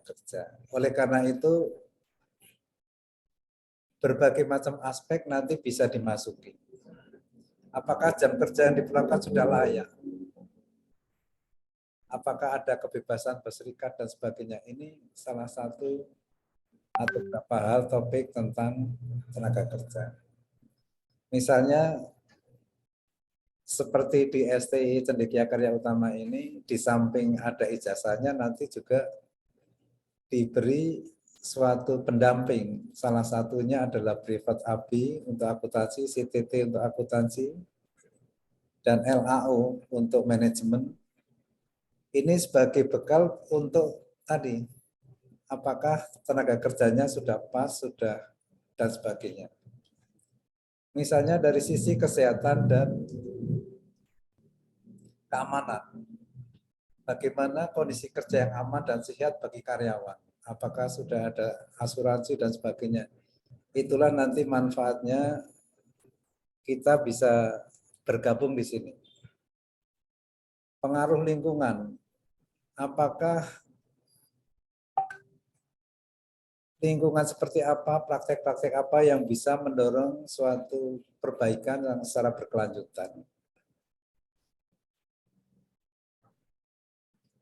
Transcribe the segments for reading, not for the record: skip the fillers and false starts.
kerja. Oleh karena itu, berbagai macam aspek nanti bisa dimasuki. Apakah jam kerja yang diperlakukan sudah layak? Apakah ada kebebasan berserikat dan sebagainya? Ini salah satu atau beberapa hal topik tentang tenaga kerja. Misalnya seperti di STI Cendekia Karya Utama ini, di samping ada ijazahnya nanti juga diberi suatu pendamping. Salah satunya adalah privat AB untuk akuntansi, CTT untuk akuntansi, dan LAO untuk manajemen. Ini sebagai bekal untuk tadi, apakah tenaga kerjanya sudah pas, sudah, dan sebagainya. Misalnya dari sisi kesehatan dan keamanan. Bagaimana kondisi kerja yang aman dan sehat bagi karyawan? Apakah sudah ada asuransi dan sebagainya? Itulah nanti manfaatnya kita bisa bergabung di sini. Pengaruh lingkungan. Apakah lingkungan seperti apa, praktek-praktek apa yang bisa mendorong suatu perbaikan yang secara berkelanjutan?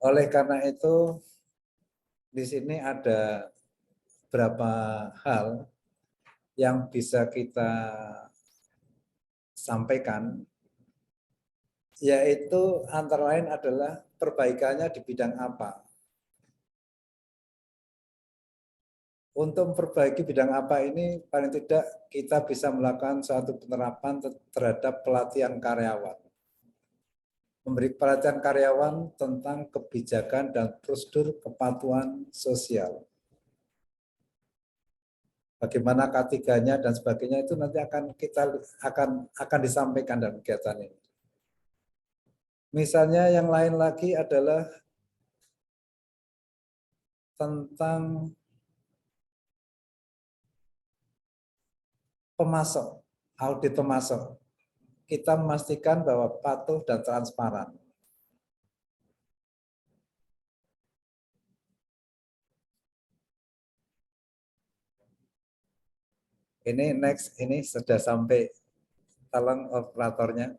Oleh karena itu, di sini ada beberapa hal yang bisa kita sampaikan, yaitu antara lain adalah perbaikannya di bidang apa. Untuk memperbaiki bidang apa ini, paling tidak kita bisa melakukan suatu penerapan terhadap pelatihan karyawan. Memberi pelatihan karyawan tentang kebijakan dan prosedur kepatuhan sosial. Bagaimana K3-nya dan sebagainya itu nanti akan disampaikan dalam kegiatan ini. Misalnya yang lain lagi adalah tentang pemasok, audit pemasok. Kita memastikan bahwa patuh dan transparan. Ini next, ini sudah sampai, tolong operatornya.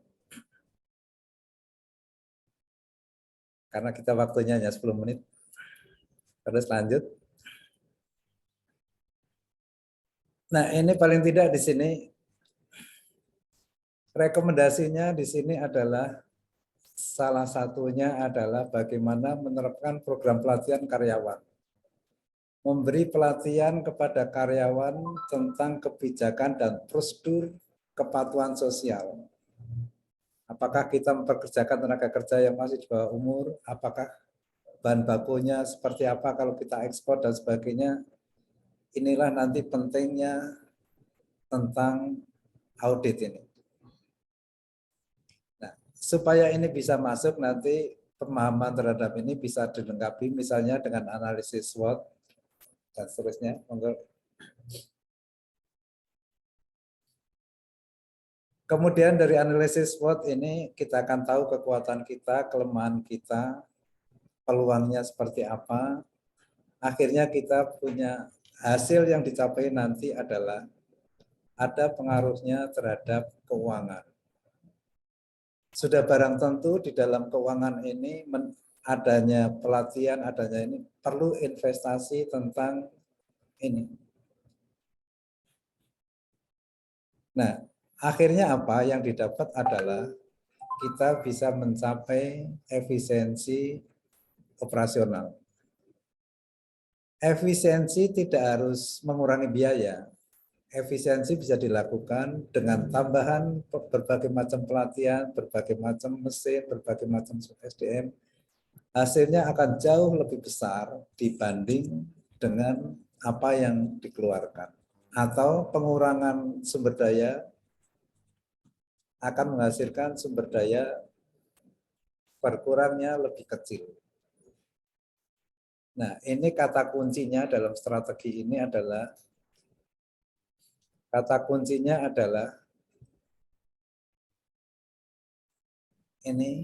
Karena kita waktunya hanya 10 menit. Terus lanjut. Nah, ini paling tidak di sini rekomendasinya di sini adalah salah satunya adalah bagaimana menerapkan program pelatihan karyawan. Memberi pelatihan kepada karyawan tentang kebijakan dan prosedur kepatuhan sosial. Apakah kita mempekerjakan tenaga kerja yang masih di bawah umur? Apakah bahan bakunya seperti apa kalau kita ekspor dan sebagainya? Inilah nanti pentingnya tentang audit ini. Nah, supaya ini bisa masuk nanti pemahaman terhadap ini bisa dilengkapi misalnya dengan analisis SWOT dan seterusnya. Kemudian dari analisis SWOT ini kita akan tahu kekuatan kita, kelemahan kita, peluangnya seperti apa. Akhirnya kita punya hasil yang dicapai nanti adalah ada pengaruhnya terhadap keuangan. Sudah barang tentu di dalam keuangan ini adanya pelatihan, adanya ini perlu investasi tentang ini. Nah, akhirnya apa yang didapat adalah kita bisa mencapai efisiensi operasional. Efisiensi tidak harus mengurangi biaya. Efisiensi bisa dilakukan dengan tambahan berbagai macam pelatihan, berbagai macam mesin, berbagai macam SDM. Hasilnya akan jauh lebih besar dibanding dengan apa yang dikeluarkan. Atau pengurangan sumber daya akan menghasilkan sumber daya berkurangnya lebih kecil. Nah, ini kata kuncinya dalam strategi ini adalah ini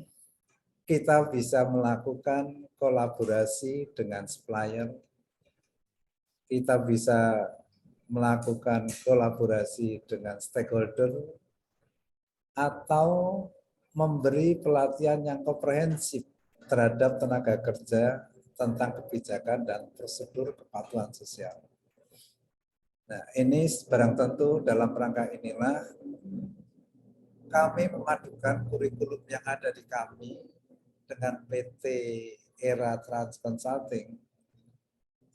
kita bisa melakukan kolaborasi dengan supplier kita bisa melakukan kolaborasi dengan stakeholder atau memberi pelatihan yang komprehensif terhadap tenaga kerja tentang kebijakan dan prosedur kepatuhan sosial. Nah, ini barang tentu dalam rangka inilah kami memadukan kurikulum yang ada di kami dengan PT Era Trans Consulting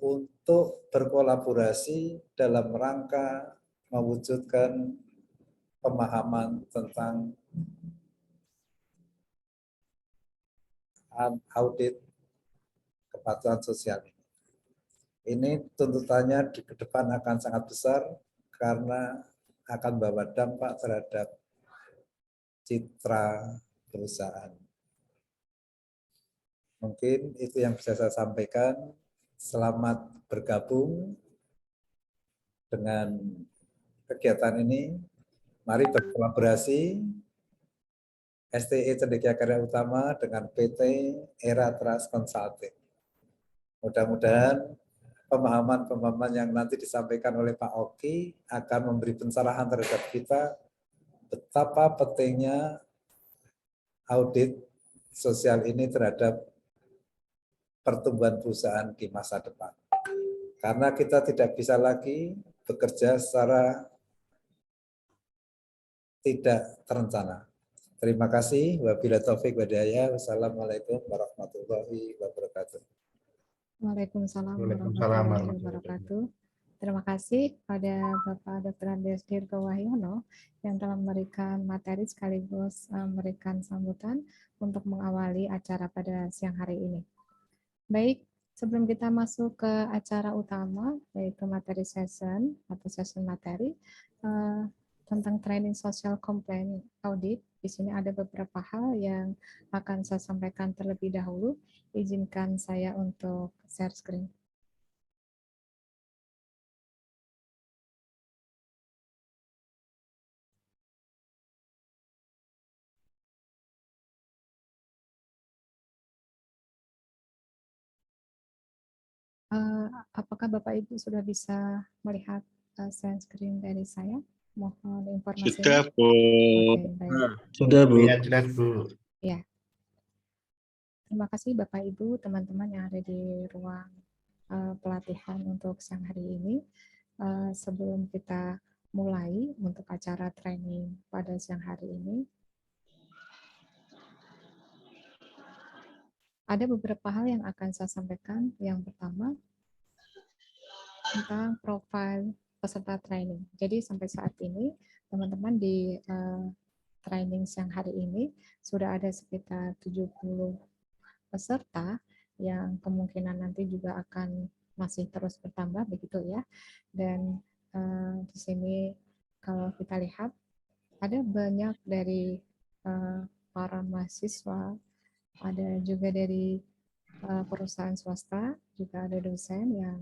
untuk berkolaborasi dalam rangka mewujudkan pemahaman tentang audit kepatuhan sosial ini. Ini tuntutannya di ke depan akan sangat besar karena akan membawa dampak terhadap citra perusahaan. Mungkin itu yang bisa saya sampaikan. Selamat bergabung dengan kegiatan ini. Mari berkolaborasi STI Cendekia Karya Utama dengan PT Era Trust Consulting. Mudah-mudahan pemahaman-pemahaman yang nanti disampaikan oleh Pak Oki akan memberi pencerahan terhadap kita betapa pentingnya audit sosial ini terhadap pertumbuhan perusahaan di masa depan. Karena kita tidak bisa lagi bekerja secara tidak terencana. Terima kasih. Wabillahi taufik wal-hidayah. Wassalamualaikum warahmatullahi wabarakatuh. Waalaikumsalam warahmatullahi wabarakatuh. Terima kasih pada Bapak Dr. Andes Dirgo Wahyono yang telah memberikan materi sekaligus memberikan sambutan untuk mengawali acara pada siang hari ini. Baik, sebelum kita masuk ke acara utama, yaitu materi session atau session materi tentang training social complaint audit, di sini ada beberapa hal yang akan saya sampaikan terlebih dahulu. Izinkan saya untuk share screen. Apakah Bapak Ibu sudah bisa melihat share screen dari saya? Mohon informasinya. Sudah, Bu. Oke, baik. Sudah, Bu. Ya, jelas, Bu. Ya. Terima kasih Bapak Ibu, teman-teman yang ada di ruang pelatihan untuk siang hari ini. Sebelum kita mulai untuk acara training pada siang hari ini, ada beberapa hal yang akan saya sampaikan. Yang pertama, tentang profil peserta training. Jadi sampai saat ini, teman-teman di training siang hari ini sudah ada sekitar 70 peserta yang kemungkinan nanti juga akan masih terus bertambah begitu ya. Dan di sini kalau kita lihat ada banyak dari para mahasiswa, ada juga dari perusahaan swasta, juga ada dosen yang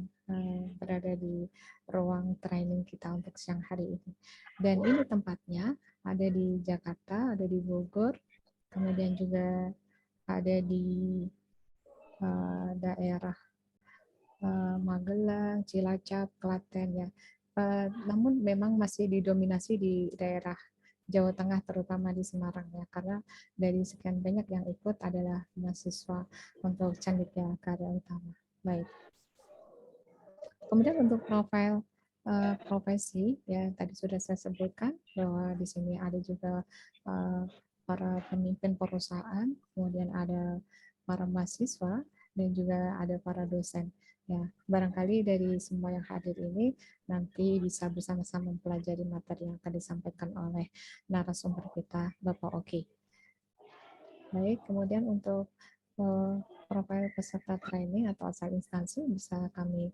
berada di ruang training kita untuk siang hari ini. Dan ini tempatnya ada di Jakarta, ada di Bogor, kemudian juga ada di daerah Magelang, Cilacap, Klaten ya. Namun memang masih didominasi di daerah Jawa Tengah, terutama di Semarang ya, karena dari sekian banyak yang ikut adalah mahasiswa untuk Cendekia Karya Utama. Baik. Kemudian untuk profil profesi ya, tadi sudah saya sebutkan bahwa di sini ada juga para pemimpin perusahaan, kemudian ada para mahasiswa dan juga ada para dosen. Ya, barangkali dari semua yang hadir ini nanti bisa bersama-sama mempelajari materi yang akan disampaikan oleh narasumber kita, Bapak Oki. Baik, kemudian untuk profil peserta training atau asal instansi bisa kami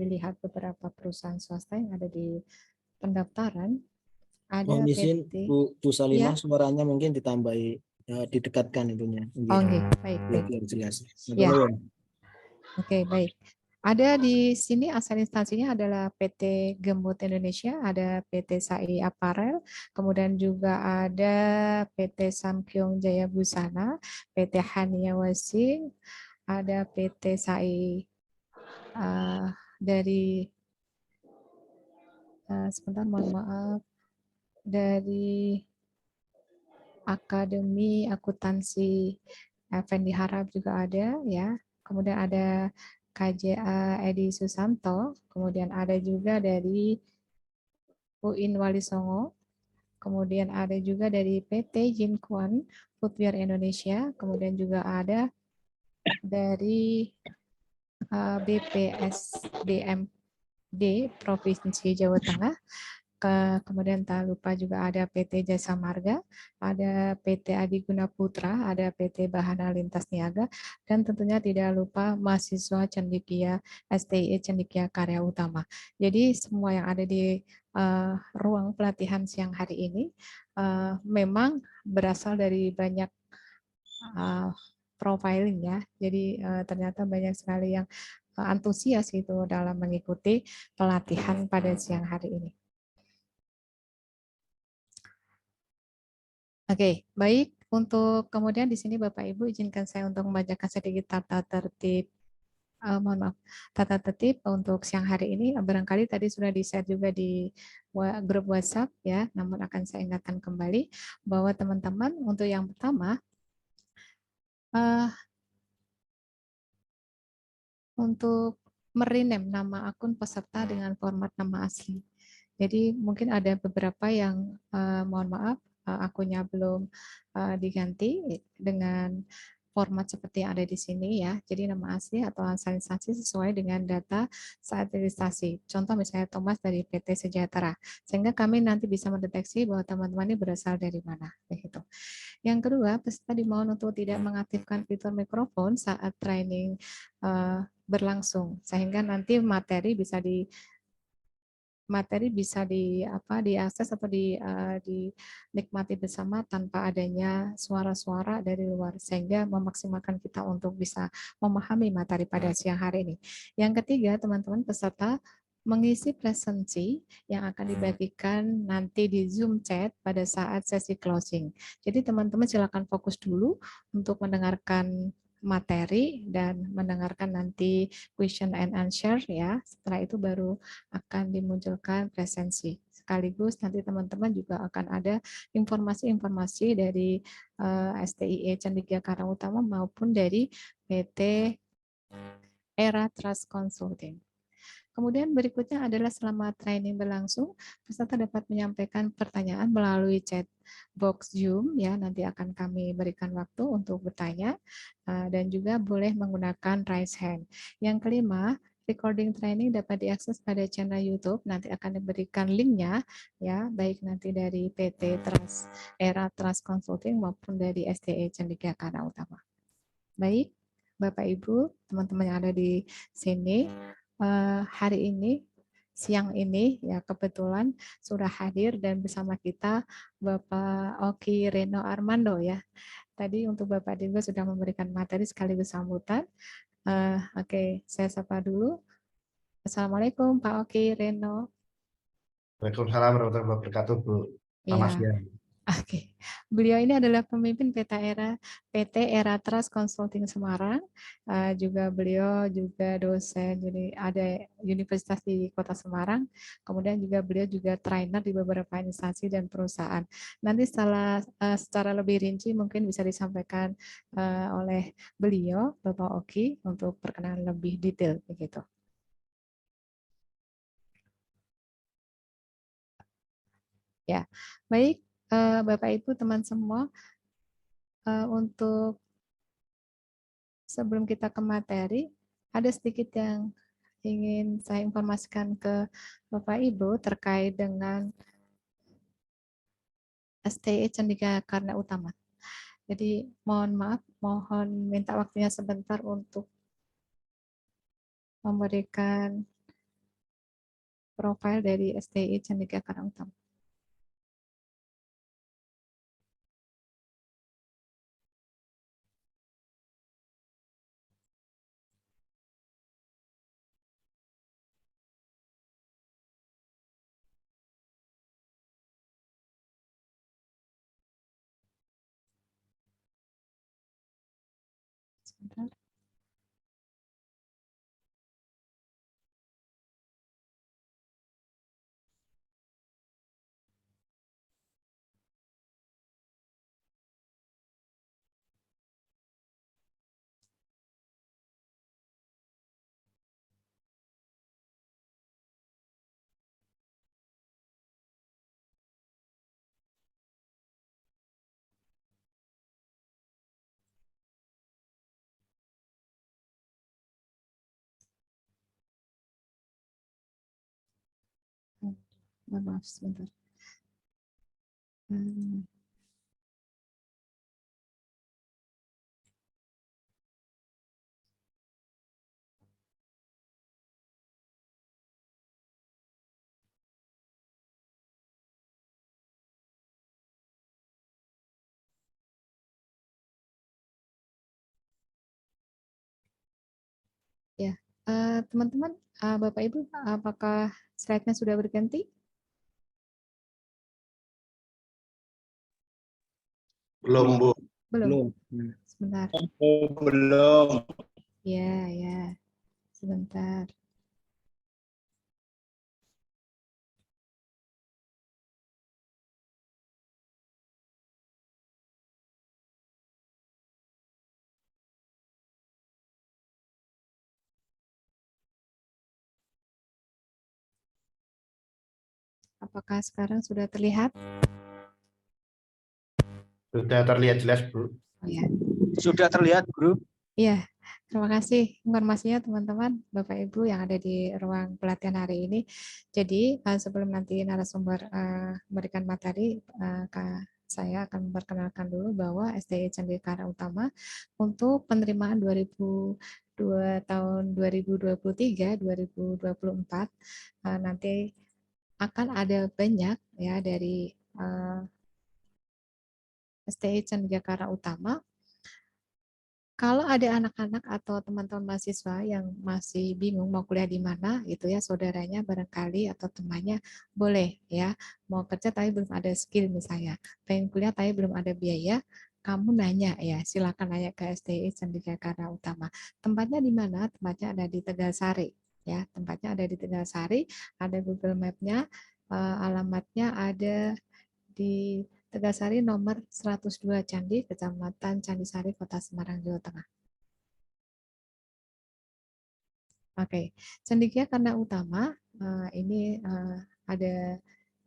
dilihat beberapa perusahaan swasta yang ada di pendaftaran. Ada izin PT. Bu Salimah, Ya. suaranya mungkin ditambahi, didekatkan itunya. Oh, okay. Baik. Biar jelas. Ya. Oke, baik. Ada di sini asal instansinya adalah PT Gembut Indonesia, ada PT SAI Apparel, kemudian juga ada PT Samkyong Jaya Busana, PT Hania Wasing, ada PT SAI dari sebentar, mohon maaf, dari Akademi Akuntansi Effendi Harap juga ada ya. Kemudian ada KJA Edi Susanto, kemudian ada juga dari UIN Wali Songo, kemudian ada juga dari PT Jinkuan Footwear Indonesia, kemudian juga ada dari BPSDMD Provinsi Jawa Tengah. Kemudian tak lupa juga ada PT Jasa Marga, ada PT Adiguna Putra, ada PT Bahana Lintas Niaga, dan tentunya tidak lupa mahasiswa Cendikia STI Cendikia Karya Utama. Jadi semua yang ada di ruang pelatihan siang hari ini memang berasal dari banyak profiling ya. Jadi ternyata banyak sekali yang antusias itu dalam mengikuti pelatihan pada siang hari ini. Oke, baik. Untuk kemudian di sini Bapak Ibu izinkan saya untuk membacakan sedikit tata tertib, mohon maaf, tata tertib untuk siang hari ini. Barangkali tadi sudah di-share juga di grup WhatsApp ya, namun akan saya ingatkan kembali bahwa teman-teman untuk yang pertama untuk merename nama akun peserta dengan format nama asli. Jadi mungkin ada beberapa yang mohon maaf akunnya belum diganti dengan format seperti yang ada di sini ya. Jadi nama asli atau asalisasi sesuai dengan data saat registrasi. Contoh misalnya Thomas dari PT Sejahtera. Sehingga kami nanti bisa mendeteksi bahwa teman-teman ini berasal dari mana. Begitu. Yang kedua, peserta dimohon untuk tidak mengaktifkan fitur mikrofon saat training berlangsung. Sehingga nanti materi bisa diakses atau dinikmati bersama tanpa adanya suara-suara dari luar sehingga memaksimalkan kita untuk bisa memahami materi pada siang hari ini. Yang ketiga, teman-teman peserta mengisi presensi yang akan dibagikan nanti di Zoom chat pada saat sesi closing. Jadi teman-teman silakan fokus dulu untuk mendengarkan materi dan mendengarkan nanti question and answer ya. Setelah itu baru akan dimunculkan presensi. Sekaligus nanti teman-teman juga akan ada informasi-informasi dari STIE Cendekia Karya Utama maupun dari PT Era Trust Consulting. Kemudian berikutnya adalah selama training berlangsung, peserta dapat menyampaikan pertanyaan melalui chat box Zoom ya, nanti akan kami berikan waktu untuk bertanya dan juga boleh menggunakan raise hand. Yang kelima, recording training dapat diakses pada channel YouTube, nanti akan diberikan linknya ya, baik nanti dari PT Era Trust Consulting maupun dari STE Cendekia Karya Utama. Baik, Bapak Ibu, teman-teman yang ada di sini, hari ini, siang ini, ya kebetulan sudah hadir dan bersama kita Bapak Oki Reno Armando ya. Tadi untuk Bapak juga sudah memberikan materi sekaligus sambutan. Oke, saya sapa dulu. Assalamualaikum Pak Oki Reno. Waalaikumsalam warahmatullahi wabarakatuh, Bu. Selamat Iya. siang. Oke, beliau ini adalah pemimpin PT Era Trust Consulting Semarang. Juga beliau juga dosen, jadi ada universitas di Kota Semarang. Kemudian juga beliau juga trainer di beberapa instansi dan perusahaan. Nanti secara lebih rinci mungkin bisa disampaikan oleh beliau, Bapak Oki, untuk perkenalan lebih detail begitu. Ya, baik. Bapak Ibu teman semua, untuk sebelum kita ke materi, ada sedikit yang ingin saya informasikan ke Bapak Ibu terkait dengan STI Cendekia Karya Utama. Jadi mohon maaf, mohon minta waktunya sebentar untuk memberikan profil dari STI Cendekia Karya Utama. Sebentar. Maaf sebentar. Hmm. Ya, teman-teman, Bapak Ibu, apakah slide-nya sudah berganti? Belum, Bu. Belum. Belum. Hmm. Sebentar. Oh, belum. Ya, ya. Sebentar. Apakah sekarang sudah terlihat? Sudah terlihat jelas, Bu. Oh ya. Sudah terlihat, Guru. Iya, terima kasih informasinya teman-teman, Bapak Ibu yang ada di ruang pelatihan hari ini. Jadi sebelum nanti narasumber memberikan materi, saya akan memperkenalkan dulu bahwa SDI Candikara Utama untuk penerimaan 2002 tahun 2023-2024 nanti akan ada banyak ya dari SDI Candikara Utama. Kalau ada anak-anak atau teman-teman mahasiswa yang masih bingung mau kuliah di mana, gitu ya, saudaranya barangkali atau temannya boleh ya, mau kerja tapi belum ada skill misalnya, pengen kuliah tapi belum ada biaya, kamu nanya ya, silakan nanya ke SDI Candikara Utama. Tempatnya di mana? Tempatnya ada di Tegalsari, ya, tempatnya ada di Tegalsari, ada Google Map-nya, alamatnya ada di Tegasari nomor 102 Candi, Kecamatan Candisari, Kota Semarang, Jawa Tengah. Oke, cendekia karena utama ini ada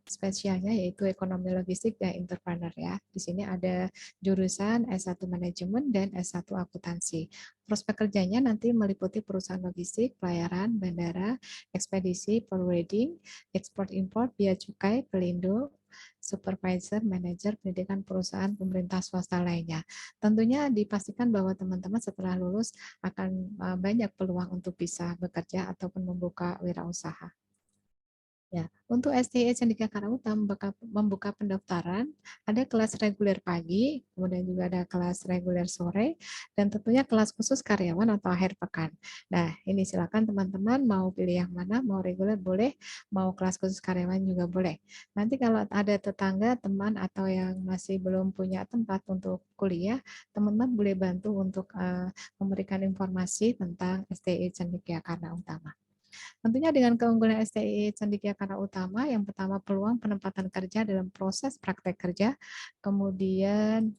spesialnya yaitu ekonomi logistik dan entrepreneur ya. Di sini ada jurusan S1 manajemen dan S1 akuntansi. Prospek kerjanya nanti meliputi perusahaan logistik, pelayaran, bandara, ekspedisi, forwarding, ekspor impor, bea cukai, pelindo, supervisor, manajer, pendidikan perusahaan pemerintah swasta lainnya. Tentunya dipastikan bahwa teman-teman setelah lulus akan banyak peluang untuk bisa bekerja ataupun membuka wirausaha. Ya, untuk STI Candikara Utama membuka pendaftaran, ada kelas reguler pagi, kemudian juga ada kelas reguler sore, dan tentunya kelas khusus karyawan atau akhir pekan. Nah, ini silakan teman-teman mau pilih yang mana, mau reguler boleh, mau kelas khusus karyawan juga boleh. Nanti kalau ada tetangga, teman, atau yang masih belum punya tempat untuk kuliah, teman-teman boleh bantu untuk memberikan informasi tentang STI Candikara Utama. Tentunya dengan keunggulan STI Cendekia Utama, yang pertama peluang penempatan kerja dalam proses praktek kerja, kemudian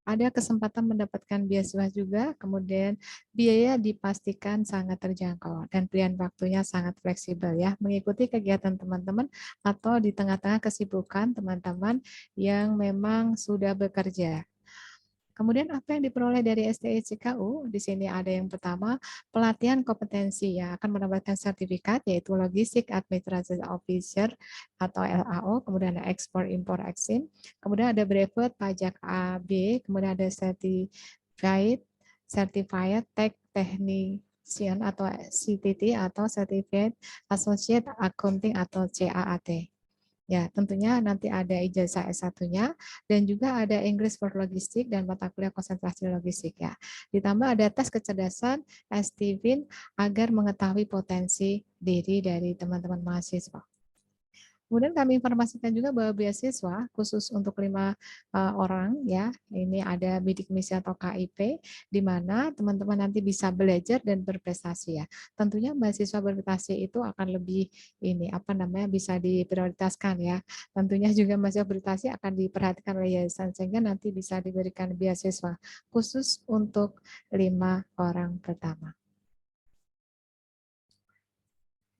ada kesempatan mendapatkan beasiswa juga, kemudian biaya dipastikan sangat terjangkau, dan pilihan waktunya sangat fleksibel ya, mengikuti kegiatan teman-teman atau di tengah-tengah kesibukan teman-teman yang memang sudah bekerja. Kemudian apa yang diperoleh dari STI CKU? Di sini ada yang pertama, pelatihan kompetensi yang akan mendapatkan sertifikat, yaitu Logistik Administrative Officer atau LAO, kemudian ada Export Import Exchange, kemudian ada brevet pajak AB, kemudian ada Certified Tech Technician atau CTT atau Certified Associate Accounting atau CAAT. Ya, tentunya nanti ada ijazah S1-nya dan juga ada English for Logistik dan mata kuliah konsentrasi logistik ya. Ditambah ada tes kecerdasan STVIN agar mengetahui potensi diri dari teman-teman mahasiswa. Kemudian kami informasikan juga bahwa beasiswa khusus untuk 5 orang ya, ini ada bidik misi atau KIP, di mana teman-teman nanti bisa belajar dan berprestasi ya. Tentunya mahasiswa berprestasi itu akan lebih bisa diprioritaskan ya. Tentunya juga mahasiswa berprestasi akan diperhatikan oleh yayasan sehingga nanti bisa diberikan beasiswa khusus untuk 5 orang pertama.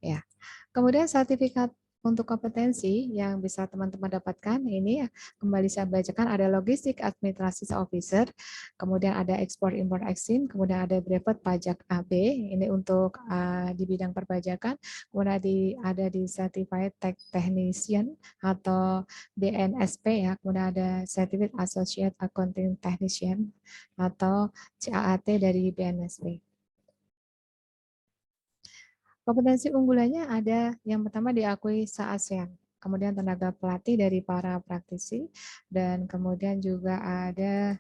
Ya. Kemudian sertifikat untuk kompetensi yang bisa teman-teman dapatkan, ini kembali saya bacakan, ada logistik administratif officer, kemudian ada ekspor import exchange, kemudian ada brevet pajak AB, ini untuk di bidang perpajakan, kemudian ada di certified tax technician atau BNSP ya, kemudian ada certificate associate accounting technician atau CAAT dari BNSP. Kompetensi unggulannya ada yang pertama diakui se-ASEAN, kemudian tenaga pelatih dari para praktisi, dan kemudian juga ada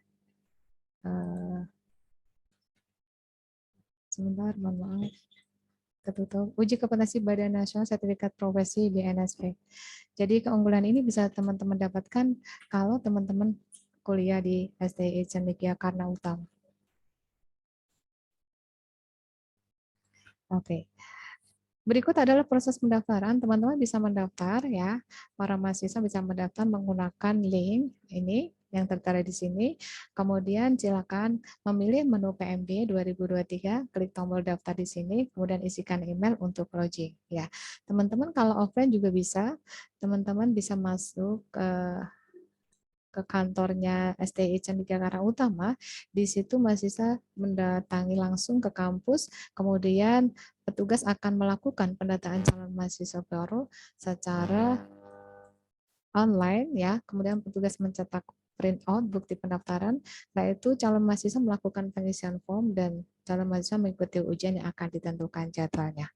sebentar, mohon maaf, ketutup, uji kompetensi Badan Nasional Sertifikat Profesi BNSP. Jadi keunggulan ini bisa teman-teman dapatkan kalau teman-teman kuliah di STI Cendekia Karna Utama. Oke. Berikut adalah proses pendaftaran. Teman-teman bisa mendaftar ya. Para mahasiswa bisa mendaftar menggunakan link ini yang tertera di sini. Kemudian silakan memilih menu PMB 2023, klik tombol daftar di sini, kemudian isikan email untuk login ya. Teman-teman kalau offline juga bisa. Teman-teman bisa masuk ke kantornya STI Cendekia Karna Utama, di situ mahasiswa mendatangi langsung ke kampus, kemudian petugas akan melakukan pendataan calon mahasiswa baru secara online ya, kemudian petugas mencetak print out bukti pendaftaran, setelah itu calon mahasiswa melakukan pengisian form dan calon mahasiswa mengikuti ujian yang akan ditentukan jadwalnya.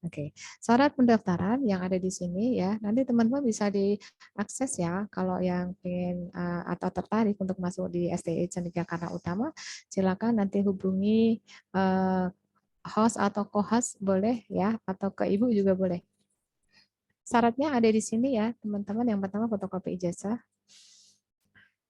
Oke, syarat pendaftaran yang ada di sini ya, nanti teman-teman bisa diakses ya, kalau yang ingin atau tertarik untuk masuk di STI Cendekia Karna Utama, silakan nanti hubungi host atau co-host boleh ya, atau ke ibu juga boleh. Syaratnya ada di sini ya, teman-teman. Yang pertama fotokopi ijazah,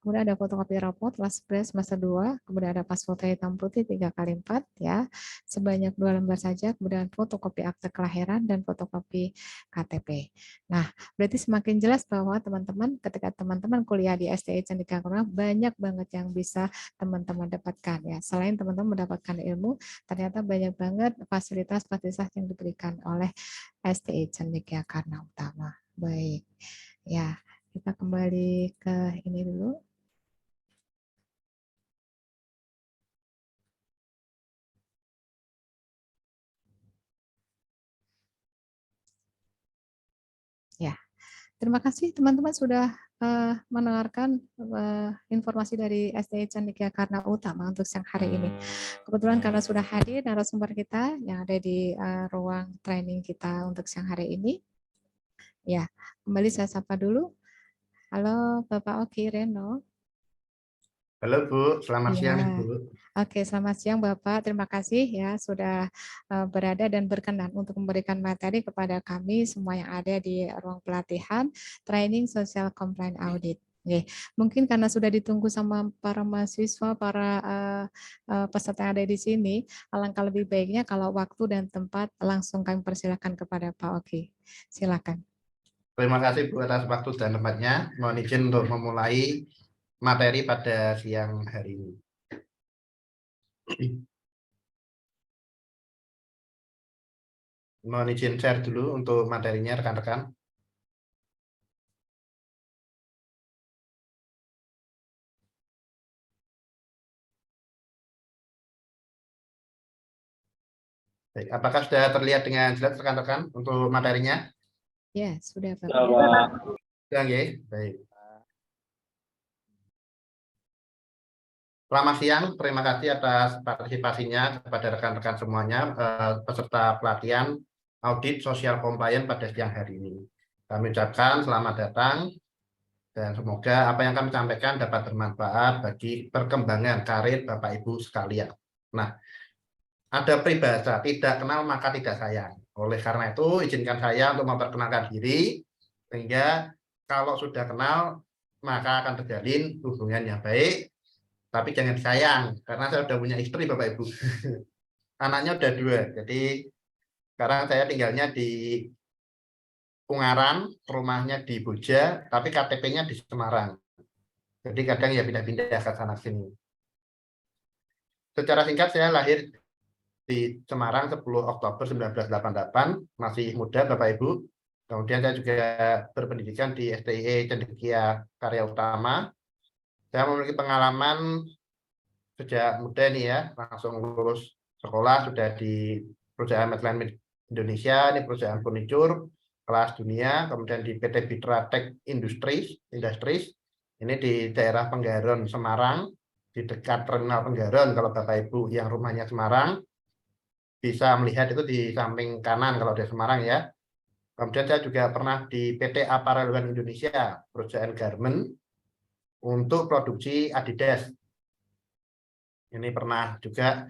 kemudian ada fotokopi raport kelas semester 2, kemudian ada pas foto hitam putih 3x4 ya, sebanyak 2 lembar saja, kemudian fotokopi akte kelahiran dan fotokopi KTP. Nah, berarti semakin jelas bahwa teman-teman ketika teman-teman kuliah di STI Cendekia Karna banyak banget yang bisa teman-teman dapatkan ya. Selain teman-teman mendapatkan ilmu, ternyata banyak banget fasilitas-fasilitas yang diberikan oleh STI Cendekia Karna Utama. Baik. Ya, kita kembali ke ini dulu. Ya, terima kasih teman-teman sudah mendengarkan informasi dari STI Cendekia Karna Utama untuk siang hari ini. Kebetulan karena sudah hadir narasumber kita yang ada di ruang training kita untuk siang hari ini. Ya, kembali saya sapa dulu. Halo Bapak Oki Reno. Halo Bu, selamat siang Ya. Bu. Oke, selamat siang Bapak. Terima kasih ya sudah berada dan berkenan untuk memberikan materi kepada kami semua yang ada di ruang pelatihan Training Social Compliance Audit. Oke, mungkin karena sudah ditunggu sama para mahasiswa, para peserta yang ada di sini, alangkah lebih baiknya kalau waktu dan tempat langsung kami persilakan kepada Pak Oki. Silakan. Terima kasih Bu atas waktu dan tempatnya. Mohon izin untuk memulai materi pada siang hari ini. Mohon izin share dulu untuk materinya rekan-rekan. Baik, apakah sudah terlihat dengan jelas rekan-rekan untuk materinya? Ya, sudah Bapak. Sudah, ya? Baik. Selamat siang, terima kasih atas partisipasinya kepada rekan-rekan semuanya peserta pelatihan audit sosial compliance pada siang hari ini. Kami ucapkan selamat datang dan semoga apa yang kami sampaikan dapat bermanfaat bagi perkembangan karir Bapak Ibu sekalian. Nah, ada peribahasa tidak kenal maka tidak sayang. Oleh karena itu, izinkan saya untuk memperkenalkan diri sehingga kalau sudah kenal maka akan terjalin hubungan yang baik. Tapi jangan disayang, karena saya sudah punya istri Bapak Ibu. Anaknya udah 2, jadi sekarang saya tinggalnya di Ungaran, rumahnya di Boja, tapi KTP-nya di Semarang. Jadi kadang ya pindah-pindah ke sana sini. Secara singkat saya lahir di Semarang 10 Oktober 1988, masih muda Bapak Ibu. Kemudian saya juga berpendidikan di STIE Cendekia Karya Utama. Saya memiliki pengalaman sejak muda nih ya, langsung lulus sekolah sudah di perusahaan Medline Indonesia, ini perusahaan furniture kelas dunia, kemudian di PT Bitra Tech Industries, ini di daerah Penggaron, Semarang, di dekat terminal Penggaron. Kalau Bapak Ibu yang rumahnya Semarang, bisa melihat itu di samping kanan kalau di Semarang ya. Kemudian saya juga pernah di PT Apparel One Indonesia, perusahaan garment untuk produksi Adidas. Ini pernah juga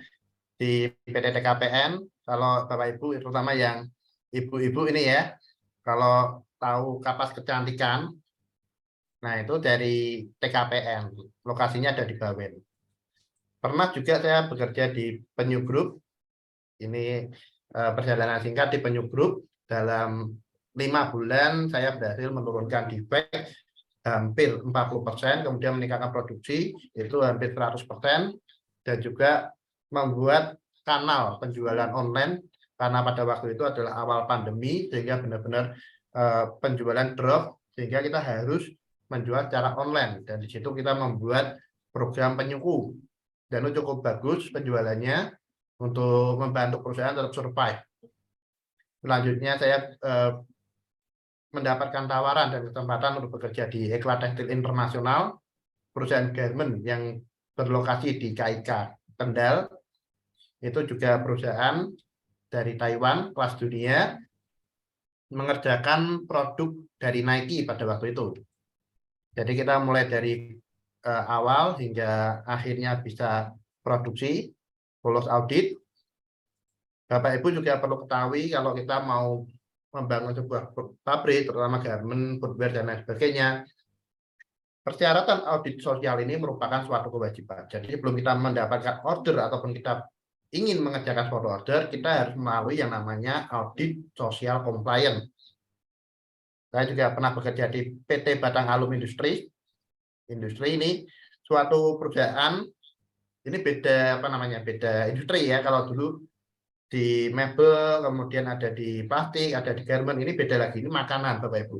di PT TKPN, kalau Bapak Ibu, terutama yang ibu-ibu ini ya, kalau tahu kapas kecantikan, nah itu dari TKPN, lokasinya ada di Bawen. Pernah juga saya bekerja di Penyu Group, ini perjalanan singkat di Penyu Group, dalam 5 bulan saya berhasil menurunkan defect hampir 40%, kemudian meningkatkan produksi itu hampir 100%, dan juga membuat kanal penjualan online, karena pada waktu itu adalah awal pandemi, sehingga benar-benar penjualan drop, sehingga kita harus menjual secara online, dan di situ kita membuat program penyuku, dan itu cukup bagus penjualannya untuk membantu perusahaan tetap survive. Selanjutnya saya mendapatkan tawaran dan kesempatan untuk bekerja di Hekla Tekstil Internasional, perusahaan garment yang berlokasi di KIK Kendal. Itu juga perusahaan dari Taiwan, kelas dunia, mengerjakan produk dari Nike pada waktu itu. Jadi kita mulai dari awal hingga akhirnya bisa produksi, lolos audit. Bapak Ibu juga perlu ketahui kalau kita mau membangun sebuah pabrik, terutama garment, footwear, dan lain sebagainya, persyaratan audit sosial ini merupakan suatu kewajiban. Jadi sebelum kita mendapatkan order ataupun kita ingin mengerjakan suatu order, kita harus melalui yang namanya audit social compliance. Saya juga pernah bekerja di PT Batang Alum Industri. Industri ini suatu perusahaan, ini beda beda industri ya. Kalau dulu di mebel, kemudian ada di plastik, ada di garment, ini beda lagi. Ini makanan Bapak Ibu.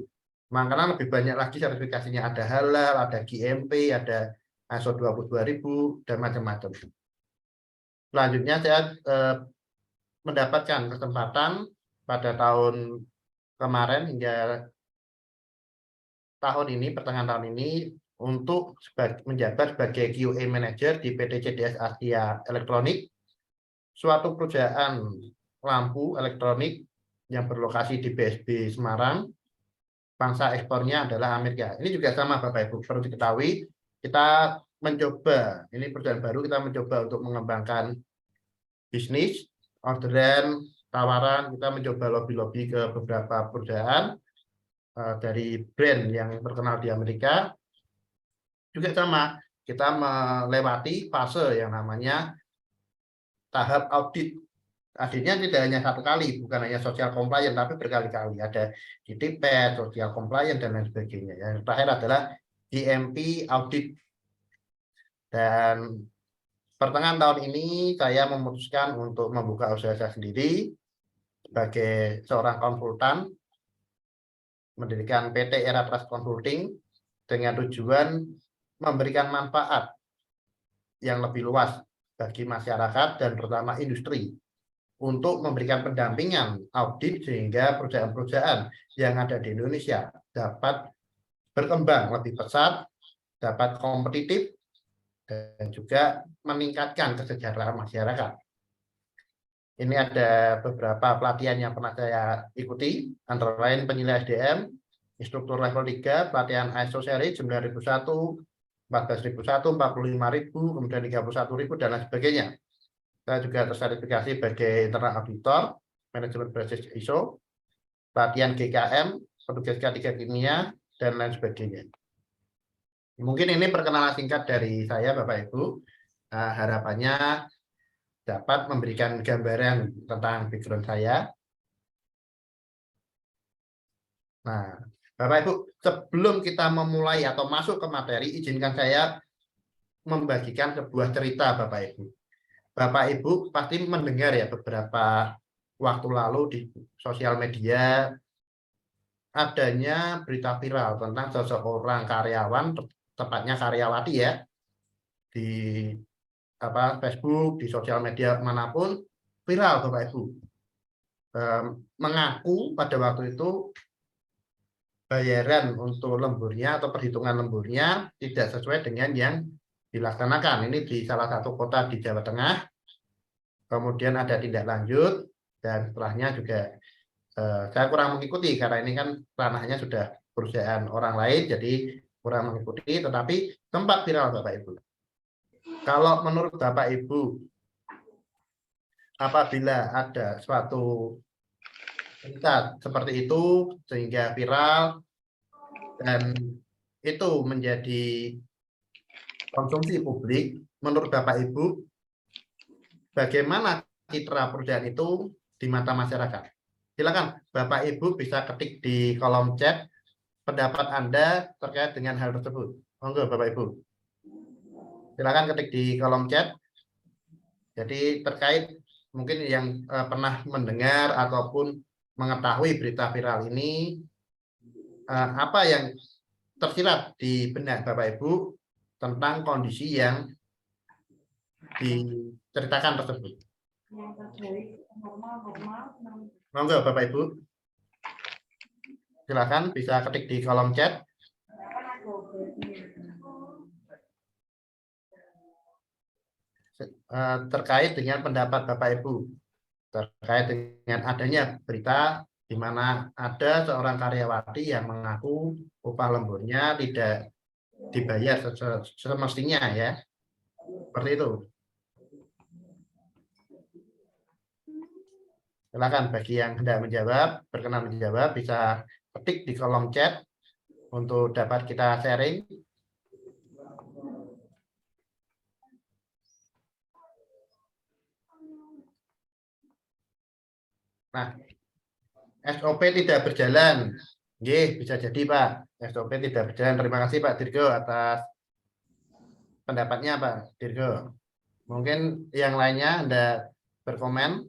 Makanan lebih banyak lagi sertifikasinya, ada halal, ada GMP, ada ISO 22000 dan macam-macam. Selanjutnya saya mendapatkan kesempatan pada tahun kemarin hingga tahun ini, pertengahan tahun ini, untuk menjabat sebagai QA Manager di PT CDS Asia Elektronik, suatu perusahaan lampu elektronik yang berlokasi di BSD Semarang. Bangsa ekspornya adalah Amerika. Ini juga sama Bapak Ibu, perlu diketahui, kita mencoba, ini perusahaan baru, kita mencoba untuk mengembangkan bisnis, orderan, tawaran, kita mencoba lobby-lobby ke beberapa perusahaan dari brand yang terkenal di Amerika. Juga sama, kita melewati fase yang namanya tahap audit. Auditnya tidak hanya satu kali, bukan hanya social compliance, tapi berkali-kali. Ada GTPAT, social compliance, dan lain sebagainya. Yang terakhir adalah GMP audit. Dan pertengahan tahun ini saya memutuskan untuk membuka usaha saya sendiri sebagai seorang konsultan, mendirikan PT Era Trust Consulting dengan tujuan memberikan manfaat yang lebih luas bagi masyarakat dan terutama industri untuk memberikan pendampingan audit sehingga perusahaan-perusahaan yang ada di Indonesia dapat berkembang lebih pesat, dapat kompetitif, dan juga meningkatkan kesejahteraan masyarakat. Ini ada beberapa pelatihan yang pernah saya ikuti, antara lain penilaian SDM, instruktur level 3, pelatihan ISO seri 9001, 14001, 45000, kemudian 31000, dan lain sebagainya. Saya juga tersertifikasi sebagai internal auditor, manajemen berbasis ISO, pelatihan GKM, petugas K3 kimia, dan lain sebagainya. Mungkin ini perkenalan singkat dari saya Bapak Ibu. Harapannya dapat memberikan gambaran tentang background saya. Nah, Bapak Ibu, sebelum kita memulai atau masuk ke materi, izinkan saya membagikan sebuah cerita Bapak Ibu. Bapak Ibu pasti mendengar ya beberapa waktu lalu di sosial media adanya berita viral tentang seseorang karyawan, tepatnya karyawati ya, di Facebook, di sosial media manapun viral Bapak Ibu. Mengaku pada waktu itu bayaran untuk lemburnya atau perhitungan lemburnya tidak sesuai dengan yang dilaksanakan. Ini di salah satu kota di Jawa Tengah. Kemudian ada tindak lanjut dan setelahnya juga saya kurang mengikuti karena ini kan ranahnya sudah perusahaan orang lain, jadi kurang mengikuti, tetapi sempat viral Bapak Ibu. Kalau menurut Bapak Ibu, apabila ada suatu berita seperti itu sehingga viral dan itu menjadi konsumsi publik, menurut Bapak Ibu, bagaimana citra perusahaan itu di mata masyarakat? Silakan Bapak Ibu bisa ketik di kolom chat pendapat Anda terkait dengan hal tersebut. Monggo Bapak Ibu. Silakan ketik di kolom chat. Jadi terkait mungkin yang pernah mendengar ataupun mengetahui berita viral ini, apa yang tersirat di benak Bapak Ibu tentang kondisi yang diceritakan tersebut. Monggo Bapak Ibu. Silakan bisa ketik di kolom chat. Terkait dengan pendapat Bapak Ibu terkait dengan adanya berita di mana ada seorang karyawati yang mengaku upah lemburnya tidak dibayar semestinya ya. Seperti itu. Silakan bagi yang hendak menjawab, berkenan menjawab, bisa ketik di kolom chat untuk dapat kita sharing. Nah, SOP tidak berjalan. Nggih, bisa jadi Pak. SOP tidak berjalan. Terima kasih Pak Dirgo atas pendapatnya Pak Dirgo. Mungkin yang lainnya Anda berkomen.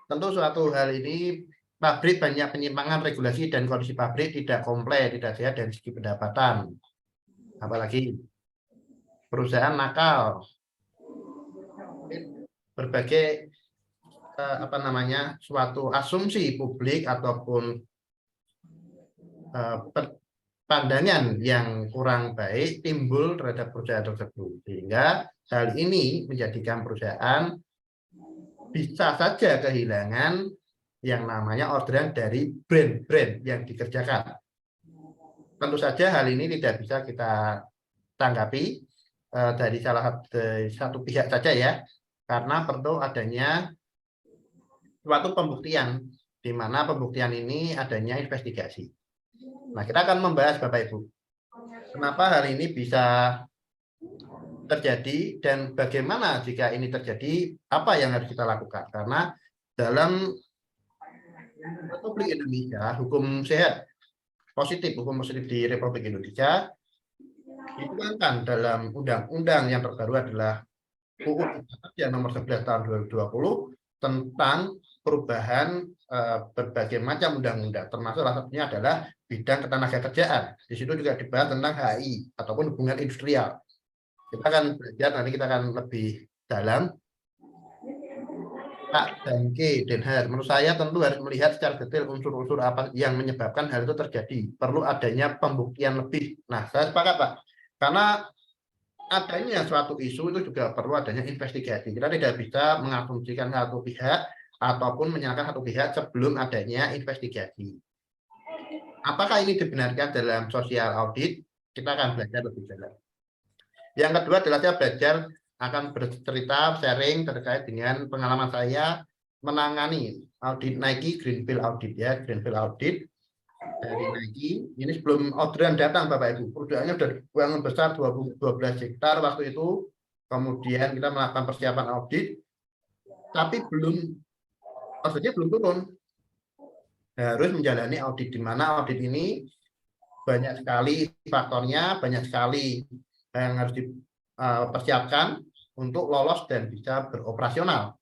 Tentu suatu hal ini pabrik banyak penyimpangan regulasi dan kondisi pabrik tidak komplit, tidak sehat dari segi pendapatan. Apalagi perusahaan nakal. Berbagai suatu asumsi publik ataupun pandangan yang kurang baik timbul terhadap perusahaan tersebut, sehingga hal ini menjadikan perusahaan bisa saja kehilangan yang namanya orderan dari brand-brand yang dikerjakan. Tentu saja hal ini tidak bisa kita tanggapi dari satu pihak saja ya, karena perlu adanya suatu pembuktian, di mana pembuktian ini adanya investigasi. Nah, kita akan membahas Bapak Ibu, kenapa hal ini bisa terjadi dan bagaimana jika ini terjadi, apa yang harus kita lakukan. Karena dalam Republik Indonesia, hukum positif di Republik Indonesia dituangkan dalam undang-undang yang terbaru adalah UU Cipta Kerja nomor 11 tahun 2020 tentang perubahan berbagai macam undang-undang, termasuk salah satunya adalah bidang ketenagakerjaan. Di situ juga dibahas tentang HI ataupun hubungan industrial. Kita akan belajar, nanti kita akan lebih dalam. Pak Bangke Denhar, menurut saya tentu harus melihat secara detail unsur-unsur apa yang menyebabkan hal itu terjadi. Perlu adanya pembuktian lebih. Nah, saya sepakat Pak, karena adanya suatu isu itu juga perlu adanya investigasi. Kita tidak bisa mengasumsikan satu pihak ataupun menyalahkan satu pihak sebelum adanya investigasi. Apakah ini dibenarkan dalam social audit? Kita akan belajar lebih dalam. Yang kedua adalah saya belajar akan bercerita sharing terkait dengan pengalaman saya menangani audit Nike Greenfield Audit ya, Greenfield Audit dari Nike. Ini sebelum orderan datang Bapak Ibu, perusahaannya sudah bangun besar 12 hektar waktu itu. Kemudian kita melakukan persiapan audit, tapi maksudnya belum turun. Harus menjalani audit, di mana audit ini banyak sekali faktornya, banyak sekali yang harus dipersiapkan untuk lolos dan bisa beroperasional.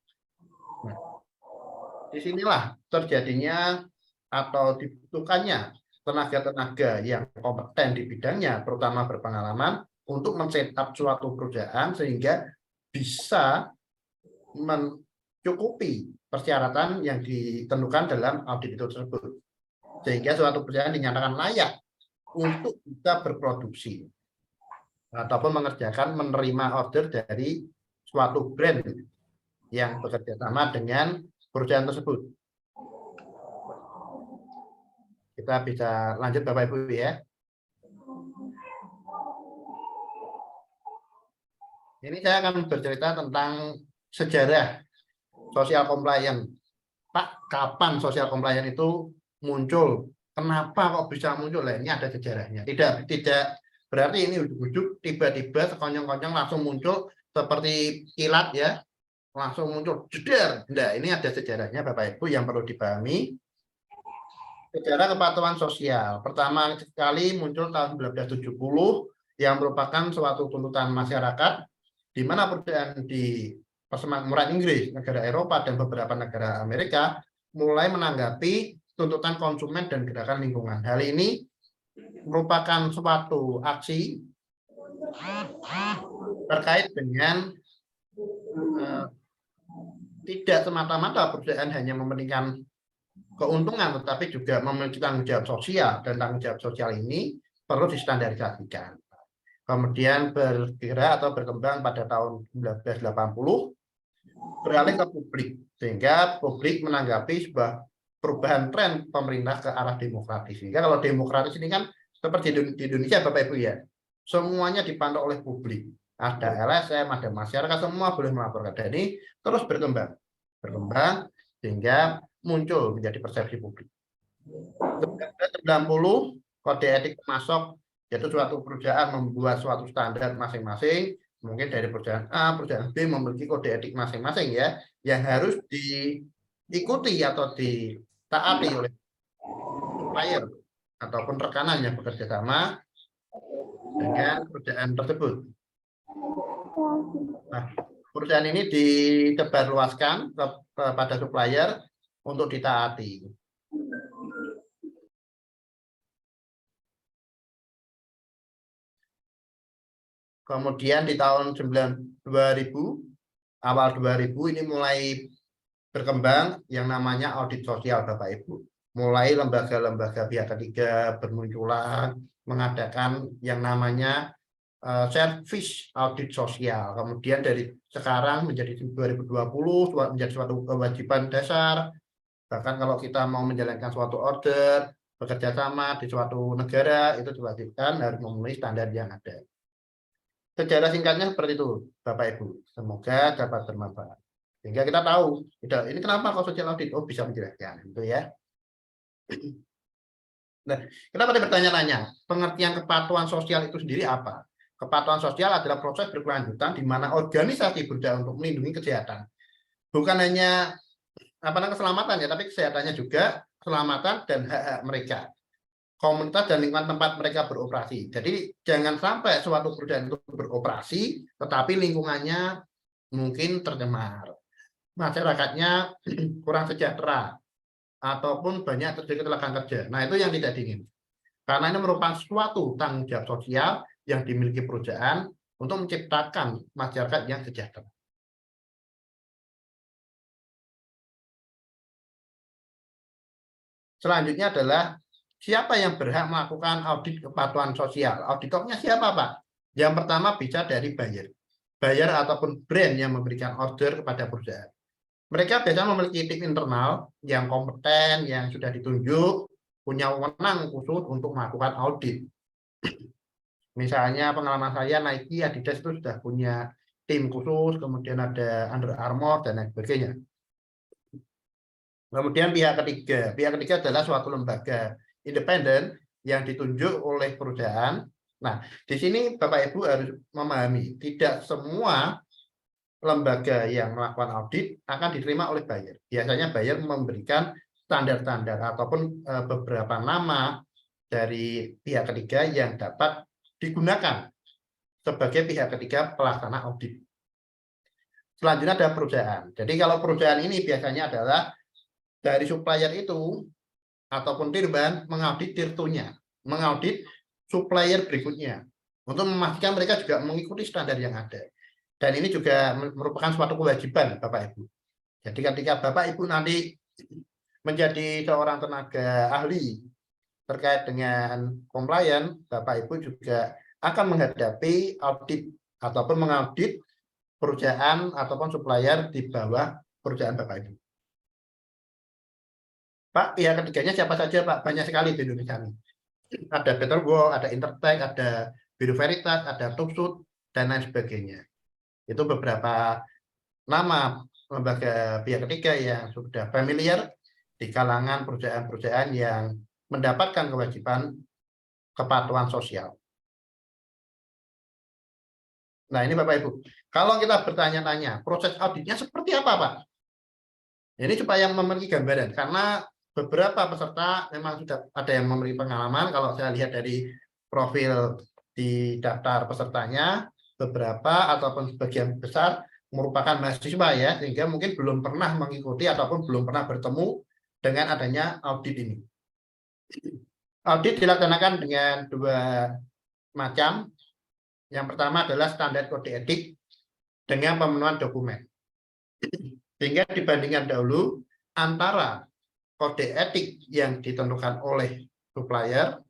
Disinilah terjadinya atau dibutuhkannya tenaga-tenaga yang kompeten di bidangnya, terutama berpengalaman, untuk men-setup suatu perusahaan sehingga bisa mencukupi persyaratan yang ditentukan dalam audit itu tersebut. Sehingga suatu perusahaan dinyatakan layak untuk bisa berproduksi ataupun menerima order dari suatu brand yang bekerja sama dengan perusahaan tersebut. Kita bisa lanjut Bapak Ibu ya. Ini saya akan bercerita tentang sejarah social compliance. Pak, kapan social compliance itu muncul? Kenapa kok bisa muncul? Nah, ini ada sejarahnya. Tidak berarti ini ujuk-ujuk tiba-tiba sekonyong-konyong langsung muncul seperti kilat ya. Langsung muncul jeder. Nah, ini ada sejarahnya Bapak Ibu yang perlu dipahami. Sejarah kepatuhan sosial. Pertama sekali muncul tahun 1970 yang merupakan suatu tuntutan masyarakat di mana perusahaan di persemakmuran Inggris, negara Eropa, dan beberapa negara Amerika mulai menanggapi tuntutan konsumen dan gerakan lingkungan. Hal ini merupakan suatu aksi terkait dengan tidak semata-mata perusahaan hanya mementingkan keuntungan, tetapi juga memiliki tanggung jawab sosial, dan tanggung jawab sosial ini perlu distandarisasikan. Kemudian bergerak atau berkembang pada tahun 1980, beralih ke publik, sehingga publik menanggapi sebuah perubahan tren pemerintah ke arah demokratis. Sehingga kalau demokratis ini kan seperti di Indonesia Bapak Ibu ya, semuanya dipantau oleh publik. Ada LSM, ada masyarakat, semua boleh melaporkan. Dan ini terus berkembang sehingga muncul menjadi persepsi publik. 1990 kode etik masuk, yaitu suatu perusahaan membuat suatu standar masing-masing, mungkin dari perusahaan A, perusahaan B memiliki kode etik masing-masing ya, yang harus diikuti atau ditaati oleh supplier ataupun rekanan yang bekerja sama dengan perusahaan tersebut. Nah, perusahaan ini ditebarluaskan kepada supplier untuk ditaati. Kemudian di tahun 2000, awal 2000 ini mulai berkembang yang namanya audit sosial Bapak Ibu. Mulai lembaga-lembaga pihak ketiga bermunculan mengadakan yang namanya service audit sosial. Kemudian dari sekarang menjadi 2020 menjadi suatu kewajiban dasar. Bahkan kalau kita mau menjalankan suatu order, bekerja sama di suatu negara, itu diwajibkan harus memenuhi standar yang ada. Sejarah singkatnya seperti itu, Bapak Ibu. Semoga dapat bermanfaat. Sehingga kita tahu, ini kenapa kok social audit? Oh, bisa menjelaskan, gitu ya. Nah, kenapa dia bertanya-tanya? Pengertian kepatuhan sosial itu sendiri apa? Kepatuhan sosial adalah proses berkelanjutan di mana organisasi berusaha untuk melindungi kesehatan. Bukan hanya keselamatan ya, tapi kesehatannya juga, keselamatan dan hak-hak mereka, komunitas dan lingkungan tempat mereka beroperasi. Jadi jangan sampai suatu perusahaan itu beroperasi, tetapi lingkungannya mungkin tercemar, masyarakatnya kurang sejahtera, ataupun banyak terjadi kecelakaan kerja. Nah, itu yang tidak diinginkan. Karena ini merupakan suatu tanggung jawab sosial yang dimiliki perusahaan untuk menciptakan masyarakat yang sejahtera. Selanjutnya adalah siapa yang berhak melakukan audit kepatuhan sosial? Auditornya siapa, Pak? Yang pertama bisa dari buyer ataupun brand yang memberikan order kepada perusahaan. Mereka biasanya memiliki tim internal yang kompeten, yang sudah ditunjuk, punya wewenang khusus untuk melakukan audit. Misalnya pengalaman saya, Nike, Adidas itu sudah punya tim khusus, kemudian ada Under Armour, dan lain sebagainya. Kemudian pihak ketiga adalah suatu lembaga independen yang ditunjuk oleh perusahaan. Nah, di sini Bapak Ibu harus memahami, tidak semua lembaga yang melakukan audit akan diterima oleh buyer. Biasanya buyer memberikan standar-standar ataupun beberapa nama dari pihak ketiga yang dapat digunakan sebagai pihak ketiga pelaksana audit. Selanjutnya ada perusahaan. Jadi kalau perusahaan ini biasanya adalah dari supplier itu ataupun Tirban mengaudit Tirtonya, mengaudit supplier berikutnya untuk memastikan mereka juga mengikuti standar yang ada. Dan ini juga merupakan suatu kewajiban Bapak Ibu. Jadi ketika Bapak Ibu nanti menjadi seorang tenaga ahli terkait dengan compliance, Bapak Ibu juga akan menghadapi audit ataupun mengaudit perusahaan ataupun supplier di bawah perusahaan Bapak Ibu. Pak, pihak ketiganya siapa saja Pak? Banyak sekali di Indonesia ini. Ada Betterworld, ada Intertek, ada Bureau Veritas, ada Topsud, dan lain sebagainya. Itu beberapa nama lembaga pihak ketiga yang sudah familiar di kalangan perusahaan-perusahaan yang mendapatkan kewajiban kepatuhan sosial. Nah ini Bapak Ibu, kalau kita bertanya-tanya proses auditnya seperti apa Pak? Ini supaya memiliki gambaran, karena beberapa peserta memang sudah ada yang memiliki pengalaman. Kalau saya lihat dari profil di daftar pesertanya, beberapa ataupun sebagian besar merupakan mahasiswa ya, sehingga mungkin belum pernah mengikuti ataupun belum pernah bertemu dengan adanya audit ini. Audit dilaksanakan dengan dua macam. Yang pertama adalah standar kode etik dengan pemenuhan dokumen. Sehingga dibandingkan dahulu antara kode etik yang ditentukan oleh supplier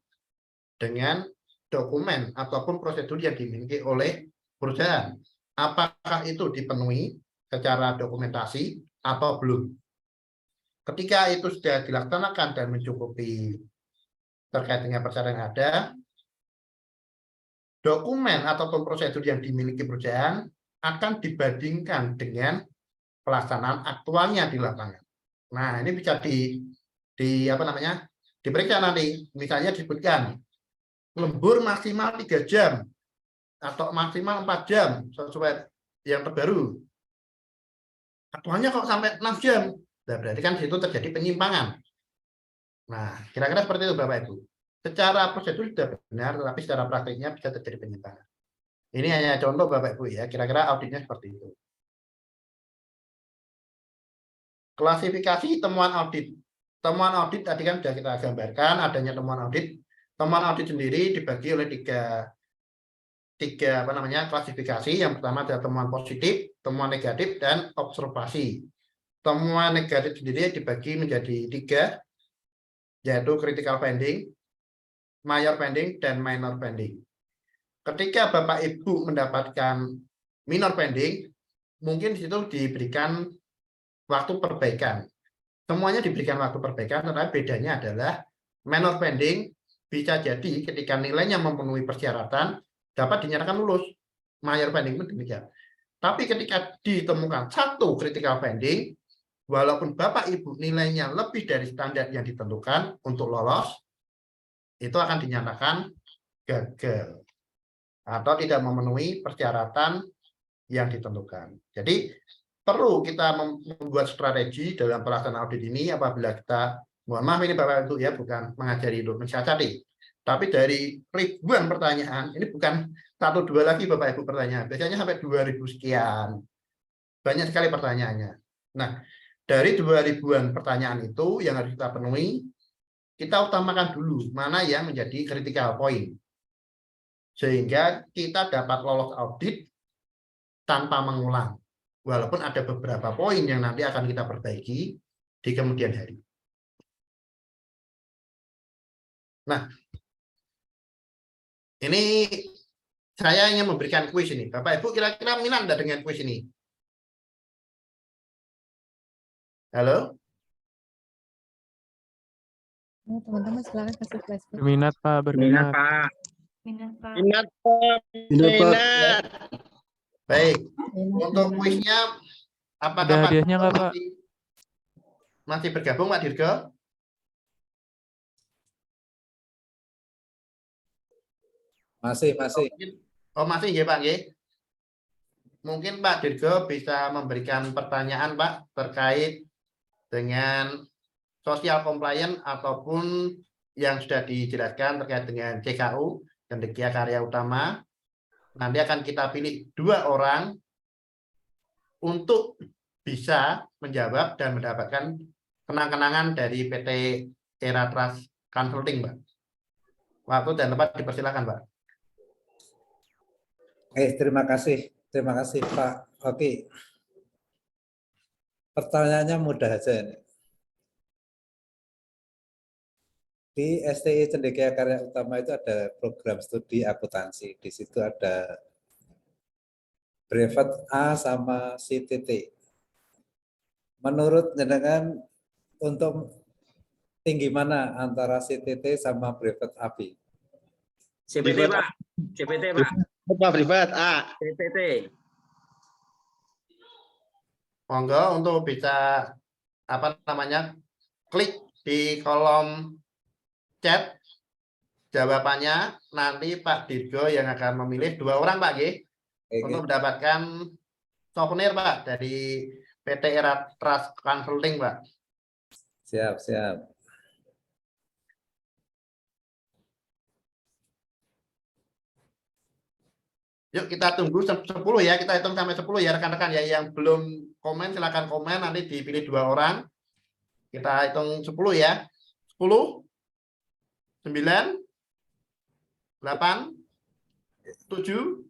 dengan dokumen ataupun prosedur yang dimiliki oleh perusahaan. Apakah itu dipenuhi secara dokumentasi atau belum? Ketika itu sudah dilaksanakan dan mencukupi terkait dengan persyaratan yang ada, dokumen ataupun prosedur yang dimiliki perusahaan akan dibandingkan dengan pelaksanaan aktualnya di lapangan. Nah, ini bisa diperiksa nanti. Misalnya disebutkan lembur maksimal 3 jam atau maksimal 4 jam sesuai yang terbaru. Aktualnya kok sampai 6 jam. Nah, berarti kan di situ terjadi penyimpangan. Nah, kira-kira seperti itu Bapak Ibu. Secara prosedur sudah benar, tetapi secara praktiknya bisa terjadi penyimpangan. Ini hanya contoh Bapak Ibu ya, kira-kira auditnya seperti itu. Klasifikasi temuan audit. Temuan audit tadi kan sudah kita gambarkan adanya temuan audit. Temuan audit sendiri dibagi oleh tiga klasifikasi. Yang pertama adalah temuan positif, temuan negatif, dan observasi. Temuan negatif sendiri dibagi menjadi 3, yaitu critical finding, major finding, dan minor finding. Ketika Bapak Ibu mendapatkan minor finding, mungkin di situ diberikan waktu perbaikan. Semuanya diberikan waktu perbaikan, tetapi bedanya adalah minor finding bisa jadi ketika nilainya memenuhi persyaratan dapat dinyatakan lulus. Major finding pun demikian. Tapi ketika ditemukan satu critical finding, walaupun Bapak Ibu nilainya lebih dari standar yang ditentukan untuk lolos, itu akan dinyatakan gagal atau tidak memenuhi persyaratan yang ditentukan. Jadi perlu kita membuat strategi dalam pelaksanaan audit ini apabila kita, mohon maaf ini Bapak Ibu ya, bukan mengajari untuk mensiasati, tapi dari ribuan pertanyaan, ini bukan 1-2 lagi Bapak Ibu pertanyaan, biasanya sampai 2000 sekian. Banyak sekali pertanyaannya. Nah, dari 2000-an pertanyaan itu yang harus kita penuhi, kita utamakan dulu mana yang menjadi critical point. Sehingga kita dapat lolos audit tanpa mengulang. Walaupun ada beberapa poin yang nanti akan kita perbaiki di kemudian hari. Nah, ini saya ingin memberikan kuis ini. Bapak Ibu kira-kira minat enggak dengan kuis ini? Halo? Ya, teman-teman silakan kasih flashback. Berminat Pak, berminat. Minat Pak. Baik. Untuk kuisnya apakah Ada Pak hadiahnya nggak, Pak? masih bergabung Pak Dirgo? Masih. Oh masih ya Pak ya. Mungkin Pak Dirgo bisa memberikan pertanyaan Pak terkait dengan social compliance ataupun yang sudah dijelaskan terkait dengan CKU dan Cendekia Karya Utama. Nanti akan kita pilih 2 orang untuk bisa menjawab dan mendapatkan kenang-kenangan dari PT Era Trust Consulting, Pak. Waktu dan tempat dipersilakan, Pak. Terima kasih Pak. Oke, pertanyaannya mudah aja ini. Di STI Cendekia Karya Utama itu ada program studi akuntansi. Di situ ada brevet A sama CTT. Menurut jenengan untuk tinggi mana antara CTT sama brevet AB? CPT Pak, CPT Pak, Pak Privat A. CPT. Monggo untuk bisa klik di kolom chat jawabannya, nanti Pak Dirgo yang akan memilih 2 orang Pak G untuk mendapatkan souvenir Pak dari PT Era Trust Consulting Pak. Siap. Yuk kita tunggu 10 ya, kita hitung sampai 10 ya rekan-rekan ya. Yang belum komen silakan komen, nanti dipilih 2 orang. Kita hitung 10 ya. 10, 9, 8, 7,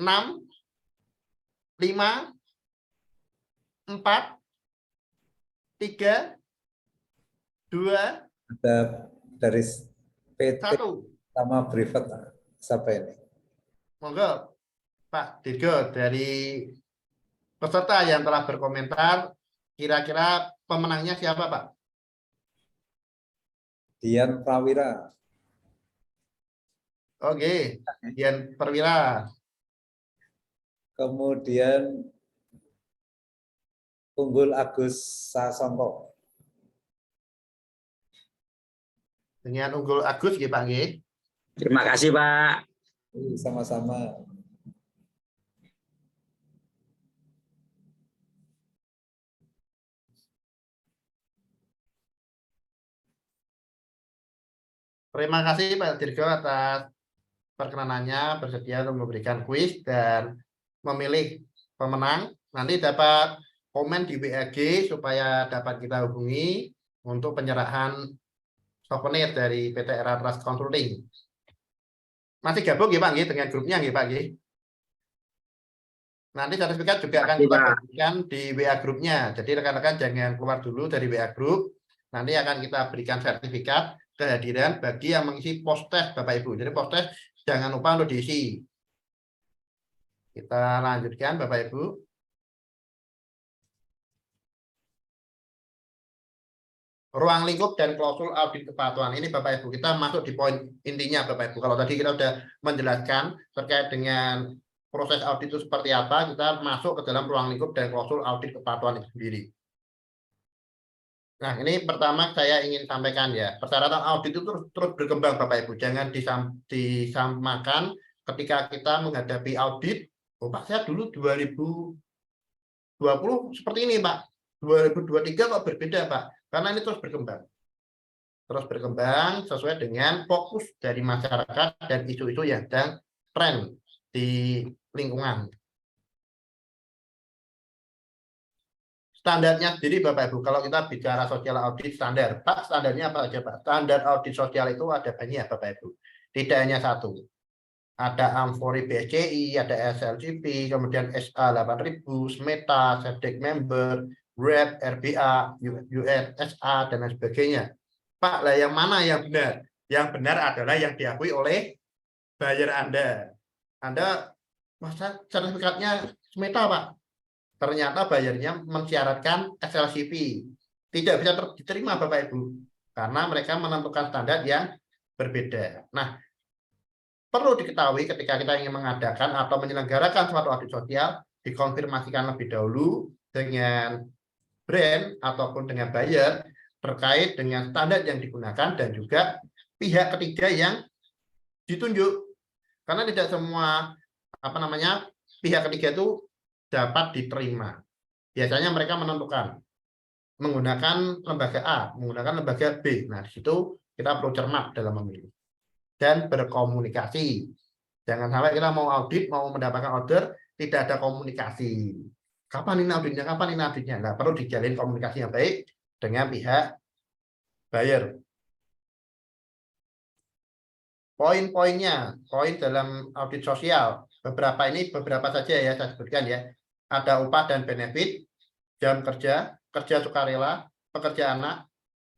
6, 5, 4, 3, 2, Ada dari PT 1. sama brevet siapa ini? Monggo Pak Dirgo dari peserta yang telah berkomentar, kira-kira pemenangnya siapa Pak? Dian Prawira. Oke, Dian Perwira. Kemudian Unggul Agus Sasongko. Dengan Unggul Agus nggih Pak nggih. Terima kasih Pak. Sama-sama. Terima kasih Pak Dirgo atas perkenanannya, bersedia untuk memberikan kuis dan memilih pemenang. Nanti dapat komen di WAG supaya dapat kita hubungi untuk penyerahan souvenir dari PT Era Trust Consulting. Masih gabung ya Pak dengan grupnya ya Pak? Nanti sertifikat juga akan kita bagikan di WA grupnya. Jadi rekan-rekan jangan keluar dulu dari WA grup. Nanti akan kita berikan sertifikat kehadiran bagi yang mengisi post-test Bapak Ibu. Jadi post-test jangan lupa untuk diisi. Kita lanjutkan Bapak Ibu. Ruang lingkup dan klausul audit kepatuhan. Ini Bapak Ibu, kita masuk di poin intinya Bapak Ibu. Kalau tadi kita sudah menjelaskan terkait dengan proses audit itu seperti apa, kita masuk ke dalam ruang lingkup dan klausul audit kepatuhan itu sendiri. Nah, ini pertama saya ingin sampaikan ya, persyaratan audit itu terus berkembang Bapak Ibu. Jangan disamakan ketika kita menghadapi audit. Oh Pak, saya dulu 2020 seperti ini Pak. 2023 kok berbeda Pak. Karena ini terus berkembang. Terus berkembang sesuai dengan fokus dari masyarakat dan isu-isu yang sedang tren di lingkungan. Standarnya sendiri Bapak Ibu, kalau kita bicara sosial audit standar, Pak, standarnya apa aja Pak? Standar audit sosial itu ada banyak Bapak Ibu. Tidak hanya satu. Ada Amfori BSCI, ada SLCP, kemudian SA 8000, SMETA, SEDEC member, RED, RBA, UNSA, dan lain sebagainya. Pak, lah yang mana yang benar? Yang benar adalah yang diakui oleh buyer Anda. Anda, masa sertifikatnya SMETA Pak? Ternyata bayarnya mensyaratkan SLCP. Tidak bisa diterima Bapak Ibu. Karena mereka menentukan standar yang berbeda. Nah, perlu diketahui ketika kita ingin mengadakan atau menyelenggarakan suatu audit sosial, dikonfirmasikan lebih dahulu dengan brand ataupun dengan buyer terkait dengan standar yang digunakan dan juga pihak ketiga yang ditunjuk. Karena tidak semua pihak ketiga itu dapat diterima. Biasanya mereka menentukan menggunakan lembaga A, menggunakan lembaga B. Nah, di situ kita perlu cermat dalam memilih dan berkomunikasi. Jangan sampai kita mau audit, mau mendapatkan order, tidak ada komunikasi. Kapan ini auditnya? Kapan ini auditnya? Nah, perlu dijalin komunikasi yang baik dengan pihak buyer. Poin-poinnya, poin dalam audit sosial, beberapa saja ya saya sebutkan ya. Ada upah dan benefit, jam kerja, kerja sukarela, pekerja anak,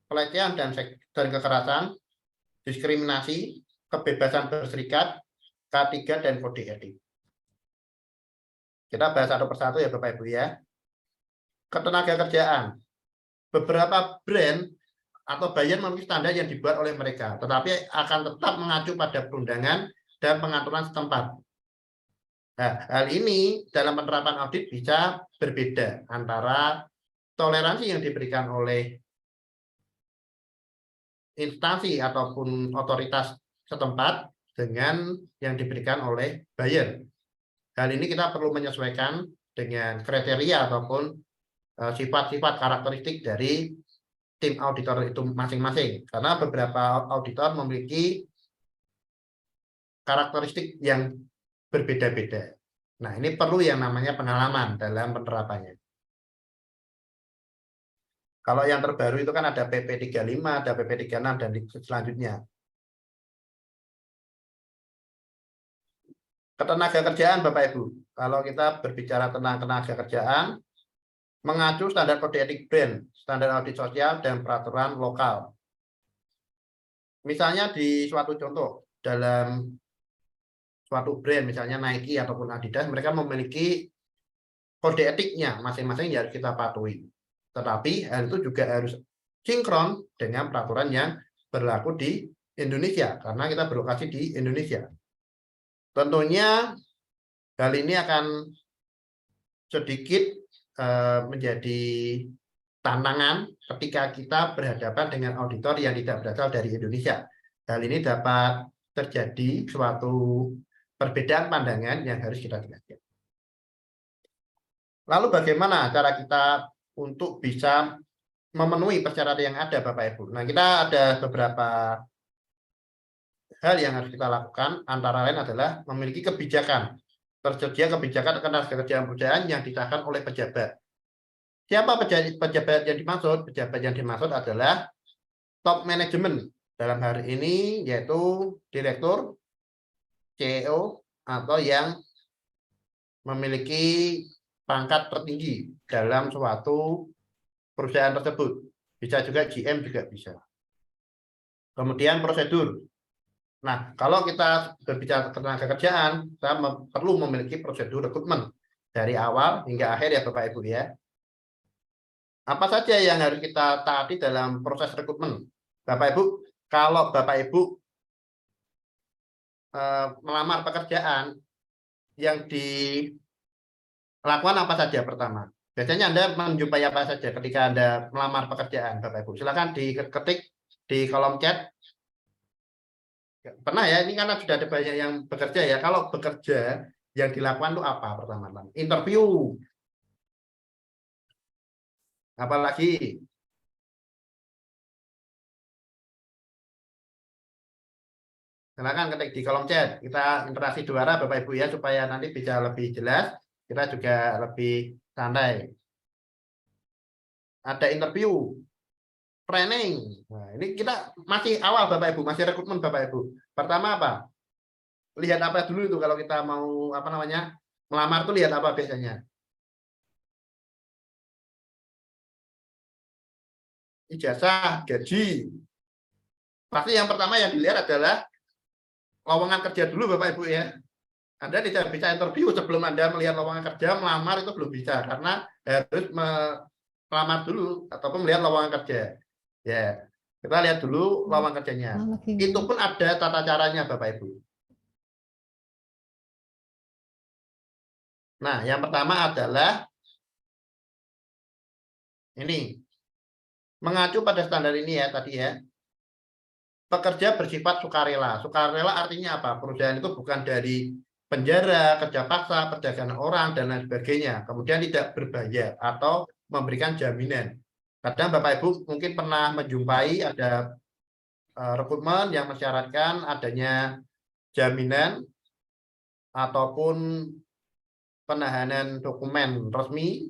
pelecehan dan kekerasan, diskriminasi, kebebasan berserikat, K3 dan kode etik. Kita bahas satu persatu ya Bapak Ibu ya. Ketenaga kerjaan. Beberapa brand atau buyer memiliki standar yang dibuat oleh mereka, tetapi akan tetap mengacu pada perundangan dan pengaturan setempat. Nah, hal ini dalam penerapan audit bisa berbeda antara toleransi yang diberikan oleh instansi ataupun otoritas setempat dengan yang diberikan oleh buyer. Hal ini kita perlu menyesuaikan dengan kriteria ataupun sifat-sifat karakteristik dari tim auditor itu masing-masing, karena beberapa auditor memiliki karakteristik yang berbeda-beda. Nah, ini perlu yang namanya pengalaman dalam penerapannya. Kalau yang terbaru itu kan ada PP 35, ada PP 36 dan selanjutnya. Ketenaga kerjaan Bapak Ibu. Kalau kita berbicara tentang tenaga kerjaan, mengacu standar kode etik brand, standar audit sosial, dan peraturan lokal. Misalnya di suatu contoh, dalam suatu brand, misalnya Nike ataupun Adidas, mereka memiliki kode etiknya masing-masing yang harus kita patuhi. Tetapi hal itu juga harus sinkron dengan peraturan yang berlaku di Indonesia, karena kita berlokasi di Indonesia. Tentunya hal ini akan sedikit menjadi tantangan ketika kita berhadapan dengan auditor yang tidak berasal dari Indonesia. Hal ini dapat terjadi suatu perbedaan pandangan yang harus kita jelaskan. Lalu bagaimana cara kita untuk bisa memenuhi persyaratan yang ada Bapak Ibu? Nah, kita ada beberapa hal yang harus kita lakukan, antara lain adalah memiliki kebijakan. Tersedia kebijakan ketenagakerjaan perusahaan yang disahkan oleh pejabat. Siapa pejabat yang dimaksud? Pejabat yang dimaksud adalah top management. Dalam hari ini yaitu direktur, CEO, atau yang memiliki pangkat tertinggi dalam suatu perusahaan tersebut. Bisa juga GM juga bisa. Kemudian prosedur. Nah, kalau kita berbicara tenaga kerjaan, kita perlu memiliki prosedur rekrutmen dari awal hingga akhir ya Bapak Ibu ya. Apa saja yang harus kita taati dalam proses rekrutmen? Bapak Ibu, kalau Bapak Ibu melamar pekerjaan, yang dilakukan apa saja pertama? Biasanya Anda menjumpai apa saja ketika Anda melamar pekerjaan, Bapak Ibu? Silakan diketik di kolom chat. Pernah ya, ini karena sudah ada banyak yang bekerja ya. Kalau bekerja, yang dilakukan itu apa pertama? Interview. Apalagi? Silakan ketik di kolom chat. Kita interaksi dua arah Bapak Ibu ya, supaya nanti bisa lebih jelas. Kita juga lebih santai. Ada interview. Training. Nah, ini kita masih awal Bapak Ibu, masih rekrutmen Bapak Ibu. Pertama apa? Lihat apa dulu itu kalau kita mau melamar tuh lihat apa biasanya? Ijazah, gaji. Pasti yang pertama yang dilihat adalah lowongan kerja dulu Bapak Ibu ya. Anda tidak bisa interview sebelum Anda melihat lowongan kerja, melamar itu belum bisa karena harus melamar dulu ataupun melihat lowongan kerja. Ya, kita lihat dulu lowongan kerjanya. Itu pun ada tata caranya Bapak Ibu. Nah, yang pertama adalah ini. Mengacu pada standar ini ya tadi ya. Pekerja bersifat sukarela. Sukarela artinya apa? Perusahaan itu bukan dari penjara, kerja paksa, perdagangan orang, dan lain sebagainya. Kemudian tidak berbayar atau memberikan jaminan. Kadang Bapak Ibu mungkin pernah menjumpai ada rekrutmen yang mensyaratkan adanya jaminan ataupun penahanan dokumen resmi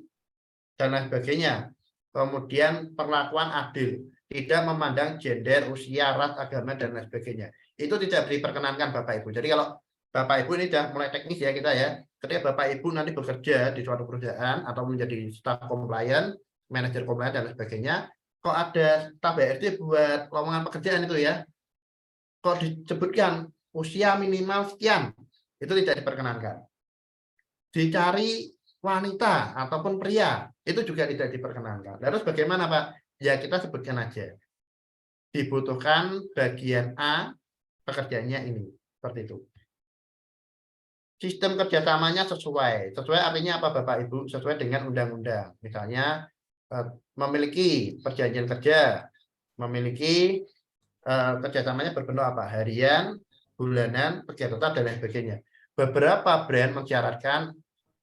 dan lain sebagainya. kemudian perlakuan adil, tidak memandang gender, usia, ras, agama, dan lain sebagainya. Itu tidak diperkenankan Bapak Ibu. Jadi kalau Bapak Ibu ini sudah mulai teknis ya kita ya, ketika Bapak Ibu nanti bekerja di suatu perusahaan atau menjadi staf compliance, manajer compliance, dan lain sebagainya, kok ada staf HRD buat lowongan pekerjaan itu ya, kok disebutkan usia minimal sekian, itu tidak diperkenankan. Dicari wanita ataupun pria, itu juga tidak diperkenankan. Lalu bagaimana Pak? Ya kita sebutkan aja. Dibutuhkan bagian A, pekerjaannya ini. Seperti itu. Sistem kerjasamanya sesuai. Sesuai artinya apa Bapak Ibu? Sesuai dengan undang-undang. Misalnya memiliki perjanjian kerja, memiliki kerjasamanya berbentuk apa? Harian, bulanan, kerja tetap, dan lain sebagainya. Beberapa brand mensyaratkan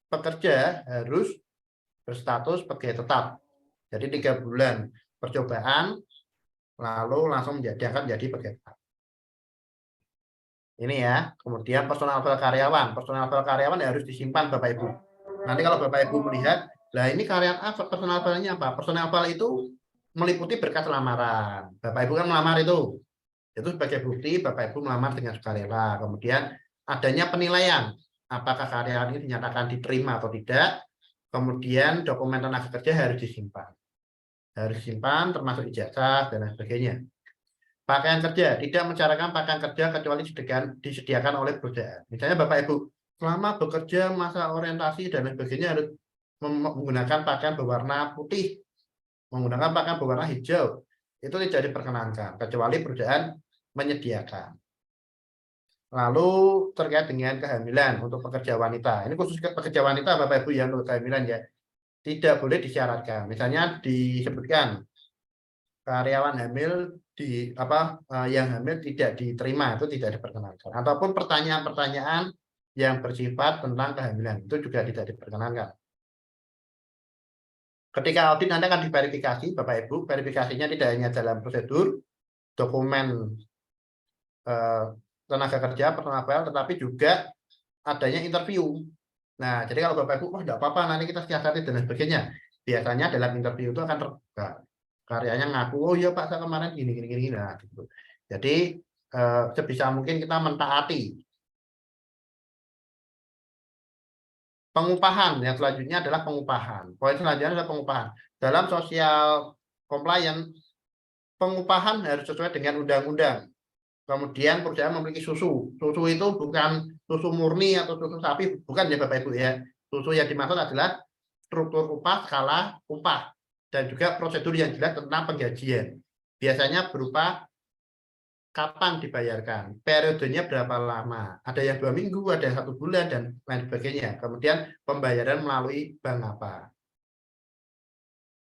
pekerja harus berstatus pegawai tetap. Jadi 3 bulan percobaan, lalu langsung diangkat menjadi pegawai tetap. Ini ya. Kemudian personal file karyawan. Personal file karyawan harus disimpan Bapak Ibu. Nanti kalau Bapak Ibu melihat, lah ini karyawan apa? Personal file-nya apa? Personal file itu meliputi berkas lamaran. Bapak Ibu kan melamar itu. Itu sebagai bukti Bapak Ibu melamar dengan sukarela. Kemudian adanya penilaian. Apakah karyawan ini dinyatakan diterima atau tidak. Kemudian dokumen tenaga kerja harus disimpan. Harus disimpan termasuk ijazah dan lain sebagainya. Pakaian kerja, tidak mensyaratkan pakaian kerja kecuali disediakan oleh perusahaan. Misalnya Bapak Ibu, selama bekerja masa orientasi dan lain sebagainya harus menggunakan pakaian berwarna putih, menggunakan pakaian berwarna hijau, itu tidak diperkenankan, kecuali perusahaan menyediakan. Lalu terkait dengan kehamilan untuk pekerja wanita, ini khusus pekerja wanita Bapak Ibu yang untuk kehamilan ya, tidak boleh disyaratkan. Misalnya disebutkan karyawan hamil yang hamil tidak diterima, itu tidak diperkenankan. Ataupun pertanyaan-pertanyaan yang bersifat tentang kehamilan itu juga tidak diperkenankan. Ketika audit nanti akan diverifikasi Bapak Ibu, verifikasinya tidak hanya dalam prosedur dokumen tenaga kerja personal file, tetapi juga adanya interview. Nah, jadi kalau Bapak Ibu, oh tidak apa-apa, nanti kita siasati dan sebagainya. Biasanya dalam interview itu akan terbuka. Karyanya ngaku, oh iya Pak, saya kemarin gini. Nah, gitu. Jadi, sebisa mungkin kita mentaati. Pengupahan, yang selanjutnya adalah pengupahan. Poin selanjutnya adalah pengupahan. Dalam social compliance, pengupahan harus sesuai dengan undang-undang. Kemudian perusahaan memiliki susu. Susu itu bukan susu murni atau susu sapi, bukan ya Bapak Ibu ya. Susu yang dimaksud adalah struktur upah, skala upah, dan juga prosedur yang jelas tentang penggajian. Biasanya berupa kapan dibayarkan, periodenya berapa lama, ada yang 2 minggu, ada yang 1 bulan, dan lain sebagainya. Kemudian pembayaran melalui bank apa,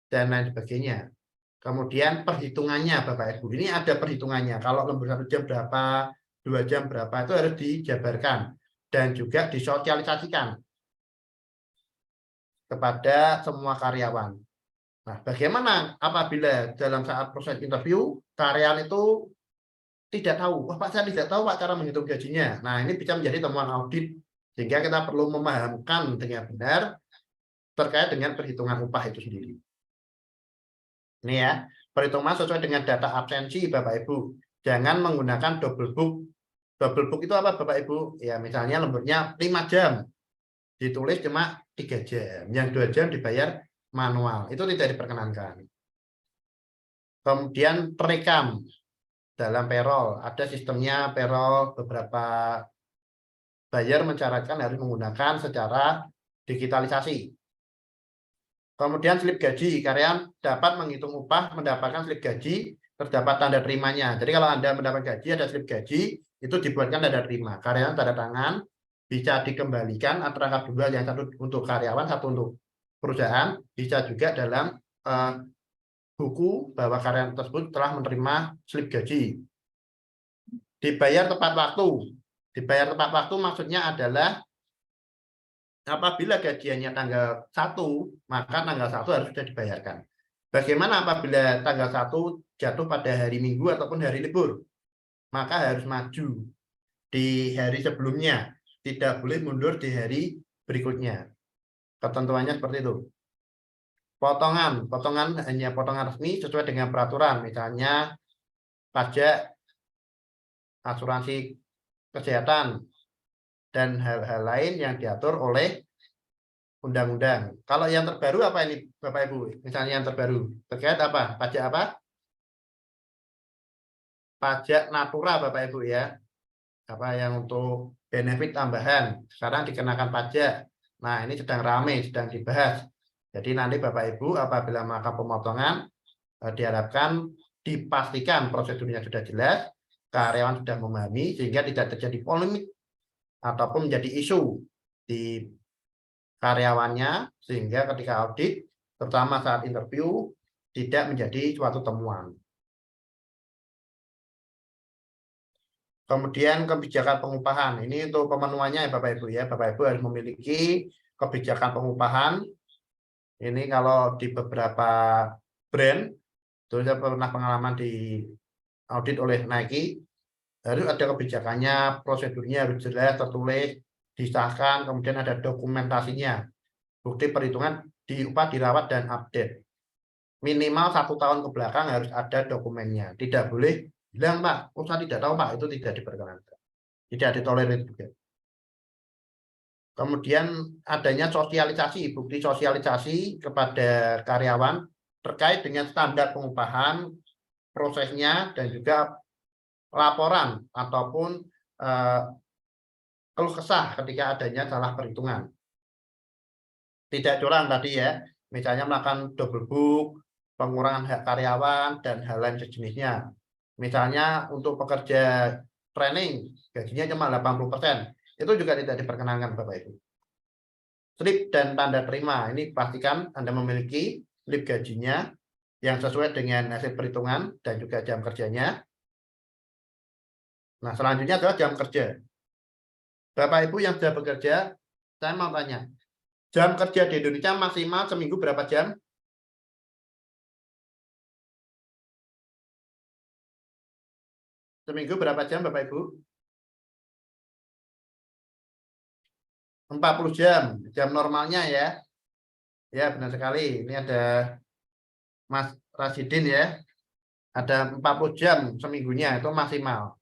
dan lain sebagainya. Kemudian perhitungannya Bapak Ibu, ini ada perhitungannya. Kalau lembur 1 jam berapa, 2 jam berapa, itu harus dijabarkan dan juga disosialisasikan kepada semua karyawan. Nah, bagaimana apabila dalam saat proses interview karyawan itu tidak tahu, wah Pak saya tidak tahu Pak cara menghitung gajinya. Nah, ini bisa menjadi temuan audit sehingga kita perlu memahamkan dengan benar terkait dengan perhitungan upah itu sendiri. Ini ya, perhitungan sesuai dengan data absensi Bapak Ibu. Jangan menggunakan double book. Double book itu apa Bapak Ibu? Ya misalnya lemburnya 5 jam. Ditulis cuma 3 jam. Yang 2 jam dibayar manual. Itu tidak diperkenankan. Kemudian perekam dalam payroll. Ada sistemnya payroll, beberapa buyer mensyaratkan harus menggunakan secara digitalisasi. Kemudian slip gaji, karyawan dapat menghitung upah, mendapatkan slip gaji, terdapat tanda terimanya. Jadi kalau Anda mendapat gaji, ada slip gaji, itu dibuatkan tanda terima. Karyawan tanda tangan, bisa dikembalikan antara kedua, yang satu untuk karyawan, satu untuk perusahaan, bisa juga dalam buku bahwa karyawan tersebut telah menerima slip gaji. Dibayar tepat waktu. Dibayar tepat waktu maksudnya adalah apabila gajiannya tanggal 1, maka tanggal 1 harus sudah dibayarkan. Bagaimana apabila tanggal 1 jatuh pada hari Minggu ataupun hari libur? Maka harus maju di hari sebelumnya. Tidak boleh mundur di hari berikutnya. Ketentuannya seperti itu. Potongan hanya potongan resmi sesuai dengan peraturan, misalnya pajak, asuransi kesehatan, dan hal-hal lain yang diatur oleh undang-undang. Kalau yang terbaru apa ini Bapak Ibu? Misalnya yang terbaru terkait apa? Pajak apa? Pajak natura Bapak Ibu ya. Apa yang untuk benefit tambahan sekarang dikenakan pajak. Nah, ini sedang ramai, sedang dibahas. Jadi nanti Bapak Ibu apabila melakukan pemotongan diharapkan dipastikan prosedurnya sudah jelas, karyawan sudah memahami sehingga tidak terjadi polemik ataupun menjadi isu di karyawannya, sehingga ketika audit terutama saat interview tidak menjadi suatu temuan. Kemudian kebijakan pengupahan, ini untuk pemenuhannya ya Bapak Ibu ya. Bapak Ibu harus memiliki kebijakan pengupahan. Ini kalau di beberapa brand, terus saya pernah pengalaman di audit oleh Nike, harus ada kebijakannya, prosedurnya harus jelas, tertulis, disahkan, kemudian ada dokumentasinya, bukti perhitungan di upah, dirawat, dan update. Minimal 1 tahun ke belakang harus ada dokumennya. Tidak boleh bilang, Pak, saya tidak tahu, Pak, itu tidak diperkenankan. Tidak ditolerir juga. Kemudian adanya sosialisasi, bukti sosialisasi kepada karyawan terkait dengan standar pengupahan, prosesnya, dan juga laporan ataupun keluh kesah ketika adanya salah perhitungan. Tidak curang tadi ya, misalnya melakukan double book, pengurangan hak karyawan, dan hal lain sejenisnya. Misalnya untuk pekerja training, gajinya cuma 80%, itu juga tidak diperkenankan Bapak Ibu. Slip dan tanda terima, ini pastikan Anda memiliki slip gajinya yang sesuai dengan hasil perhitungan dan juga jam kerjanya. Nah, selanjutnya adalah jam kerja. Bapak Ibu yang sudah bekerja, saya mau tanya, jam kerja di Indonesia maksimal seminggu berapa jam? Seminggu berapa jam Bapak Ibu? 40 jam, jam normalnya ya. Ya, benar sekali. Ini ada Mas Rasidin ya. Ada 40 jam seminggunya, itu maksimal.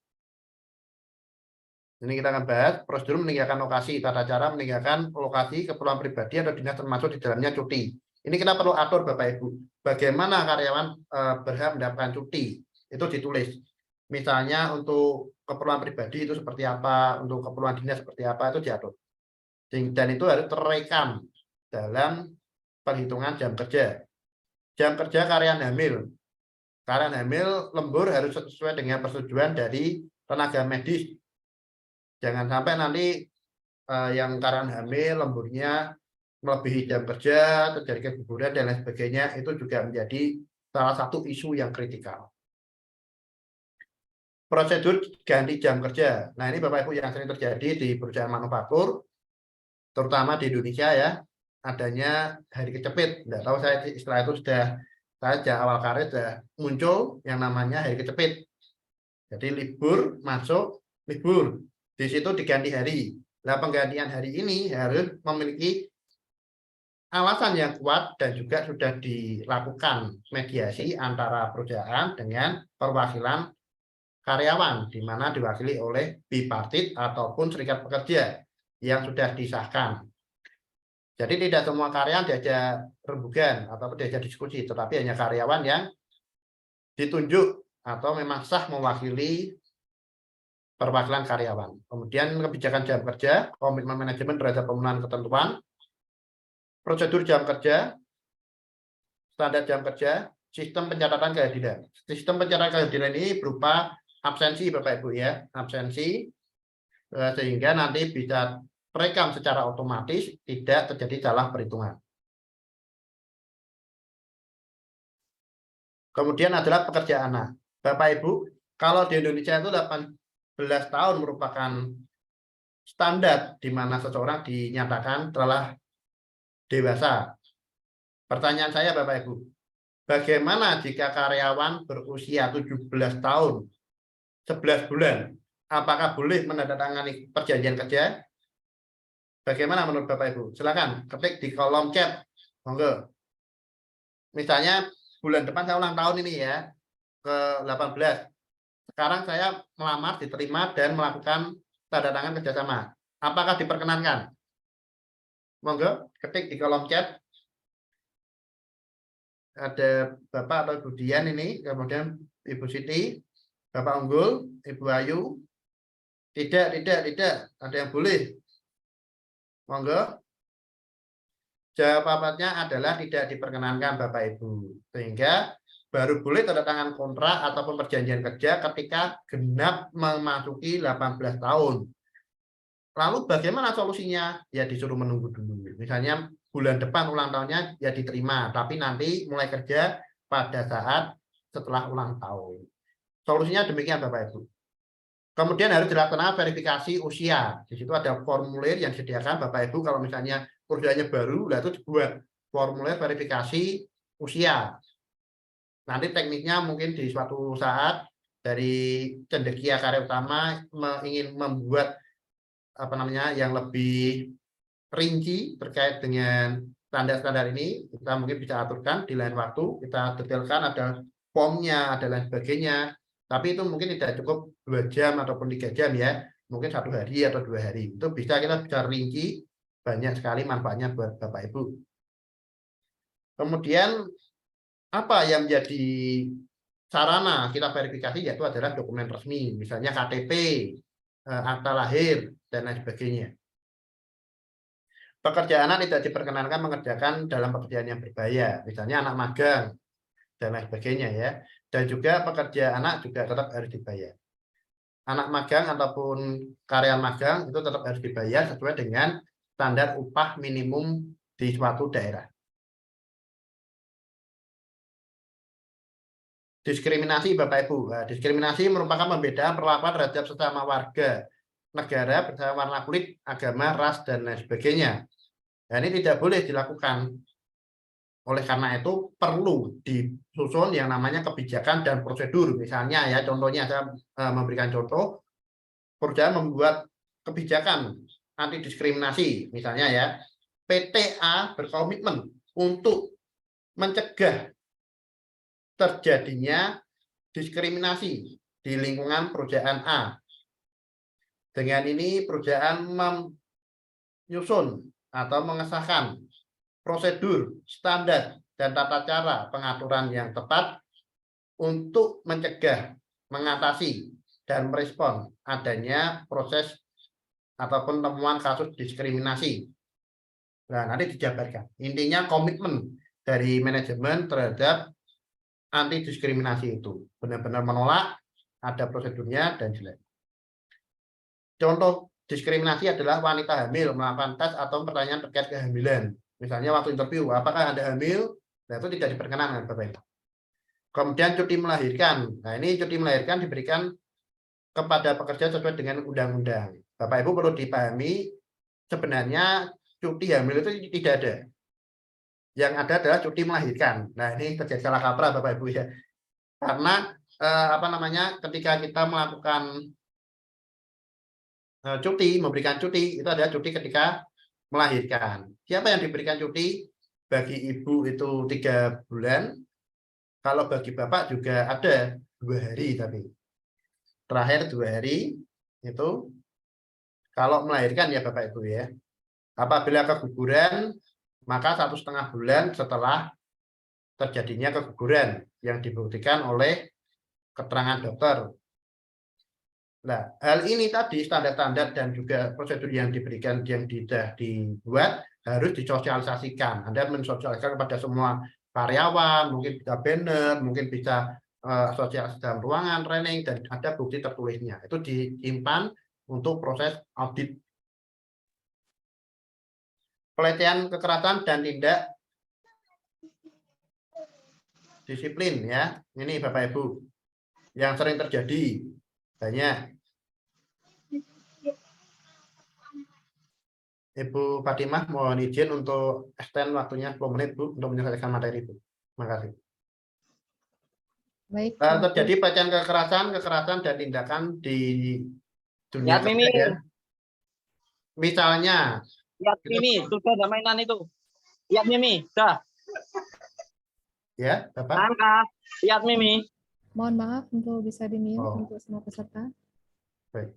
Ini kita akan bahas prosedur meninggalkan lokasi, tata cara meninggalkan lokasi, keperluan pribadi atau dinas termasuk di dalamnya cuti. Ini kita perlu atur Bapak Ibu. Bagaimana karyawan berhak mendapatkan cuti? Itu ditulis. Misalnya untuk keperluan pribadi itu seperti apa, untuk keperluan dinas seperti apa, itu diatur. Dan itu harus terekam dalam perhitungan jam kerja. Jam kerja karyawan hamil. Karyawan hamil lembur harus sesuai dengan persetujuan dari tenaga medis. Jangan sampai nanti yang karyawan hamil lemburnya melebihi jam kerja, terjadi keguguran dan lain sebagainya, itu juga menjadi salah satu isu yang kritikal. Prosedur ganti jam kerja. Nah, ini Bapak Ibu yang sering terjadi di perusahaan manufaktur, terutama di Indonesia ya, adanya hari kecepit. Tidak tahu saya istilah itu sudah, saya sejak awal karir sudah muncul yang namanya hari kecepit. Jadi libur masuk libur, di situ diganti hari. Nah, penggantian hari ini harus memiliki alasan yang kuat dan juga sudah dilakukan mediasi antara perusahaan dengan perwakilan karyawan, di mana diwakili oleh bipartit ataupun serikat pekerja yang sudah disahkan. Jadi tidak semua karyawan diajak rembugan atau diajak diskusi, tetapi hanya karyawan yang ditunjuk atau memang sah mewakili perwakilan karyawan. Kemudian kebijakan jam kerja, komitmen manajemen terhadap pemenuhan ketentuan, prosedur jam kerja, standar jam kerja, sistem pencatatan kehadiran. Sistem pencatatan kehadiran ini berupa absensi Bapak Ibu ya, absensi sehingga nanti bisa terekam secara otomatis, tidak terjadi salah perhitungan. Kemudian adalah pekerja anak. Bapak Ibu, kalau di Indonesia itu 18 tahun merupakan standar di mana seseorang dinyatakan telah dewasa. Pertanyaan saya Bapak Ibu, bagaimana jika karyawan berusia 17 tahun, 11 bulan, apakah boleh menandatangani perjanjian kerja? Bagaimana menurut Bapak Ibu? Silakan ketik di kolom chat. Monggo. Misalnya bulan depan saya ulang tahun ini ya, ke 18. Sekarang saya melamar, diterima, dan melakukan tanda tangan kerjasama. Apakah diperkenankan? Monggo, ketik di kolom chat. Ada Bapak atau Ibu Dian ini, kemudian Ibu Siti, Bapak Unggul, Ibu Ayu. Tidak. Ada yang boleh. Monggo. Jawabannya adalah tidak diperkenankan Bapak Ibu. Sehingga baru boleh tanda tangan kontrak ataupun perjanjian kerja ketika genap memasuki 18 tahun. Lalu bagaimana solusinya? Ya disuruh menunggu dulu. Misalnya bulan depan ulang tahunnya ya diterima, tapi nanti mulai kerja pada saat setelah ulang tahun. Solusinya demikian Bapak Ibu. Kemudian harus dilaksanakan verifikasi usia. Di situ ada formulir yang disediakan Bapak Ibu kalau misalnya perusahaannya baru, lah itu dibuat formulir verifikasi usia. Nanti tekniknya mungkin di suatu saat dari cendekia karya utama ingin membuat yang lebih rinci terkait dengan standar-standar ini, kita mungkin bisa aturkan di lain waktu, kita detailkan ada formnya, ada lain sebagainya. Tapi itu mungkin tidak cukup 2 jam ataupun 3 jam ya, mungkin 1 hari atau 2 hari. Itu kita bisa rinci, banyak sekali manfaatnya buat Bapak Ibu. Kemudian apa yang menjadi sarana kita verifikasi yaitu adalah dokumen resmi, misalnya KTP, akta lahir, dan lain sebagainya. Pekerja anak tidak diperkenankan mengerjakan dalam pekerjaan yang berbahaya, misalnya anak magang, dan lain sebagainya ya. Dan juga pekerja anak juga tetap harus dibayar. Anak magang ataupun karyawan magang itu tetap harus dibayar sesuai dengan standar upah minimum di suatu daerah. Diskriminasi Bapak Ibu. Nah, diskriminasi merupakan pembedaan perlakuan terhadap sesama warga negara berdasarkan warna kulit, agama, ras, dan lain sebagainya. Nah, ini tidak boleh dilakukan. Oleh karena itu perlu disusun yang namanya kebijakan dan prosedur. Misalnya ya, contohnya saya memberikan contoh, perusahaan membuat kebijakan anti diskriminasi. Misalnya ya, PTA berkomitmen untuk mencegah terjadinya diskriminasi di lingkungan perusahaan A. Dengan ini perusahaan menyusun atau mengesahkan prosedur, standar, dan tata cara pengaturan yang tepat untuk mencegah, mengatasi, dan merespon adanya proses ataupun temuan kasus diskriminasi. Nah, nanti dijabarkan. Intinya komitmen dari manajemen terhadap anti diskriminasi itu benar-benar menolak, ada prosedurnya dan jelas. Contoh diskriminasi adalah wanita hamil melakukan tes atau pertanyaan terkait kehamilan. Misalnya waktu interview, apakah Anda hamil? Nah, itu tidak diperkenankan Bapak Ibu. Kemudian cuti melahirkan. Nah, ini cuti melahirkan diberikan kepada pekerja sesuai dengan undang-undang. Bapak Ibu perlu dipahami sebenarnya cuti hamil itu tidak ada. Yang ada adalah cuti melahirkan. Nah, ini terjadi salah kaprah Bapak Ibu ya. Karena ketika kita melakukan cuti, memberikan cuti, itu adalah cuti ketika melahirkan. Siapa yang diberikan cuti? Bagi ibu itu 3 bulan. Kalau bagi bapak juga ada 2 hari tapi. Terakhir 2 hari itu kalau melahirkan ya Bapak Ibu ya. Apabila keguguran maka 1,5 bulan setelah terjadinya keguguran yang dibuktikan oleh keterangan dokter. Nah, hal ini tadi standar-standar dan juga prosedur yang diberikan yang sudah dibuat harus disosialisasikan. Anda mensosialisasikan kepada semua karyawan, mungkin bisa banner, mungkin bisa sosialisasi dalam ruangan, training, dan ada bukti tertulisnya. Itu disimpan untuk proses audit. Pelecehan kekerasan dan tindak disiplin ya. Ini Bapak Ibu yang sering terjadi banyak. Ibu Fatimah mohon izin untuk extend waktunya 10 menit Bu untuk menyelesaikan materi Bu. Terima kasih. Baik. Terjadi pelecehan kekerasan dan tindakan di dunia kerja ya. Misalnya Lihat Mimi, sudah ada mainan itu. Lihat Mimi, dah. Ya, Bapak. Angka. Lihat Mimi. Mohon maaf untuk bisa di-mute Oh. untuk semua peserta. Baik.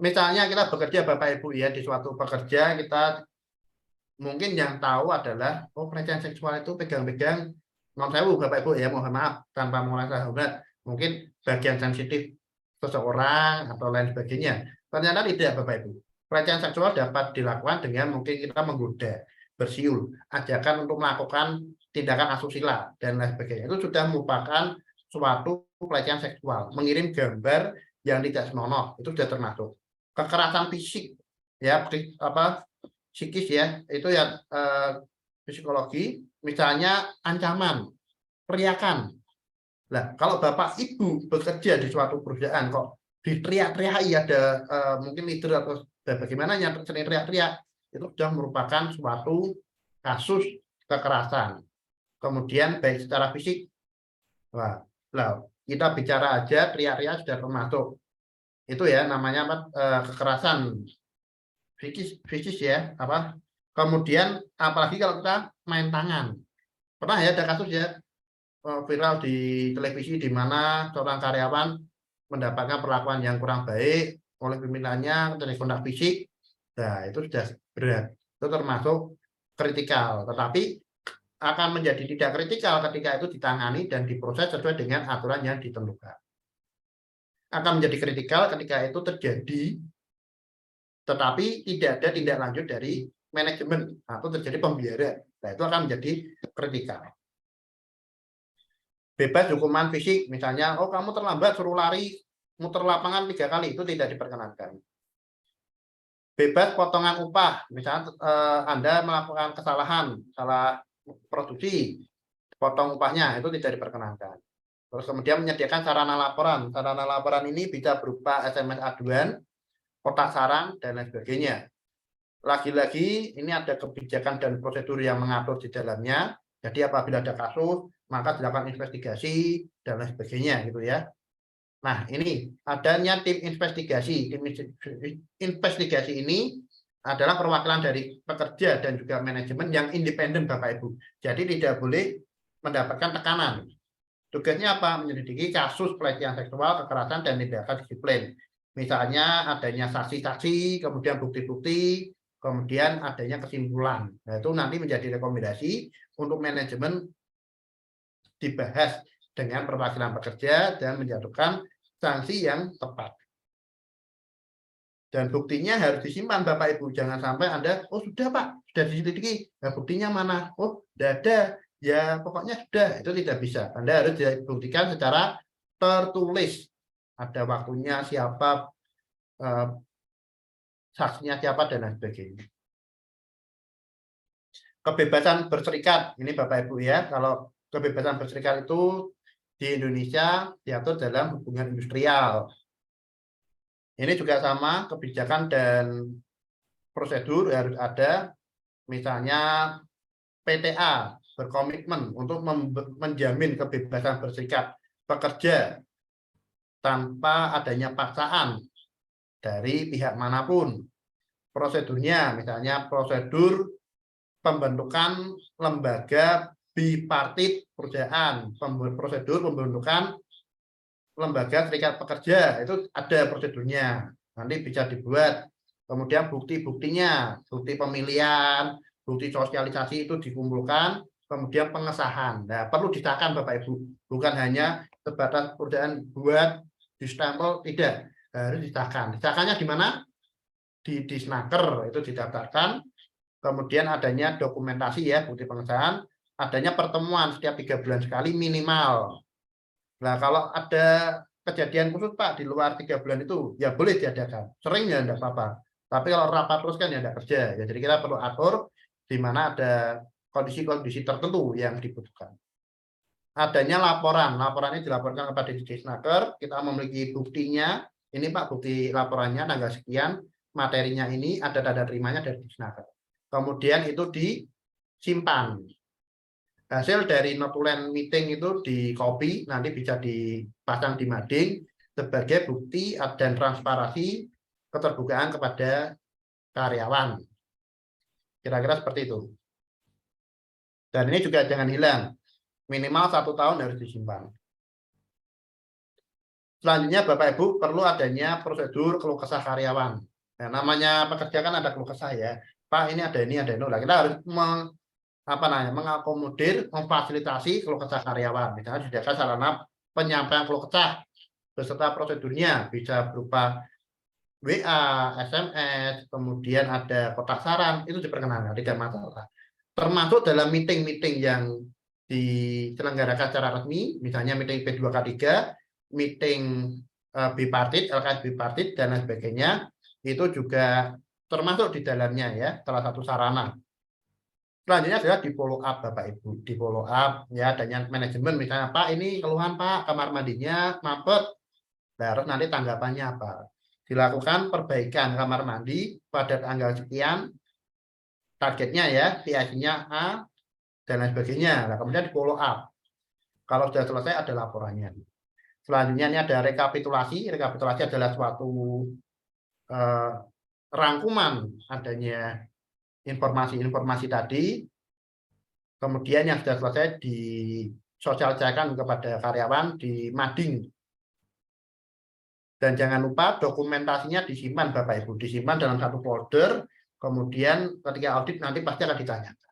Misalnya kita bekerja Bapak Ibu ya, di suatu pekerja kita mungkin yang tahu adalah pelecehan seksual itu pegang-pegang non sewu Bapak Ibu ya, mohon maaf tanpa merasa hormat, mungkin bagian sensitif seseorang atau lain sebagainya. Ternyata tidak Bapak Ibu. Pelecehan seksual dapat dilakukan dengan mungkin kita menggoda, bersiul, ajakan untuk melakukan tindakan asusila dan lain sebagainya. Itu sudah merupakan suatu pelecehan seksual, mengirim gambar yang tidak senonoh, itu sudah termasuk. Kekerasan fisik ya, psikis ya, itu ya psikologi, misalnya ancaman, teriakan. Nah, kalau Bapak Ibu bekerja di suatu perusahaan kok diteriak-teriaki ada mungkin leader atau bagaimana yang sering teriak-teriak, itu sudah merupakan suatu kasus kekerasan. Kemudian baik secara fisik, wah, kita bicara aja teriak-teriak sudah termasuk. Itu ya namanya kekerasan fisik ya, apa? Kemudian apalagi kalau kita main tangan. Pernah ya ada kasus ya viral di televisi di mana seorang karyawan mendapatkan perlakuan yang kurang baik oleh pimpinannya dari kontak fisik. Nah, itu sudah berat. Itu termasuk kritikal. Tetapi akan menjadi tidak kritikal ketika itu ditangani dan diproses sesuai dengan aturan yang ditentukan. Akan menjadi kritikal ketika itu terjadi tetapi tidak ada tindak lanjut dari manajemen atau terjadi pembiaran. Nah, itu akan menjadi kritikal. Bebas hukuman fisik, misalnya, oh kamu terlambat suruh lari muter lapangan 3 kali, itu tidak diperkenankan. Bebas potongan upah, misalnya Anda melakukan kesalahan, salah produksi, potong upahnya, itu tidak diperkenankan. Terus kemudian menyediakan sarana laporan. Sarana laporan ini bisa berupa SMS aduan, kotak saran, dan lain sebagainya. Lagi-lagi ini ada kebijakan dan prosedur yang mengatur di dalamnya. Jadi apabila ada kasus, maka dilakukan investigasi dan lain sebagainya gitu ya. Nah, ini adanya tim investigasi. Tim investigasi ini adalah perwakilan dari pekerja dan juga manajemen yang independen Bapak Ibu. Jadi tidak boleh mendapatkan tekanan. Tugasnya apa? Menyelidiki kasus pelecehan seksual, kekerasan, dan tindakan disiplin. Misalnya adanya saksi-saksi, kemudian bukti-bukti, kemudian adanya kesimpulan. Nah, itu nanti menjadi rekomendasi untuk manajemen dibahas dengan perwakilan pekerja dan menjatuhkan sanksi yang tepat. Dan buktinya harus disimpan Bapak Ibu. Jangan sampai Anda, oh sudah Pak, sudah diselidiki. Nah, buktinya mana? Oh, tidak ada. Ya pokoknya sudah, itu tidak bisa. Anda harus dibuktikan secara tertulis. Ada waktunya, siapa, saksinya siapa, dan lain sebagainya. Kebebasan berserikat, ini Bapak Ibu ya, kalau kebebasan berserikat itu di Indonesia diatur dalam hubungan industrial. Ini juga sama, kebijakan dan prosedur harus ada, misalnya PTA berkomitmen untuk menjamin kebebasan berserikat pekerja tanpa adanya paksaan dari pihak manapun. Prosedurnya, misalnya prosedur pembentukan lembaga bipartit perusahaan, prosedur pembentukan lembaga serikat pekerja, itu ada prosedurnya. Nanti bisa dibuat. Kemudian bukti-buktinya, bukti pemilihan, bukti sosialisasi itu dikumpulkan, kemudian pengesahan. Nah, perlu disahkan Bapak Ibu, bukan hanya sebatas perusahaan buat distempel, tidak, harus disahkan. Disahkannya di mana? Di Disnaker, itu didaftarkan. Kemudian adanya dokumentasi ya, bukti pengesahan, adanya pertemuan setiap 3 bulan sekali minimal. Nah, kalau ada kejadian khusus Pak di luar 3 bulan itu, ya boleh diadakan. Sering ya enggak apa-apa. Tapi kalau rapat terus kan ya enggak kerja. Ya, jadi kita perlu atur di mana ada kondisi-kondisi tertentu yang dibutuhkan. Adanya laporan. Laporannya dilaporkan kepada Disnaker. Kita memiliki buktinya. Ini Pak bukti laporannya tanggal sekian. Materinya ini ada tanda terimanya dari Disnaker. Kemudian itu disimpan. Hasil dari notulen meeting itu di copy, nanti bisa dipasang di mading sebagai bukti dan transparansi keterbukaan kepada karyawan. Kira-kira seperti itu. Dan ini juga jangan hilang. Minimal 1 tahun harus disimpan. Selanjutnya Bapak Ibu perlu adanya prosedur keluh kesah karyawan. Nah, namanya pekerja kan ada keluh kesah ya. Pak, ini ada ini, ada ini. Nah, kita harus mengakomodir, memfasilitasi keluh kesah karyawan. Misalnya disediakan sarana penyampaian keluh kesah beserta prosedurnya, bisa berupa WA, SMS, kemudian ada kotak saran, itu diperkenankan, tidak masalah. Termasuk dalam meeting-meeting yang diselenggarakan secara resmi, misalnya meeting P2K3, meeting bipartit, LKS bipartit, dan lain sebagainya, itu juga termasuk di dalamnya ya, salah satu sarana. Selanjutnya adalah di follow up Bapak Ibu, di follow up ya dengan manajemen, misalnya Pak ini keluhan Pak, kamar mandinya mampet, harus nanti tanggapannya apa. Dilakukan perbaikan kamar mandi pada tanggal sekian, targetnya ya, PIC-nya A, dan lain sebagainya. Nah, kemudian di follow up. Kalau sudah selesai ada laporannya. Selanjutnya ini ada rekapitulasi. Rekapitulasi adalah suatu rangkuman adanya informasi-informasi tadi. Kemudian yang sudah selesai disosialisasikan kepada karyawan di mading. Dan jangan lupa dokumentasinya disimpan Bapak Ibu, disimpan dalam satu folder, kemudian ketika audit nanti pasti akan ditanyakan.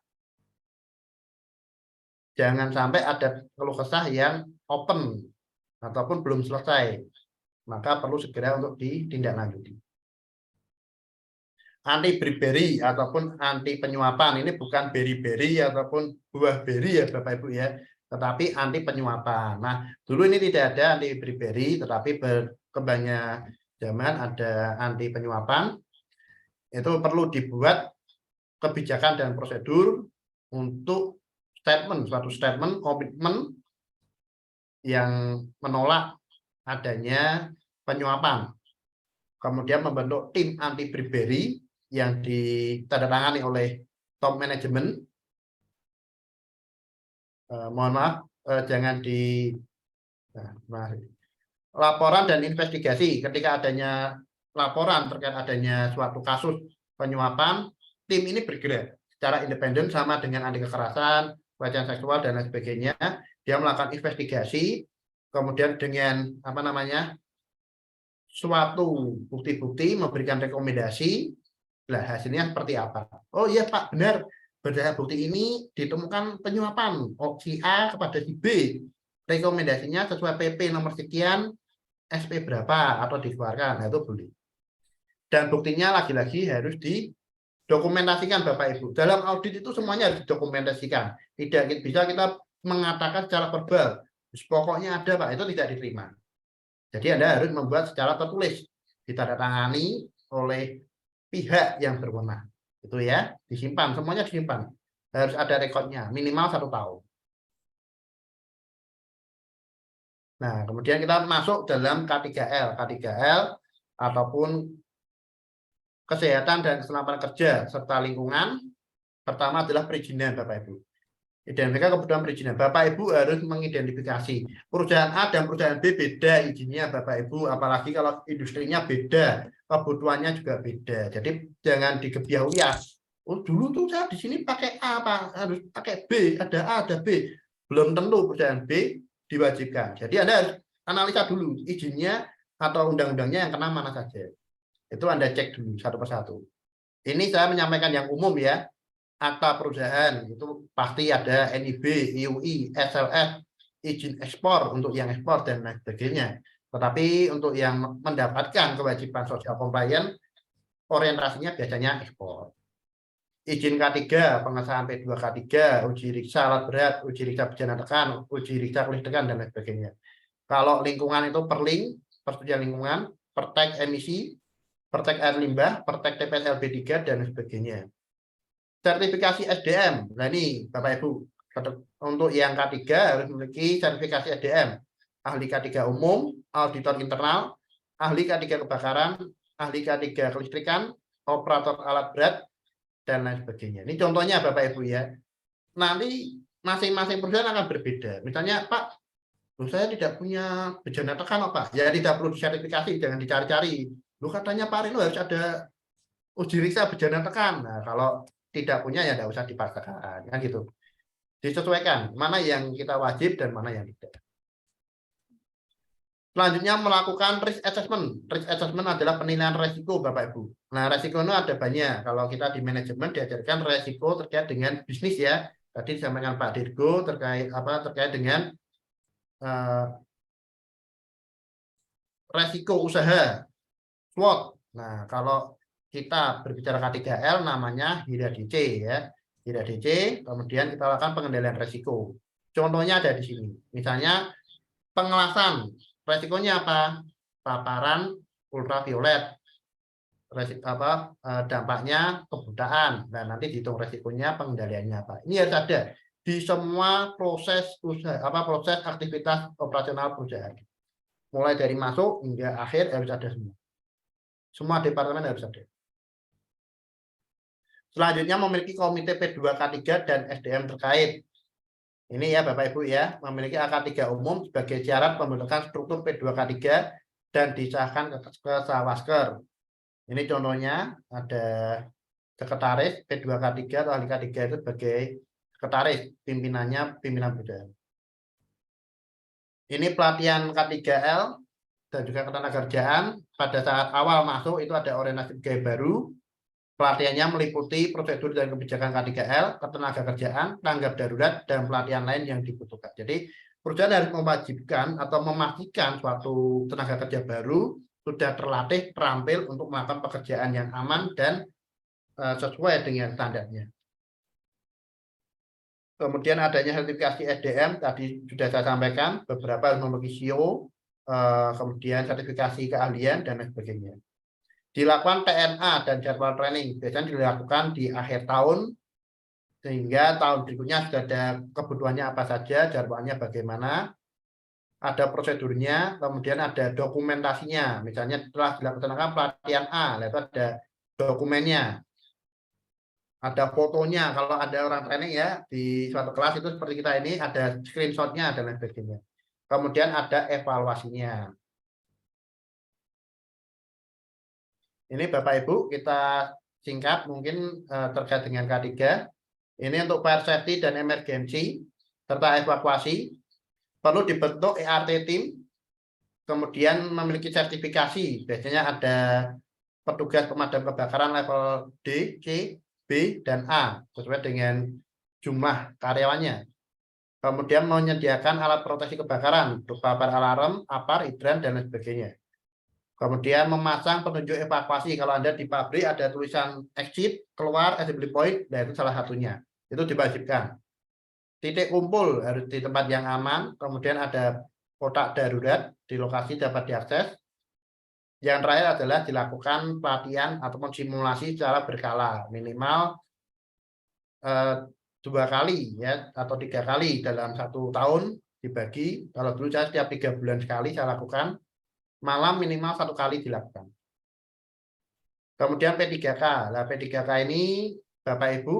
Jangan sampai ada keluh kesah yang open ataupun belum selesai, maka perlu segera untuk ditindaklanjuti. Anti bribery ataupun anti penyuapan, ini bukan beri-beri ataupun buah beri ya Bapak Ibu ya, tetapi anti penyuapan. Nah, dulu ini tidak ada anti bribery, tetapi berkembangnya zaman ada anti penyuapan. Itu perlu dibuat kebijakan dan prosedur untuk suatu statement komitmen yang menolak adanya penyuapan. Kemudian membentuk tim anti bribery yang ditandatangani oleh top management. Mohon maaf, jangan di laporan dan investigasi. Ketika adanya laporan terkait adanya suatu kasus penyuapan, tim ini bergerak secara independen sama dengan anti kekerasan, pelecehan seksual dan lain sebagainya. Dia melakukan investigasi, kemudian dengan suatu bukti-bukti memberikan rekomendasi. Nah, hasilnya seperti apa? Oh iya Pak, benar. Berdasarkan bukti ini ditemukan penyuapan opsi A kepada si B. Rekomendasinya sesuai PP nomor sekian, SP berapa atau dikeluarkan. Nah, itu boleh. Dan buktinya lagi-lagi harus didokumentasikan Bapak Ibu. Dalam audit itu semuanya harus didokumentasikan. Tidak bisa kita mengatakan secara verbal. Pokoknya ada Pak, itu tidak diterima. Jadi Anda harus membuat secara tertulis, ditandatangani oleh pihak yang berwenang. Itu ya, disimpan, semuanya disimpan. Harus ada rekodnya, minimal 1 tahun. Nah, kemudian kita masuk dalam K3L. K3L ataupun kesehatan dan keselamatan kerja serta lingkungan. Pertama adalah perizinan Bapak Ibu. Identifikasi kebutuhan perizinan. Bapak Ibu harus mengidentifikasi perusahaan A dan perusahaan B beda izinnya Bapak Ibu, apalagi kalau industrinya beda, kebutuhannya juga beda. Jadi jangan digebiah-uyah. Oh, dulu tuh saya di sini pakai A, Pak, harus pakai B, ada A, ada B. Belum tentu perusahaan B diwajibkan. Jadi Anda harus analisa dulu izinnya atau undang-undangnya yang kena mana saja. Itu Anda cek dulu satu persatu. Ini saya menyampaikan yang umum ya. Akta perusahaan itu pasti ada NIB, IUI, SLF, izin ekspor untuk yang ekspor dan lain sebagainya. Tetapi untuk yang mendapatkan kewajiban social compliance, orientasinya biasanya ekspor. Izin K3, pengesahan P2K3, uji riksa alat berat, uji riksa bejana tekan, uji riksa kulit tekan, dan lain sebagainya. Kalau lingkungan itu perling, persetujuan lingkungan, pertek emisi, pertek air limbah, pertek TPS LB3, dan lain sebagainya. Sertifikasi SDM, nah ini Bapak Ibu, untuk yang K3 harus memiliki sertifikasi SDM, ahli K3 umum, auditor internal, ahli K3 kebakaran, ahli K3 kelistrikan, operator alat berat, dan lain sebagainya. Ini contohnya Bapak Ibu ya. Nanti masing-masing perusahaan akan berbeda. Misalnya Pak, saya tidak punya bejana tekan Pak, ya tidak perlu disertifikasi, jangan dicari-cari. Lu katanya Pak Rino harus ada uji riksa bejana tekan. Nah, kalau tidak punya ya tidak usah dipaksakan kan gitu. Disesuaikan mana yang kita wajib dan mana yang tidak. Selanjutnya melakukan risk assessment. Risk assessment adalah penilaian resiko Bapak Ibu. Nah, resiko itu ada banyak. Kalau kita di manajemen diajarkan resiko terkait dengan bisnis ya. Tadi disampaikan Pak Dirgo terkait dengan resiko usaha SWOT. Nah, kalau kita berbicara K3L namanya HIRA DC ya. HIRA DC, kemudian kita lakukan pengendalian resiko. Contohnya ada di sini. Misalnya pengelasan. Resikonya apa? Paparan ultraviolet. Dampaknya kebutaan. Dan nanti dihitung resikonya, pengendaliannya apa. Ini harus ada di semua proses usaha, proses aktivitas operasional perusahaan. Mulai dari masuk hingga akhir harus ada semua. Semua departemen harus ada. Selanjutnya memiliki komite P2K3 dan SDM terkait. Ini ya Bapak Ibu ya, memiliki AK3 umum sebagai syarat pembentukan struktur P2K3 dan disahkan ke Sawasker. Ini contohnya ada sekretaris P2K3 atau ahli K3 itu sebagai sekretaris, pimpinannya pimpinan perusahaan. Ini pelatihan K3L dan juga ketenagakerjaan. Pada saat awal masuk itu ada orientasi pegawai baru. Pelatihannya meliputi prosedur dan kebijakan K3L, ketenagakerjaan, tanggap darurat, dan pelatihan lain yang dibutuhkan. Jadi, perusahaan harus mewajibkan atau memastikan suatu tenaga kerja baru sudah terlatih, terampil untuk melakukan pekerjaan yang aman dan sesuai dengan standarnya. Kemudian adanya sertifikasi SDM, tadi sudah saya sampaikan, beberapa harus memiliki SEO, kemudian sertifikasi keahlian, dan lain sebagainya. Dilakukan TNA dan jadwal training biasanya dilakukan di akhir tahun sehingga tahun berikutnya sudah ada kebutuhannya apa saja, jadwalnya bagaimana, ada prosedurnya, kemudian ada dokumentasinya. Misalnya setelah dilaksanakan pelatihan A, itu ada dokumennya, ada fotonya. Kalau ada orang training ya di suatu kelas itu seperti kita ini ada screenshotnya dan lain sebagainya. Kemudian ada evaluasinya. Ini Bapak Ibu kita singkat mungkin terkait dengan K3. Ini untuk fire safety dan emergency serta evakuasi. Perlu dibentuk ERT team, kemudian memiliki sertifikasi. Biasanya ada petugas pemadam kebakaran level D, C, B, dan A sesuai dengan jumlah karyawannya. Kemudian menyediakan alat proteksi kebakaran berupa alarm, apar, hidran, dan lain sebagainya. Kemudian memasang petunjuk evakuasi. Kalau Anda di pabrik ada tulisan exit, keluar, assembly point, nah itu salah satunya. Itu diwajibkan. Titik kumpul harus di tempat yang aman. Kemudian ada kotak darurat di lokasi dapat diakses. Yang terakhir adalah dilakukan pelatihan ataupun simulasi secara berkala. Minimal 2 kali ya atau 3 kali dalam 1 tahun dibagi. Kalau dulu saya setiap 3 bulan sekali saya lakukan. Malam minimal 1 kali dilakukan. Kemudian P3K. Nah, P3K ini Bapak Ibu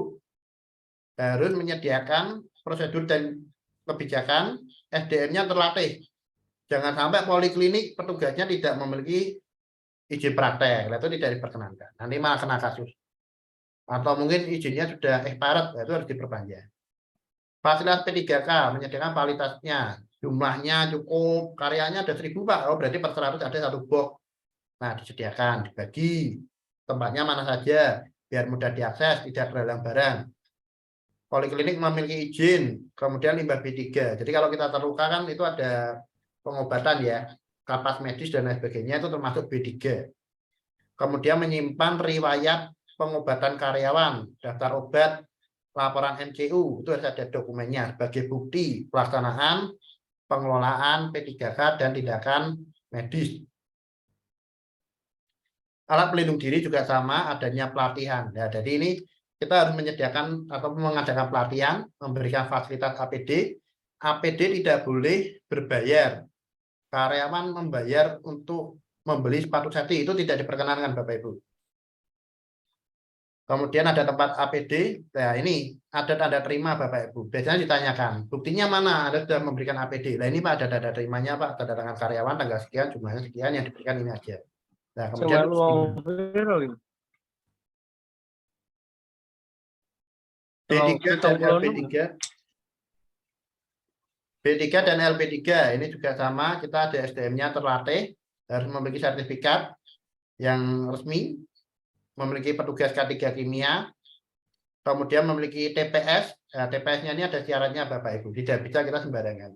harus menyediakan prosedur dan kebijakan, SDM-nya terlatih. Jangan sampai poliklinik petugasnya tidak memiliki izin praktek, itu tidak diperkenankan. Nanti malah kena kasus. Atau mungkin izinnya sudah expired, itu harus diperpanjang. Fasilitas P3K menyediakan kualitasnya. Jumlahnya cukup, karyanya ada 1000 Pak. Oh, berarti per 100 ada 1 box. Nah, disediakan, dibagi. Tempatnya mana saja, biar mudah diakses, tidak terhalang barang. Poliklinik memiliki izin, kemudian limbah B3. Jadi kalau kita terluka kan itu ada pengobatan ya, kapas medis dan lain sebagainya, itu termasuk B3. Kemudian menyimpan riwayat pengobatan karyawan, daftar obat, laporan MCU, itu harus ada dokumennya sebagai bukti pelaksanaan pengelolaan P3K dan tindakan medis. Alat pelindung diri juga sama, adanya pelatihan. Nah, jadi ini kita harus menyediakan atau mengadakan pelatihan, memberikan fasilitas APD. APD tidak boleh berbayar. Karyawan membayar untuk membeli sepatu safety, itu tidak diperkenankan Bapak Ibu. Kemudian ada tempat APD, nah ini ada tanda terima Bapak Ibu. Biasanya ditanyakan, buktinya mana? Anda sudah memberikan APD. Nah ini Pak ada tanda terimanya Pak, tanda tangan karyawan, tanggal sekian, jumlahnya sekian, yang diberikan ini aja. Nah kemudian D3 dan LP3, B3 dan LP3 ini juga sama, kita ada SDM-nya terlatih, harus memiliki sertifikat yang resmi, memiliki petugas K3 kimia, kemudian memiliki TPS. Nah, TPS-nya ini ada syaratnya Bapak Ibu, tidak bisa kita sembarangan.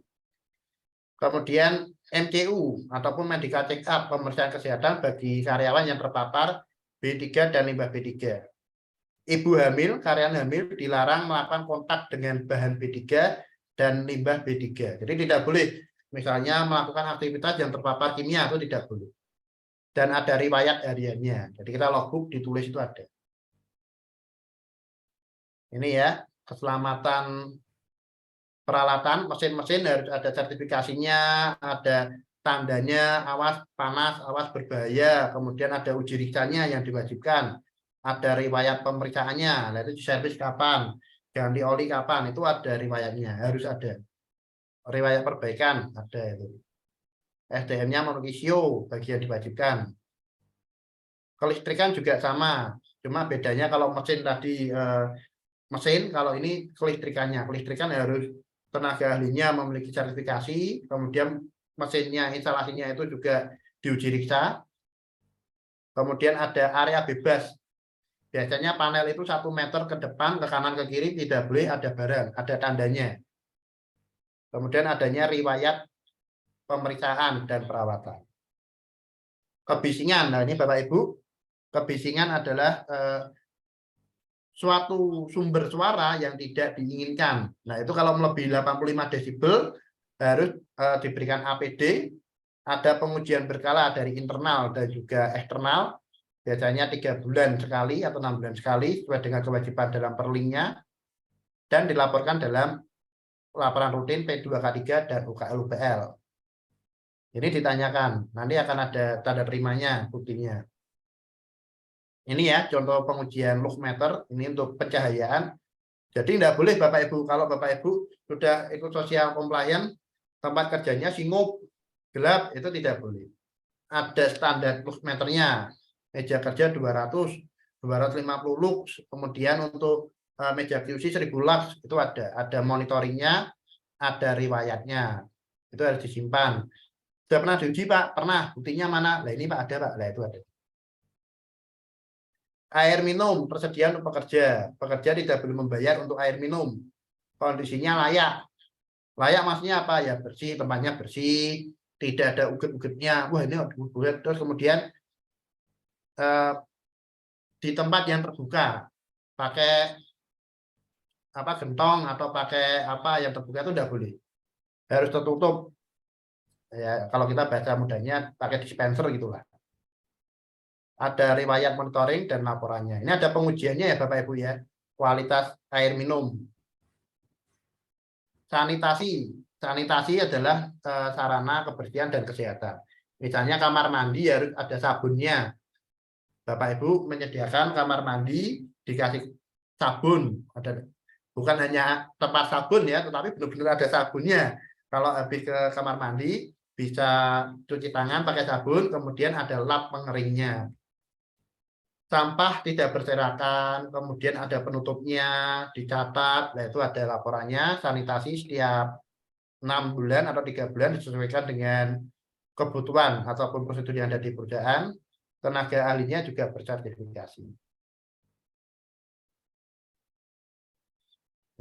Kemudian MCU ataupun medical check up, pemeriksaan kesehatan bagi karyawan yang terpapar B3 dan limbah B3. Ibu hamil, karyawan hamil dilarang melakukan kontak dengan bahan B3 dan limbah B3. Jadi tidak boleh misalnya melakukan aktivitas yang terpapar kimia, itu tidak boleh. Dan ada riwayat hariannya. Jadi kita logbook ditulis itu ada. Ini ya, keselamatan peralatan, mesin-mesin harus ada sertifikasinya, ada tandanya, awas panas, awas berbahaya, kemudian ada uji riksanya yang diwajibkan, ada riwayat pemeriksaannya, nah itu servis kapan, ganti oli kapan, itu ada riwayatnya, harus ada. Riwayat perbaikan, ada itu. SDM-nya memiliki SIO, bagian diwajibkan. Kelistrikan juga sama, cuma bedanya kalau mesin tadi, mesin, kalau ini kelistrikannya. Kelistrikan harus tenaga ahlinya memiliki sertifikasi, kemudian mesinnya, instalasinya itu juga diuji riksa. Kemudian ada area bebas. Biasanya panel itu 1 meter ke depan, ke kanan, ke kiri, tidak boleh ada barang, ada tandanya. Kemudian adanya riwayat pemeriksaan dan perawatan. Kebisingan, nah ini Bapak Ibu, kebisingan adalah suatu sumber suara yang tidak diinginkan. Nah, itu kalau melebihi 85 desibel harus diberikan APD, ada pengujian berkala dari internal dan juga eksternal, biasanya 3 bulan sekali atau 6 bulan sekali, sesuai dengan kewajiban dalam perlingnya, dan dilaporkan dalam laporan rutin P2K3 dan UKL-UPL. Ini ditanyakan, nanti akan ada tanda terimanya, buktinya. Ini ya contoh pengujian look meter, ini untuk pencahayaan. Jadi tidak boleh Bapak Ibu, kalau Bapak Ibu sudah ikut social compliance, tempat kerjanya singgup, gelap, itu tidak boleh. Ada standar look meternya, meja kerja 200, 250 lux, kemudian untuk meja QC 1000 lux, itu ada monitoringnya, ada riwayatnya, itu harus disimpan. Sudah pernah diuji Pak? Pernah, buktinya mana? Nah ini Pak ada Pak, nah itu ada. Air minum persediaan untuk pekerja. Pekerja tidak boleh membayar untuk air minum. Kondisinya layak. Layak maksudnya apa? Ya bersih, tempatnya bersih, tidak ada uget-ugetnya. Wah ini uget. Terus kemudian di tempat yang terbuka, pakai apa gentong atau pakai apa yang terbuka itu tidak boleh. Harus tertutup. Ya kalau kita baca mudahnya pakai dispenser gitulah. Ada riwayat monitoring dan laporannya. Ini ada pengujiannya ya Bapak Ibu ya. Kualitas air minum. Sanitasi. Sanitasi adalah sarana kebersihan dan kesehatan. Misalnya kamar mandi harus ada sabunnya. Bapak Ibu menyediakan kamar mandi dikasih sabun. Bukan hanya tempat sabun ya, tetapi benar-benar ada sabunnya. Kalau habis ke kamar mandi bisa cuci tangan pakai sabun, kemudian ada lap pengeringnya. Sampah tidak berserakan, kemudian ada penutupnya, dicatat, nah itu ada laporannya, sanitasi setiap 6 bulan atau 3 bulan disesuaikan dengan kebutuhan ataupun prosedur yang ada di perusahaan, tenaga ahlinya juga bersertifikasi.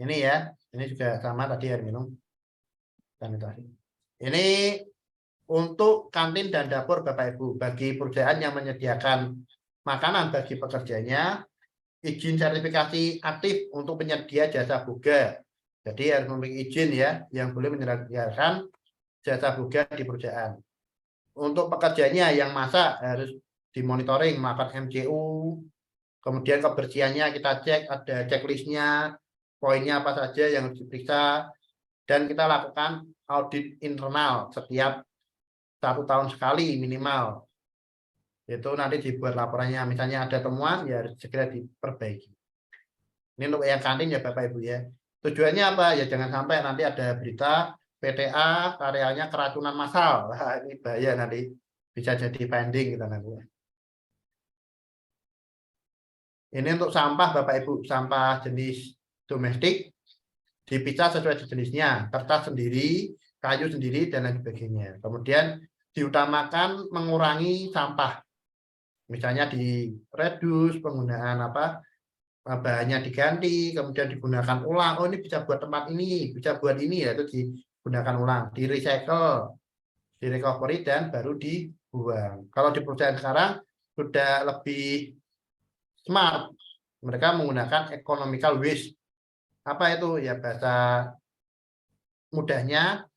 Ini ya, ini juga sama tadi air minum, sanitasi. Ini untuk kantin dan dapur Bapak Ibu, bagi perusahaan yang menyediakan makanan bagi pekerjanya, izin sertifikasi aktif untuk penyedia jasa boga. Jadi harus memiliki izin ya, yang boleh menyediakan jasa boga di perusahaan. Untuk pekerjanya yang masak harus dimonitoring, melakukan MCU, kemudian kebersihannya kita cek, ada checklistnya, poinnya apa saja yang harus diperiksa, dan kita lakukan audit internal setiap 1 tahun sekali minimal. Itu nanti dibuat laporannya, misalnya ada temuan ya harus segera diperbaiki. Ini untuk yang kantin ya Bapak Ibu ya. Tujuannya apa? Ya jangan sampai nanti ada berita PTA karyanya keracunan massal. Nah, ini bahaya nanti, bisa jadi pending kita nanti. Ini untuk sampah Bapak Ibu, sampah jenis domestik dipisah sesuai jenisnya, kertas sendiri, kayu sendiri, dan lain sebagainya. Kemudian diutamakan mengurangi sampah, misalnya di reduce penggunaan bahannya diganti, kemudian digunakan ulang. Oh, ini bisa buat tempat ini, bisa buat ini, ya itu digunakan ulang, di recycle, di recovery, dan baru dibuang. Kalau di perusahaan sekarang sudah lebih smart, mereka menggunakan economical waste. Apa itu? Ya bahasa mudahnya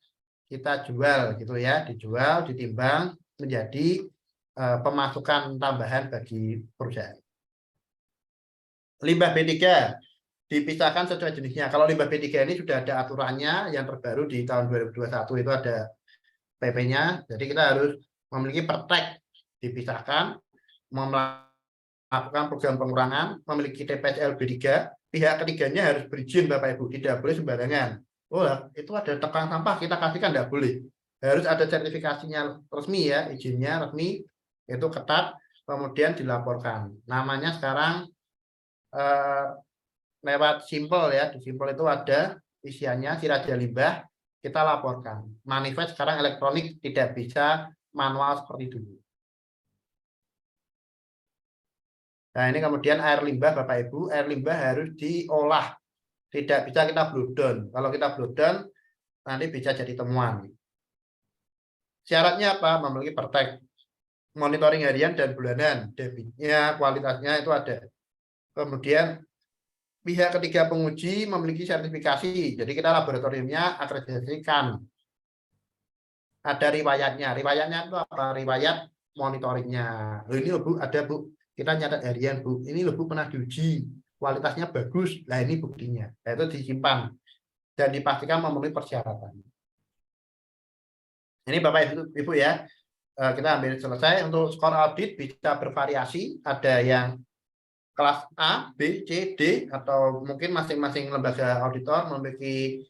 kita jual gitu ya, dijual, ditimbang menjadi pemasukan tambahan bagi perusahaan. Limbah B3 dipisahkan sesuai jenisnya. Kalau limbah B3 ini sudah ada aturannya, yang terbaru di tahun 2021 itu ada PP-nya. Jadi kita harus memiliki pertek dipisahkan, melakukan program pengurangan, memiliki TPS LB3, pihak ketiganya harus berizin Bapak Ibu, tidak boleh sembarangan. Oh, itu ada tekan sampah, kita kasihkan, tidak boleh. Harus ada sertifikasinya resmi ya, izinnya resmi, itu ketat, kemudian dilaporkan. Namanya sekarang lewat Simpel ya, di Simpel itu ada isiannya, Siraja Limbah, kita laporkan. Manifest sekarang elektronik, tidak bisa manual seperti dulu. Nah, ini kemudian air limbah Bapak Ibu, air limbah harus diolah. Tidak bisa kita blow down. Kalau kita blow down, nanti bisa jadi temuan. Syaratnya apa? Memiliki pertek, monitoring harian dan bulanan, debitnya, kualitasnya itu ada. Kemudian pihak ketiga penguji memiliki sertifikasi. Jadi kita laboratoriumnya akreditasikan. Ada riwayatnya. Riwayatnya itu apa? Riwayat monitoringnya. Ini loh Bu, ada Bu. Kita nyatat harian Bu. Ini loh Bu, pernah diuji. Kualitasnya bagus. Nah ini buktinya. Nah, itu disimpan. Dan dipastikan memenuhi persyaratan. Ini Bapak Ibu ya. Kita ambil selesai. Untuk skor audit bisa bervariasi. Ada yang kelas A, B, C, D, atau mungkin masing-masing lembaga auditor memiliki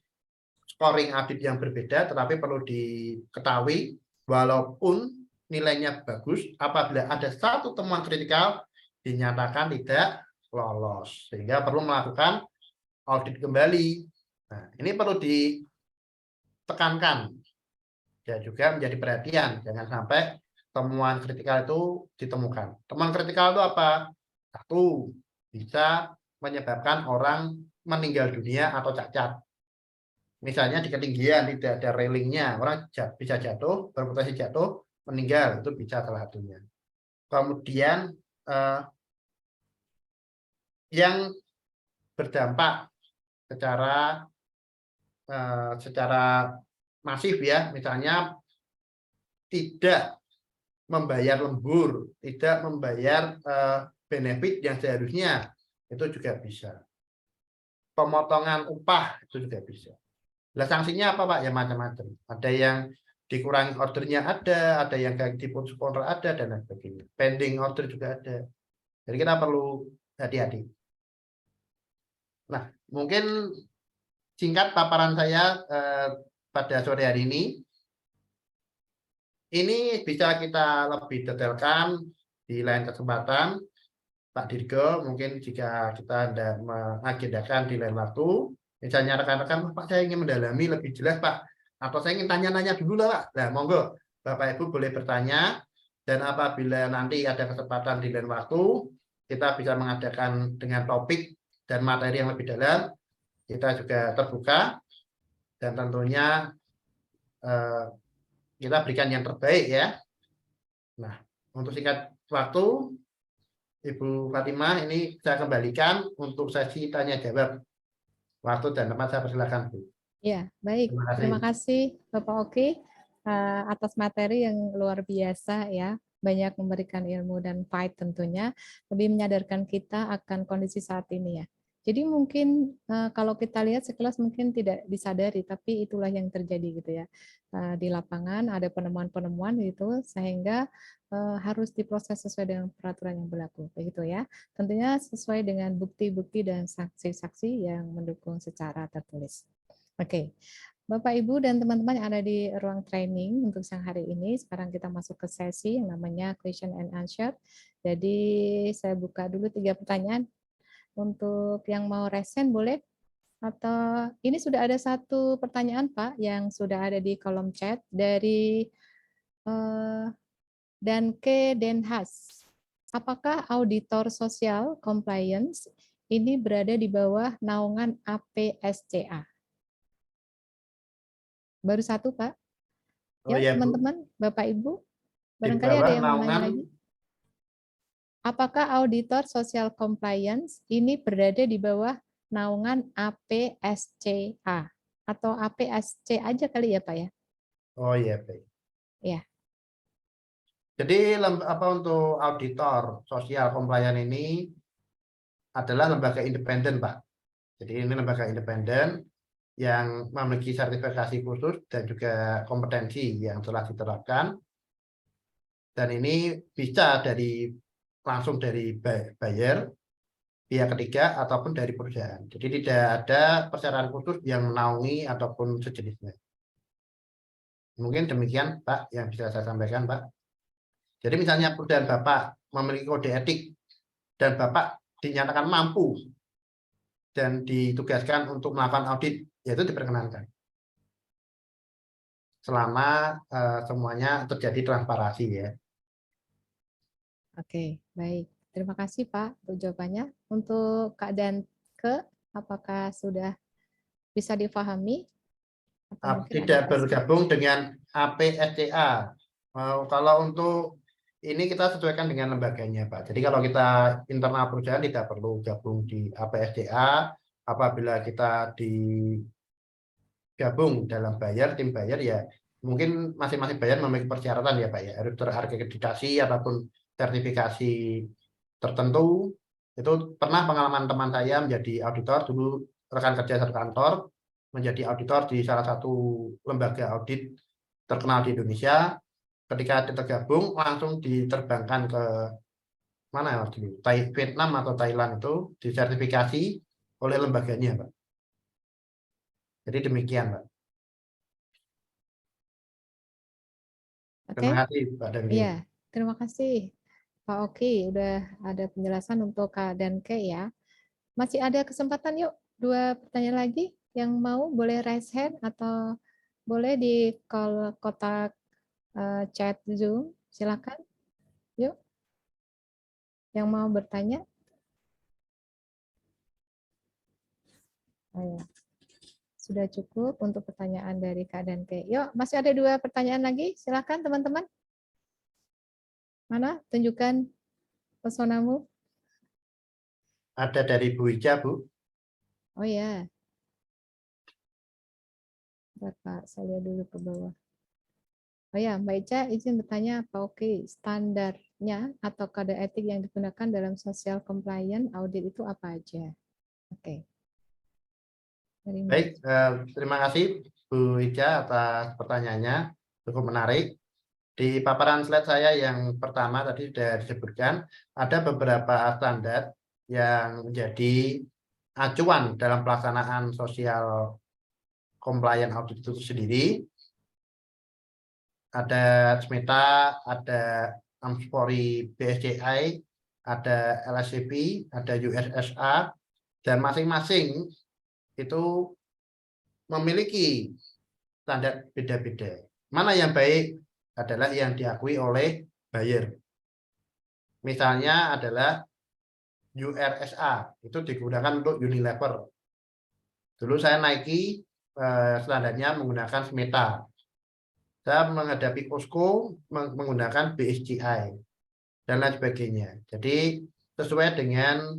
scoring audit yang berbeda, tetapi perlu diketahui walaupun nilainya bagus, apabila ada satu temuan kritikal dinyatakan tidak lolos, sehingga perlu melakukan audit kembali. Nah, ini perlu ditekankan dan juga menjadi perhatian, jangan sampai temuan kritikal itu ditemukan. Temuan kritikal itu apa? Satu, bisa menyebabkan orang meninggal dunia atau cacat. Misalnya di ketinggian tidak ada railingnya, orang bisa jatuh, berpotensi jatuh, meninggal, itu bisa salah satunya. Kemudian yang berdampak secara masif ya, misalnya tidak membayar lembur, tidak membayar benefit yang seharusnya, itu juga bisa. Pemotongan upah itu juga bisa. Nah, sanksinya apa Pak? Ya macam-macam. Ada yang dikurangi ordernya ada yang diputus kontrak ada, dan lain sebagainya. Pending order juga ada. Jadi kita perlu hati-hati. Nah, mungkin singkat paparan saya pada sore hari ini. Ini bisa kita lebih detailkan di lain kesempatan, Pak Dirgo. Mungkin jika kita Anda mengagendakan di lain waktu, misalnya rekan-rekan, Pak saya ingin mendalami lebih jelas Pak, atau saya ingin tanya-nanya dulu lah Pak. Nah, monggo Bapak Ibu boleh bertanya, dan apabila nanti ada kesempatan di lain waktu, kita bisa mengadakan dengan topik dan materi yang lebih dalam. Kita juga terbuka, dan tentunya kita berikan yang terbaik ya. Nah, untuk singkat waktu, Ibu Fatimah, ini saya kembalikan untuk sesi tanya jawab. Waktu dan tempat saya persilakan, Bu. Ya, baik. Terima kasih Bapak Oki atas materi yang luar biasa ya. Banyak memberikan ilmu dan fight tentunya, lebih menyadarkan kita akan kondisi saat ini ya. Jadi mungkin kalau kita lihat sekilas mungkin tidak disadari, tapi itulah yang terjadi gitu ya. Di lapangan ada penemuan-penemuan gitu, sehingga harus diproses sesuai dengan peraturan yang berlaku, begitu ya. Tentunya sesuai dengan bukti-bukti dan saksi-saksi yang mendukung secara tertulis. Oke, Bapak, Ibu, dan teman-teman yang ada di ruang training untuk siang hari ini, sekarang kita masuk ke sesi yang namanya question and answer. Jadi saya buka dulu 3 pertanyaan. Untuk yang mau resen boleh Atau ini sudah ada satu pertanyaan Pak yang sudah ada di kolom chat dari Danke Denhas. Apakah auditor sosial compliance ini berada di bawah naungan APSCA? Baru satu Pak. Oh Ya ya, Bu. teman-teman, Bapak Ibu, Di barangkali ada bawah yang mau nanya naungan lagi. Apakah auditor social compliance ini berada di bawah naungan APSCA atau APSC aja kali ya Pak ya? oh ya, baik. Ya. Jadi untuk auditor sosial compliance ini adalah lembaga independen, Pak. Jadi ini lembaga independen yang memiliki sertifikasi khusus dan juga kompetensi yang telah diterapkan. Dan ini bisa langsung dari buyer, pihak ketiga, ataupun dari perusahaan. Jadi tidak ada persyaratan khusus yang menaungi ataupun sejenisnya. Mungkin demikian, Pak, yang bisa saya sampaikan, Pak. Jadi misalnya perusahaan Bapak memiliki kode etik dan Bapak dinyatakan mampu dan ditugaskan untuk melakukan audit, yaitu diperkenankan. Selama semuanya terjadi transparansi ya. Oke, baik. Terima kasih Pak untuk jawabannya. Untuk keadaan apakah sudah bisa difahami? Atau mungkin ada Tidak question? bergabung dengan APSCA. Kalau untuk ini kita sesuaikan dengan lembaganya, Pak. Jadi kalau kita internal perusahaan tidak perlu gabung di APSCA. Apabila kita digabung dalam tim buyer ya mungkin masing-masing buyer memiliki persyaratan ya Pak ya, harus terakreditasi ataupun sertifikasi tertentu. Itu pernah pengalaman teman saya menjadi auditor dulu, rekan kerja satu kantor menjadi auditor di salah satu lembaga audit terkenal di Indonesia. Ketika tergabung langsung diterbangkan ke mana ya waktu itu, Vietnam atau Thailand, itu disertifikasi oleh lembaganya Pak. Jadi demikian Pak. Oke. Terima kasih Pak Dangge. Iya, terima kasih Pak Oki. Udah ada penjelasan untuk keadaan ya. Masih ada kesempatan yuk, 2 pertanyaan lagi. Yang mau boleh raise hand atau boleh di kotak chat Zoom. Silakan. Yuk. Yang mau bertanya. Oh ya. Sudah cukup untuk pertanyaan dari Kak Danke. Yuk, masih ada 2 pertanyaan lagi. Silakan teman-teman. Mana? Tunjukkan pesonamu. Ada dari Bu Ija, Bu. Oh ya. Bentar, Pak, saya lihat dulu ke bawah. Oh ya, Mbak Ica izin bertanya, Pak Oki, standarnya atau kode etik yang digunakan dalam social compliance audit itu apa aja? Oke. Dari Mbak Baik, Ica. terima kasih Bu Ija atas pertanyaannya, cukup menarik. Di paparan slide saya yang pertama tadi sudah disebutkan, ada beberapa standar yang menjadi acuan dalam pelaksanaan social compliance audit itu sendiri. Ada SMETA, ada Amspori BSCI, ada LSCP, ada USSA, dan masing-masing itu memiliki standar beda-beda. Mana yang baik adalah yang diakui oleh buyer. Misalnya adalah URSA, itu digunakan untuk Unilever. Dulu saya naiki standarnya menggunakan SMETA. Saya menghadapi Costco menggunakan BSCI, dan lain sebagainya. Jadi sesuai dengan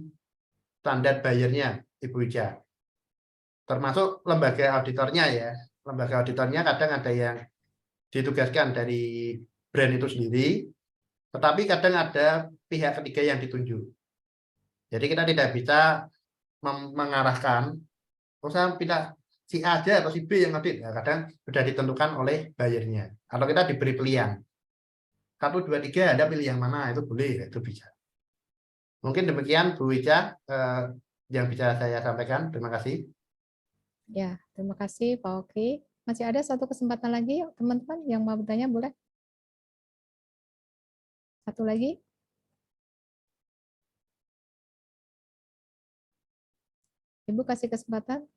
standar bayarnya, Ibu Ija. Termasuk lembaga auditornya ya. Lembaga auditornya kadang ada yang ditugaskan dari brand itu sendiri, tetapi kadang ada pihak ketiga yang ditunjuk. Jadi kita tidak bisa mengarahkan, saya pindah si A aja atau si B yang audit. Ya, kadang sudah ditentukan oleh bayarnya. Atau kita diberi pilihan. 1, 2, 3, Anda pilih yang mana, itu boleh, itu bisa. Mungkin demikian Bu Ija yang bisa saya sampaikan. Terima kasih. Ya, terima kasih Pak Oki. Masih ada satu kesempatan lagi, teman-teman yang mau bertanya boleh? Satu lagi. Ibu kasih kesempatan.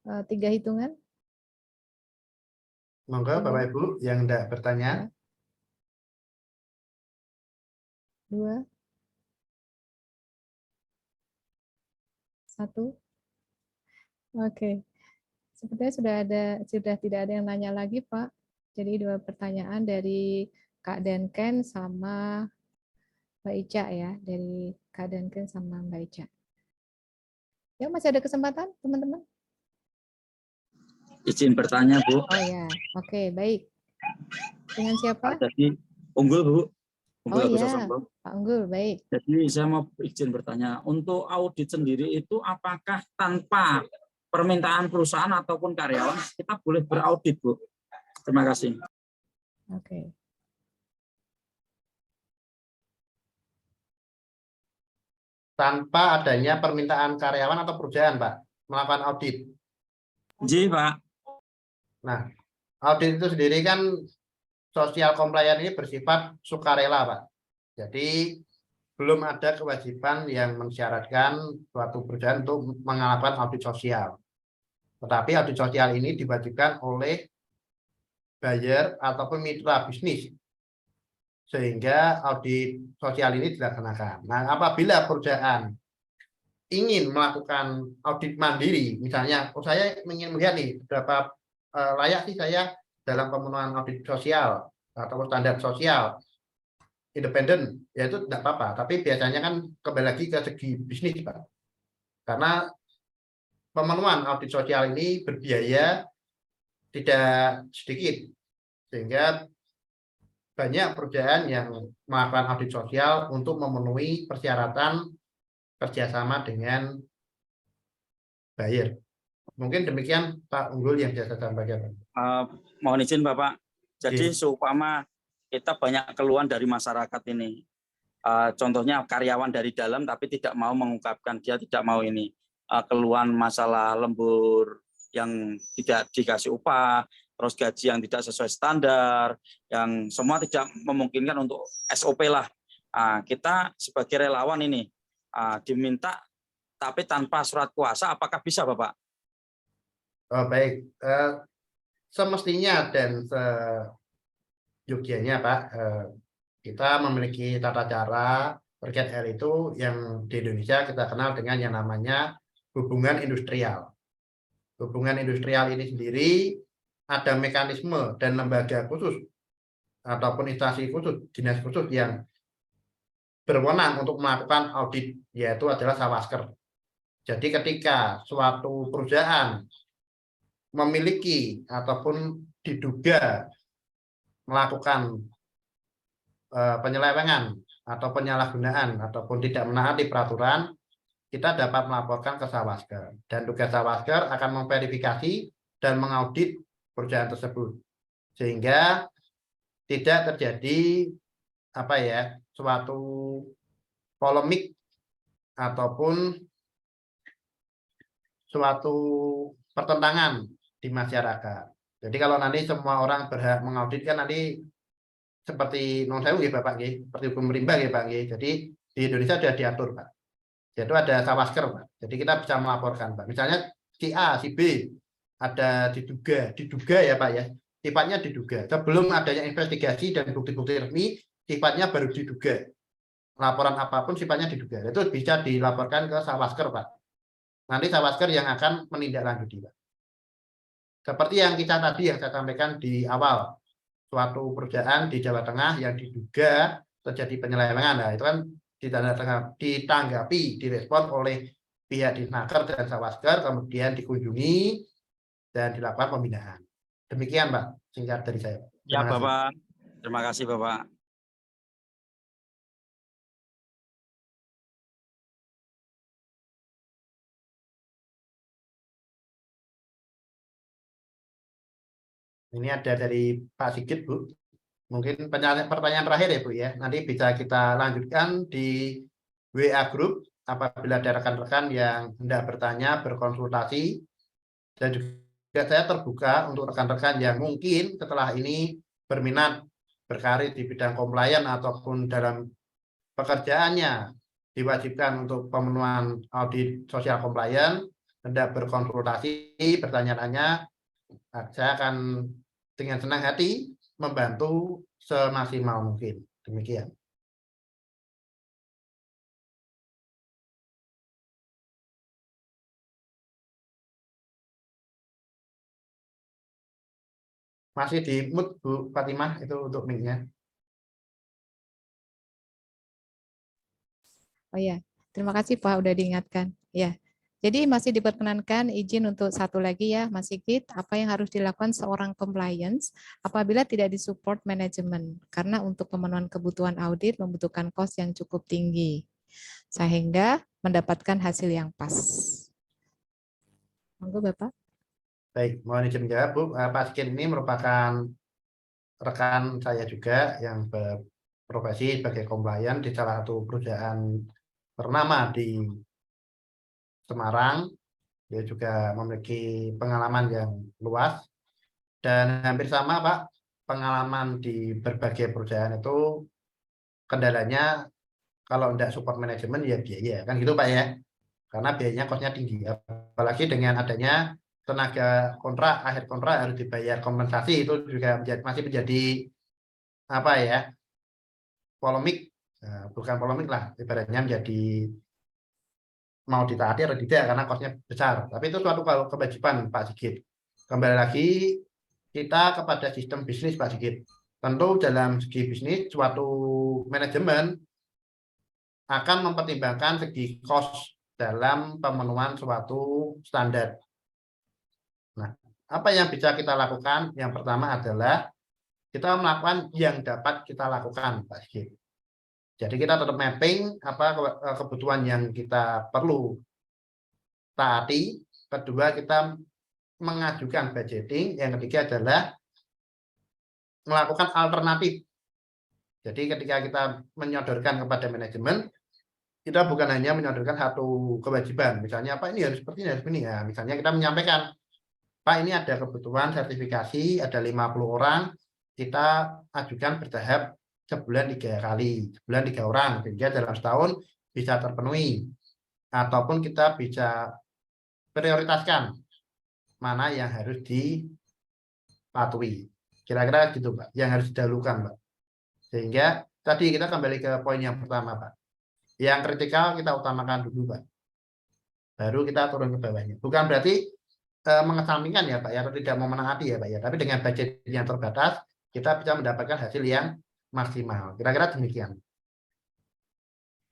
3 hitungan. Monggo Oke. Bapak Ibu yang hendak bertanya. 2, 1. Oke. Sepertinya sudah tidak ada yang nanya lagi, Pak. Jadi 2 pertanyaan dari Kak Denken sama Mbak Ica ya, dari Kak Denken sama Mbak Ica. Ya, masih ada kesempatan, teman-teman? Izin bertanya, Bu. Oh ya, oke, baik. Dengan siapa? Jadi Unggul, Bu. Unggul Oh Agus ya, Sasongko. Pak Unggul, baik. Jadi saya mau izin bertanya, untuk audit sendiri itu apakah tanpa permintaan perusahaan ataupun karyawan kita boleh beraudit, Bu? Terima kasih. Oke. Tanpa adanya permintaan karyawan atau perusahaan, Pak, melakukan audit. Ji, Pak. Nah, audit itu sendiri kan social compliance ini bersifat sukarela, Pak. Jadi belum ada kewajiban yang mensyaratkan suatu perusahaan untuk melakukan audit sosial. Tetapi audit sosial ini diwajibkan oleh buyer ataupun mitra bisnis, sehingga audit sosial ini dilaksanakan. Nah, apabila perusahaan ingin melakukan audit mandiri, misalnya, saya ingin melihat nih berapa layak sih saya dalam pemenuhan audit sosial atau standar sosial independen, ya itu tidak apa-apa. Tapi biasanya kan kembali lagi ke segi bisnis, Pak. Karena pemenuhan audit sosial ini berbiaya tidak sedikit, sehingga banyak perusahaan yang melakukan audit sosial untuk memenuhi persyaratan kerjasama dengan buyer. Mungkin demikian Pak Unggul yang saya sampaikan. Mohon izin Bapak. Jadi Iya. seumpama kita banyak keluhan dari masyarakat ini. Contohnya karyawan dari dalam tapi tidak mau mengungkapkan, dia tidak mau ini. Keluhan masalah lembur yang tidak dikasih upah, terus gaji yang tidak sesuai standar, yang semua tidak memungkinkan untuk SOP lah. Kita sebagai relawan ini diminta tapi tanpa surat kuasa, apakah bisa Bapak? Oh, baik. Semestinya dan seyogianya Pak, kita memiliki tata cara terkait hal itu yang di Indonesia kita kenal dengan yang namanya hubungan industrial. Hubungan industrial ini sendiri ada mekanisme dan lembaga khusus ataupun instansi khusus, dinas khusus yang berwenang untuk melakukan audit, yaitu adalah Sawasker. Jadi ketika suatu perusahaan memiliki ataupun diduga melakukan penyelewengan atau penyalahgunaan ataupun tidak menaati peraturan, kita dapat melaporkan ke Sawasker. Dan tugas Sawasker akan memverifikasi dan mengaudit perusahaan tersebut, sehingga tidak terjadi suatu polemik ataupun suatu pertentangan di masyarakat. Jadi kalau nanti semua orang berhak mengaudit kan nanti seperti non sewu ya Bapak nggih, seperti hukum rimba ya Pak nggih. Jadi di Indonesia sudah diatur Pak. Yaitu ada Sawasker Pak. Jadi kita bisa melaporkan Pak. Misalnya si A, si B ada diduga ya Pak ya. Sifatnya diduga. Sebelum adanya investigasi dan bukti-bukti resmi, sifatnya baru diduga. Laporan apapun sifatnya diduga. Itu bisa dilaporkan ke Sawasker Pak. Nanti Sawasker yang akan menindaklanjuti Pak. Seperti yang kita tadi yang saya sampaikan di awal, suatu perusahaan di Jawa Tengah yang diduga terjadi penyelewengan, nah itu kan ditanggapi, direspon oleh pihak Disnaker dan Sawasker, kemudian dikunjungi dan dilakukan pembinaan. Demikian Pak, singkat dari saya. Ya Bapak, terima kasih Bapak. Ini ada dari Pak Sigit, Bu. Mungkin pertanyaan terakhir ya, Bu ya. Nanti bisa kita lanjutkan di WA Group apabila ada rekan-rekan yang hendak bertanya, berkonsultasi. Dan juga saya terbuka untuk rekan-rekan yang mungkin setelah ini berminat berkarir di bidang compliance ataupun dalam pekerjaannya diwajibkan untuk pemenuhan audit sosial compliance. hendak berkonsultasi, bertanya-tanya, saya akan dengan senang hati membantu semaksimal mungkin. Demikian. Masih di mute Bu Fatimah itu untuk mic-nya. Oh ya, terima kasih Pak udah diingatkan. Ya. Jadi masih diperkenankan izin untuk satu lagi ya, Mas Sigit, apa yang harus dilakukan seorang compliance apabila tidak disupport manajemen? Karena untuk pemenuhan kebutuhan audit membutuhkan cost yang cukup tinggi, sehingga mendapatkan hasil yang pas. Monggo Bapak. Baik, mohon izin menjawab Bu. Pak Sigit ini merupakan rekan saya juga yang berprofesi sebagai compliance di salah satu perusahaan ternama di Semarang. Dia juga memiliki pengalaman yang luas dan hampir sama Pak, pengalaman di berbagai perusahaan itu kendalanya kalau tidak support manajemen ya biaya kan gitu Pak ya, karena biayanya kosnya tinggi, apalagi dengan adanya tenaga kontrak, akhir kontrak harus dibayar kompensasi, itu juga masih menjadi apa ya, polemik, bukan polemik lah, ibaratnya menjadi mau ditaati atau tidak karena kosnya besar. Tapi itu suatu kewajiban Pak Sigit. Kembali lagi kita kepada sistem bisnis Pak Sigit. Tentu dalam segi bisnis suatu manajemen akan mempertimbangkan segi cost dalam pemenuhan suatu standar. Nah, apa yang bisa kita lakukan? Yang pertama adalah kita melakukan yang dapat kita lakukan Pak Sigit. Jadi kita tetap mapping apa kebutuhan yang kita perlu taati. Kedua, kita mengajukan budgeting. Yang ketiga adalah melakukan alternatif. Jadi ketika kita menyodorkan kepada manajemen, kita bukan hanya menyodorkan satu kewajiban. Misalnya, Pak ini harus seperti ini, harus ini. Ya, misalnya kita menyampaikan, Pak ini ada kebutuhan sertifikasi, ada 50 orang, kita ajukan bertahap sebulan 3 kali, sebulan 3 orang, sehingga dalam setahun bisa terpenuhi. Ataupun kita bisa prioritaskan mana yang harus dipatuhi. Kira-kira gitu Pak, yang harus didahulukan Pak. Sehingga tadi kita kembali ke poin yang pertama Pak. Yang kritikal kita utamakan dulu Pak. Baru kita turun ke bawahnya. Bukan berarti mengesampingkan ya Pak ya, atau tidak mau menaati ya Pak ya. Tapi dengan budget yang terbatas, kita bisa mendapatkan hasil yang maksimal. Kira-kira demikian.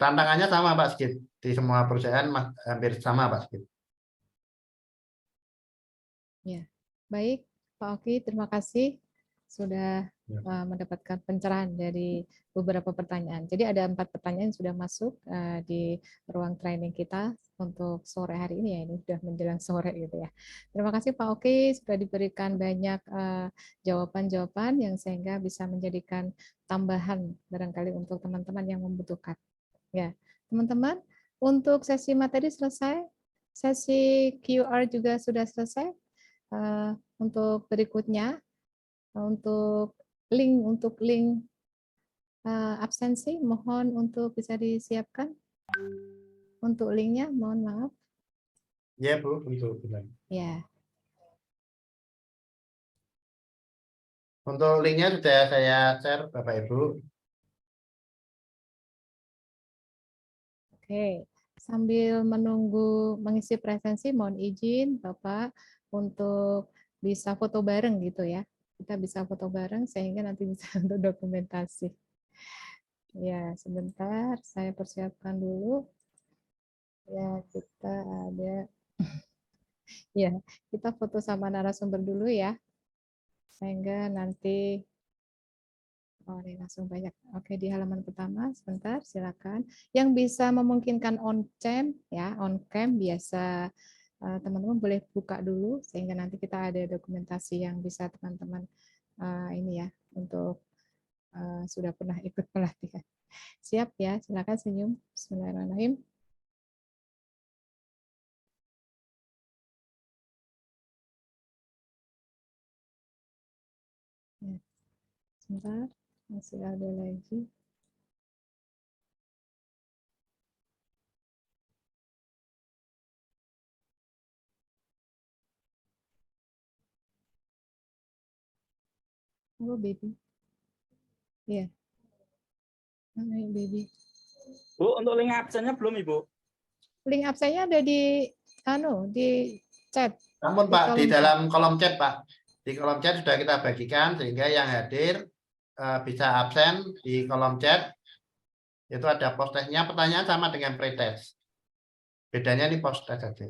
Tantangannya sama Pak Sigit. Di semua perusahaan hampir sama Pak Sigit. Ya, baik Pak Oki, terima kasih sudah mendapatkan pencerahan dari beberapa pertanyaan. Jadi ada 4 pertanyaan yang sudah masuk di ruang training kita untuk sore hari ini ya, ini sudah menjelang sore gitu ya. Terima kasih Pak Oki, sudah diberikan banyak jawaban-jawaban yang sehingga bisa menjadikan tambahan barangkali untuk teman-teman yang membutuhkan. Ya, teman-teman, untuk sesi materi selesai, sesi QR juga sudah selesai. Untuk berikutnya, untuk link absensi, mohon untuk bisa disiapkan. Untuk linknya, mohon maaf. Ya Bu, untuk Ya. Untuk linknya sudah saya share Bapak Ibu. Oke, sambil menunggu mengisi presensi, mohon izin Bapak untuk bisa foto bareng gitu ya. Kita bisa foto bareng sehingga nanti bisa untuk dokumentasi. Ya, sebentar saya persiapkan dulu. Ya, kita ada ya, kita foto sama narasumber dulu ya. Sehingga nanti ini langsung banyak. Oke, di halaman pertama sebentar silakan. Yang bisa memungkinkan on cam ya, on cam biasa teman-teman boleh buka dulu sehingga nanti kita ada dokumentasi yang bisa teman-teman ini ya untuk sudah pernah ikut pelatihan. Siap ya, silakan senyum. Bismillahirrahmanirrahim. Ya, sebentar, masih ada lagi. Monggo baby. Iya. Ayo, baby. Bu, untuk link absennya belum Ibu? Link absennya ada di di chat. Namun Di Pak, di kolom chat. dalam kolom chat Pak, di kolom chat sudah kita bagikan sehingga yang hadir bisa absen di kolom chat. Itu ada post testnya, pertanyaan sama dengan pretest. Bedanya ini post test saja.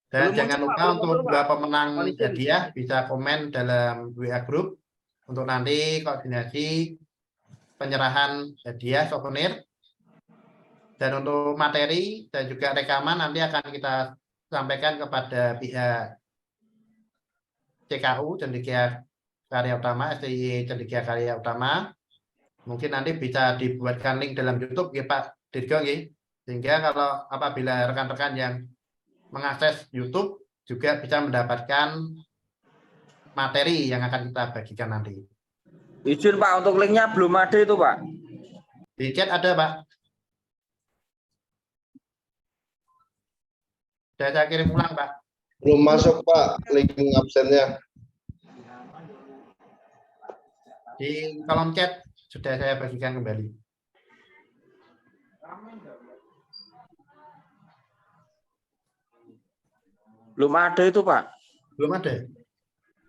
Dan Belum jangan muncul, Pak, lupa belum untuk muncul, Pak. dua pemenang Mohon izin. hadiah bisa komen dalam WA group untuk nanti koordinasi penyerahan hadiah souvenir. Dan untuk materi dan juga rekaman nanti akan kita sampaikan kepada pihak CKU, Cendekia Karya Utama, STI Cendekia Karya Utama. Mungkin nanti bisa dibuatkan link dalam YouTube ya Pak Dirgo ya. Sehingga kalau apabila rekan-rekan yang mengakses YouTube juga bisa mendapatkan materi yang akan kita bagikan nanti. Izin Pak, untuk linknya belum ada itu Pak. Di chat ada Pak. Sudah saya kirim ulang Pak. Belum masuk Pak, link absennya. Di kolom chat sudah saya bagikan kembali. Belum ada itu Pak. Belum ada.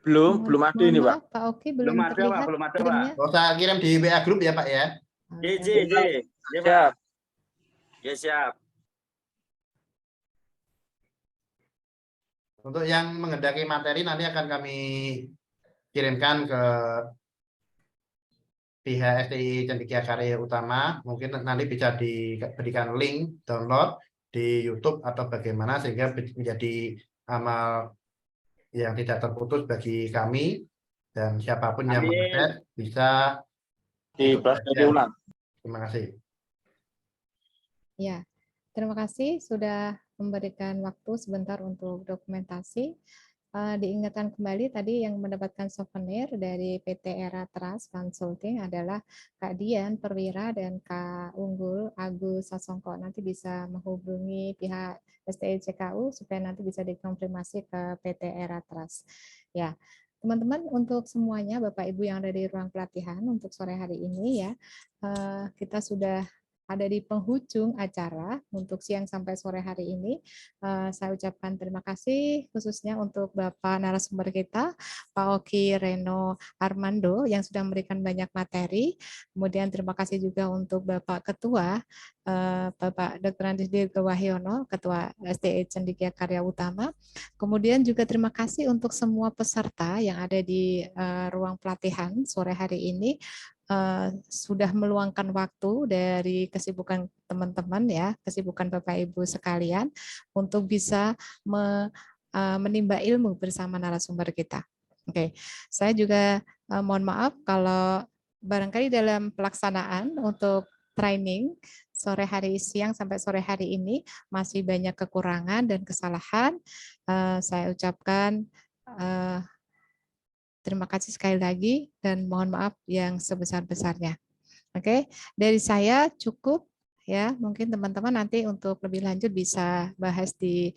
Belum ada ini Pak. Pak Oki belum Belum ada, Pak. terlihat Belum ada, Pak. linknya. Oh, saya kirim di WA group ya Pak ya. Siap. Ya siap. Untuk yang menghendaki materi nanti akan kami kirimkan ke pihak STI Cendekia Karya Utama. Mungkin nanti bisa diberikan link download di YouTube atau bagaimana sehingga menjadi amal yang tidak terputus bagi kami dan siapapun yang Amin. mengakses bisa Dibahas ulang. Terima kasih. Ya, terima kasih sudah memberikan waktu sebentar untuk dokumentasi. Diingatkan kembali tadi yang mendapatkan souvenir dari PT Era Trust Consulting adalah Kak Dian Perwira dan Kak Unggul Agus Sasongko. Nanti bisa menghubungi pihak STI CKU supaya nanti bisa dikonfirmasi ke PT Era Trust. Ya, teman-teman, untuk semuanya Bapak Ibu yang ada di ruang pelatihan untuk sore hari ini ya, kita sudah ada di penghujung acara untuk siang sampai sore hari ini. Saya ucapkan terima kasih khususnya untuk Bapak narasumber kita, Pak Oki Reno Armando yang sudah memberikan banyak materi. Kemudian terima kasih juga untuk Bapak Ketua, Bapak Dr. Andi Dirgo Wahyono, Ketua STI Cendekia Karya Utama. Kemudian juga terima kasih untuk semua peserta yang ada di ruang pelatihan sore hari ini. Sudah meluangkan waktu dari kesibukan teman-teman ya, kesibukan Bapak Ibu sekalian untuk bisa menimba ilmu bersama narasumber kita. Oke, saya juga mohon maaf kalau barangkali dalam pelaksanaan untuk training sore hari siang sampai sore hari ini masih banyak kekurangan dan kesalahan. Saya ucapkan terima kasih sekali lagi dan mohon maaf yang sebesar-besarnya. Oke, dari saya cukup ya. Mungkin teman-teman nanti untuk lebih lanjut bisa bahas di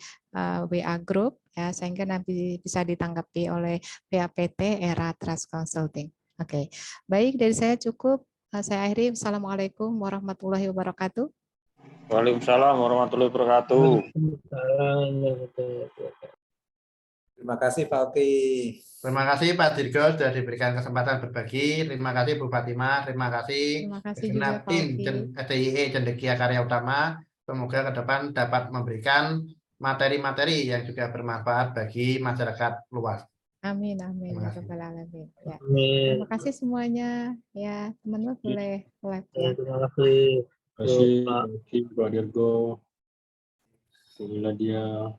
WA group ya, sehingga nanti bisa ditanggapi oleh pihak PT Era Trust Consulting. Oke, baik dari saya cukup. Saya akhiri. Assalamualaikum warahmatullahi wabarakatuh. Waalaikumsalam warahmatullahi wabarakatuh. Terima kasih Pak Oki. Terima kasih Pak Dirgo sudah diberikan kesempatan berbagi. Terima kasih Bu Fatimah. Terima kasih juga Pak tim Oki. STIE Cendekia Karya Utama. Semoga ke depan dapat memberikan materi-materi yang juga bermanfaat bagi masyarakat luas. Amin, amin. Terima Ya kasih. Rabbal Alamin. Ya. Terima kasih semuanya. Ya, teman-teman boleh live ya. Terima kasih. Terima kasih Pak Dirgo. Inilah dia